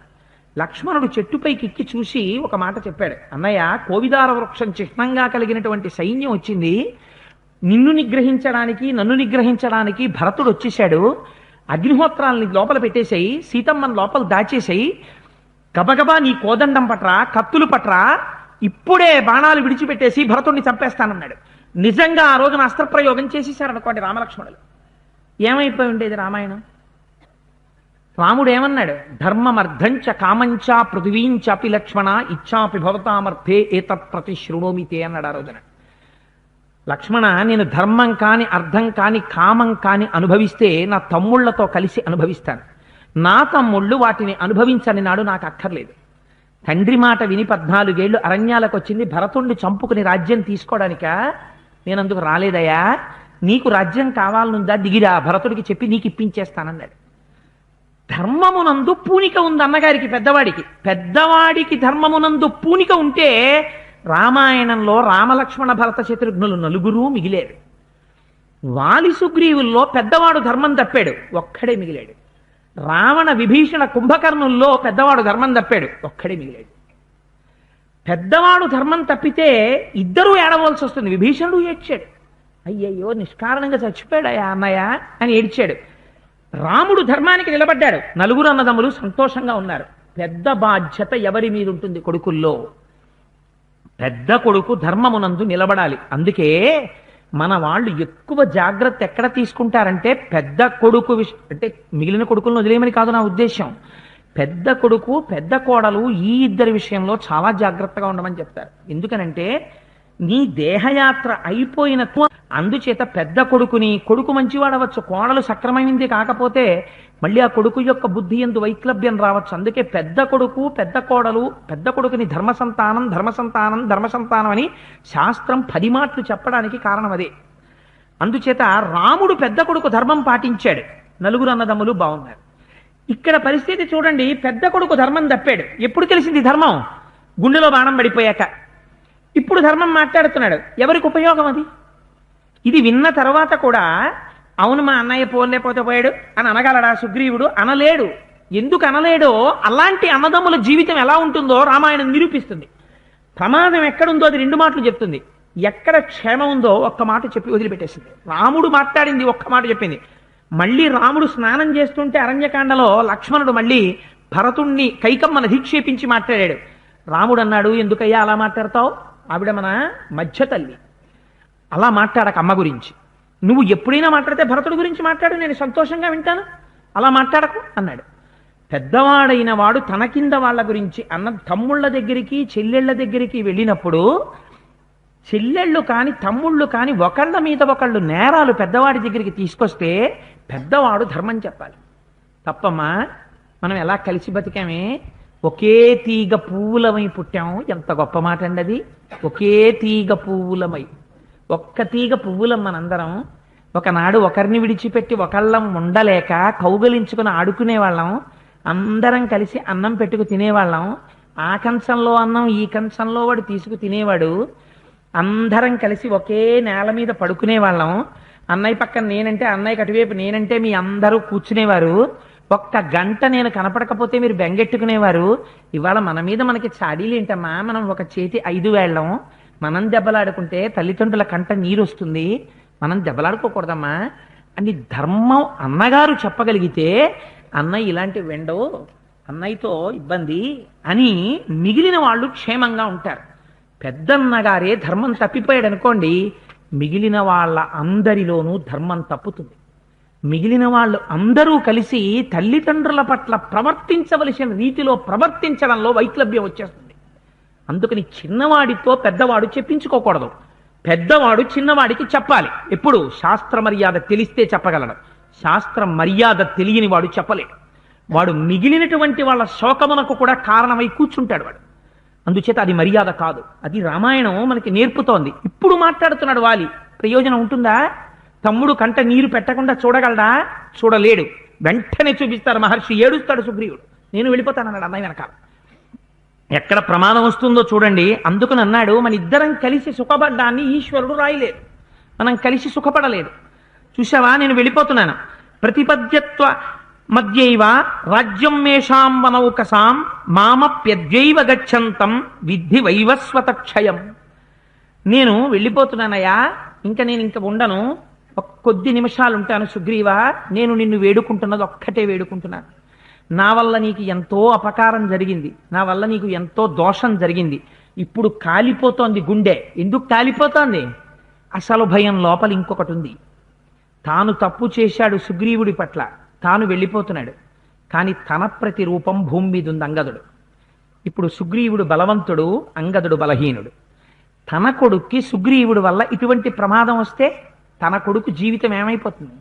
లక్ష్మణుడు చెట్టుపైకెక్కి చూసి ఒక మాట చెప్పాడు. అన్నయ్య, కోవిదార వృక్షం చిహ్నంగా కలిగినటువంటి సైన్యం వచ్చింది. నిన్ను నిగ్రహించడానికి నన్ను నిగ్రహించడానికి భరతుడు వచ్చేశాడు. అగ్నిహోత్రాలని లోపల పెట్టేసాయి, సీతమ్మని లోపల దాచేసాయి. గబగబా నీ కోదండం పట్రా, కత్తులు పట్రా, ఇప్పుడే బాణాలు విడిచిపెట్టేసి భరతుడిని చంపేస్తానన్నాడు. నిజంగా ఆ రోజున అస్త్రప్రయోగం చేసేసారనుకోండి రామలక్ష్మణులు, ఏమైపోయి ఉండేది రామాయణం? రాముడు ఏమన్నాడు? ధర్మమర్థంచ కామంచ పృథివీంచాపి లక్ష్మణ ఇచ్చాపి భవతామర్థే ఏతత్ ప్రతి శృణోమితే అన్నాడు ఆ రోజున. లక్ష్మణ, నేను ధర్మం కాని అర్థం కాని కామం కాని అనుభవిస్తే నా తమ్ముళ్లతో కలిసి అనుభవిస్తాను. నా తమ్ముళ్ళు వాటిని అనుభవించని నాడు నాకు అక్కర్లేదు. తండ్రి మాట విని 14 ఏళ్ళు అరణ్యాలకు వచ్చింది భరతుణ్ణి చంపుకుని రాజ్యం తీసుకోవడానిక? నేనందుకు రాలేదయా. నీకు రాజ్యం కావాలనుందా, దిగిరా, భరతుడికి చెప్పి నీకు ఇప్పించేస్తానన్నాడు. ధర్మమునందు పూనిక ఉంది అన్నగారికి, పెద్దవాడికి ధర్మమునందు పూనిక ఉంటే రామాయణంలో రామలక్ష్మణ భరత శత్రుఘ్నులు 4 మిగిలేరు. వాలి సుగ్రీవుల్లో పెద్దవాడు ధర్మం తప్పాడు, ఒక్కడే మిగిలాడు. రావణ విభీషణ కుంభకర్ణుల్లో పెద్దవాడు ధర్మం తప్పాడు, ఒక్కడే మిగిలాడు. పెద్దవాడు ధర్మం తప్పితే ఇద్దరూ ఏడవలసి వస్తుంది. విభీషణుడు ఏడ్చాడు, అయ్యయ్యో నిష్కారణంగా చచ్చిపోయాడయా అన్నయ్య అని ఏడ్చాడు. రాముడు ధర్మానికి నిలబడ్డాడు. 4 అన్నదమ్ములు సంతోషంగా ఉన్నారు. పెద్ద బాధ్యత ఎవరి మీద ఉంటుంది? కొడుకుల్లో. పెద్ద కొడుకు ధర్మమునందు నిలబడాలి. అందుకే మన వాళ్ళు ఎక్కువ జాగ్రత్త ఎక్కడ తీసుకుంటారంటే పెద్ద కొడుకు అంటే మిగిలిన కొడుకులను వదిలేయమని కాదు నా ఉద్దేశం. పెద్ద కొడుకు పెద్ద కోడలు ఈ ఇద్దరి విషయంలో చాలా జాగ్రత్తగా ఉండమని చెప్తారు. ఎందుకనంటే నీ దేహయాత్ర అయిపోయిన అందుచేత పెద్ద కొడుకుని, కొడుకు మంచివాడవచ్చు, కోడలు సక్రమైంది కాకపోతే మళ్ళీ ఆ కొడుకు యొక్క బుద్ధి ఎందు వైక్లభ్యం రావచ్చు. అందుకే పెద్ద కొడుకు పెద్ద కోడలు, పెద్ద కొడుకుని ధర్మసంతానం అని శాస్త్రం 10 మాటలు చెప్పడానికి కారణం అదే. అందుచేత రాముడు పెద్ద కొడుకు ధర్మం పాటించాడు. 4 అన్నదమ్ములు బాగున్నారు. ఇక్కడ పరిస్థితి చూడండి, పెద్ద కొడుకు ధర్మం తప్పాడు. ఎప్పుడు తెలిసింది ధర్మం? గుండెలో బాణం పడిపోయాక. ఇప్పుడు ధర్మం మాట్లాడుతున్నాడు. ఎవరికి ఉపయోగం అది? ఇది విన్న తర్వాత కూడా అవును మా అన్నయ్య పోలేకపోతే పోయాడు అని అనగలడా సుగ్రీవుడు? అనలేడు. ఎందుకు అనలేడో, అలాంటి అన్నదమ్ముల జీవితం ఎలా ఉంటుందో రామాయణం నిరూపిస్తుంది. ప్రమాదం ఎక్కడుందో అది 2 మాటలు చెప్తుంది. ఎక్కడ క్షేమం ఉందో ఒక్క మాట చెప్పి వదిలిపెట్టేసింది. రాముడు మాట్లాడింది ఒక్క మాట చెప్పింది. మళ్ళీ రాముడు స్నానం చేస్తుంటే అరణ్యకాండలో లక్ష్మణుడు మళ్ళీ భరతుణ్ణి కైకమ్మను అధిక్షేపించి మాట్లాడాడు. రాముడు అన్నాడు, ఎందుకయ్యా అలా మాట్లాడతావు? ఆవిడ మన మధ్య తల్లి, అలా మాట్లాడక అమ్మ గురించి. నువ్వు ఎప్పుడైనా మాట్లాడితే భరతుడి గురించి మాట్లాడు, నేను సంతోషంగా వింటాను, అలా మాట్లాడకు అన్నాడు. పెద్దవాడైన వాడు తన కింద వాళ్ళ గురించి తమ్ముళ్ళ దగ్గరికి చెల్లెళ్ళ దగ్గరికి వెళ్ళినప్పుడు చెల్లెళ్ళు కాని తమ్ముళ్ళు కాని ఒకళ్ళ మీద ఒకళ్ళు నేరాలు పెద్దవాడి దగ్గరికి తీసుకొస్తే పెద్దవాడు ధర్మం చెప్పాలి. తప్పమ్మా, మనం ఎలా కలిసి బతికామే, ఒకే తీగ పువ్వులమై పుట్టాం. ఎంత గొప్ప మాట అండి అది. ఒకే తీగ పువ్వులమై, ఒక్క తీగ పువ్వులం మనందరం. ఒకనాడు ఒకరిని విడిచిపెట్టి ఒకళ్ళం ఉండలేక కౌగలించుకుని ఆడుకునేవాళ్ళం. అందరం కలిసి అన్నం పెట్టుకు తినేవాళ్ళం. ఆ కంచంలో అన్నం ఈ కంచంలో వాడు తీసుకు తినేవాడు. అందరం కలిసి ఒకే నేల మీద పడుకునేవాళ్ళం. అన్నయ్య పక్కన నేనంటే, అన్నయ్యకి అటువైపు నేనంటే మీ అందరూ కూర్చునేవారు. ఒక్క గంట నేను కనపడకపోతే మీరు బెంగెట్టుకునేవారు. ఇవాళ మన మీద మనకి చాడీలు ఏంటమ్మా, మనం ఒక చేతి 5 వేళ్ళం, మనం దెబ్బలాడుకుంటే తల్లిదండ్రుల కంట నీరు వస్తుంది, మనం దెబ్బలాడుకోకూడదమ్మా అని ధర్మం అన్నగారు చెప్పగలిగితే అన్నయ్య ఇలాంటి వెండో, అన్నయ్యతో ఇబ్బంది అని మిగిలిన వాళ్ళు క్షేమంగా ఉంటారు. పెద్దన్నగారే ధర్మం తప్పిపోయాడు అనుకోండి, మిగిలిన వాళ్ళ అందరిలోనూ ధర్మం తప్పుతుంది. మిగిలిన వాళ్ళు అందరూ కలిసి తల్లిదండ్రుల పట్ల ప్రవర్తించవలసిన రీతిలో ప్రవర్తించడంలో వైక్లభ్యం వచ్చేస్తుంది. అందుకని చిన్నవాడితో పెద్దవాడు చెప్పించుకోకూడదు. పెద్దవాడు చిన్నవాడికి చెప్పాలి. ఎప్పుడు? శాస్త్ర మర్యాద తెలిస్తే చెప్పగలడు. శాస్త్ర మర్యాద తెలియని వాడు చెప్పలేడు. వాడు మిగిలినటువంటి వాళ్ళ శోకమునకు కూడా కారణమై కూర్చుంటాడు వాడు. అందుచేత అది మర్యాద కాదు. అది రామాయణం మనకి నేర్పుతోంది. ఇప్పుడు మాట్లాడుతున్నాడు వాలి, ప్రయోజనం ఉంటుందా? తమ్ముడు కంట నీరు పెట్టకుండా చూడగలడా? చూడలేడు. వెంటనే చూపిస్తారు మహర్షి, ఏడుస్తాడు సుగ్రీవుడు, నేను వెళ్ళిపోతానన్నాడు అన్నయ్య వెనకాల. ఎక్కడ ప్రమాదం వస్తుందో చూడండి. అందుకని అన్నాడు, మన ఇద్దరం కలిసి సుఖపడ్డాన్ని ఈశ్వరుడు రాయలేదు, మనం కలిసి సుఖపడలేదు. చూసావా, నేను వెళ్ళిపోతున్నాను. ప్రతిపద్యత్వ మధ్యైవ రాజ్యం మేషాం వనౌకసాం మామప్యద్యైవ గచ్చంతం విద్ధి వైవస్వత క్షయం. నేను వెళ్ళిపోతున్నానయ్యా, నేను ఇంక ఉండను, కొద్ది నిమిషాలు ఉంటాను. సుగ్రీవా, నేను నిన్ను వేడుకుంటున్నది ఒక్కటే వేడుకుంటున్నాను. నా వల్ల నీకు ఎంతో అపకారం జరిగింది, నా వల్ల నీకు ఎంతో దోషం జరిగింది. ఇప్పుడు కాలిపోతోంది గుండె. ఎందుకు కాలిపోతోంది? అసలు భయం లోపల ఇంకొకటి ఉంది. తాను తప్పు చేశాడు సుగ్రీవుడి పట్ల, తాను వెళ్ళిపోతున్నాడు. కానీ తన ప్రతిరూపం భూమి మీద ఉంది, అంగదుడు. ఇప్పుడు సుగ్రీవుడు బలవంతుడు, అంగదుడు బలహీనుడు. తన కొడుక్కి సుగ్రీవుడి వల్ల ఇటువంటి ప్రమాదం వస్తే తన కొడుకు జీవితం ఏమైపోతుంది?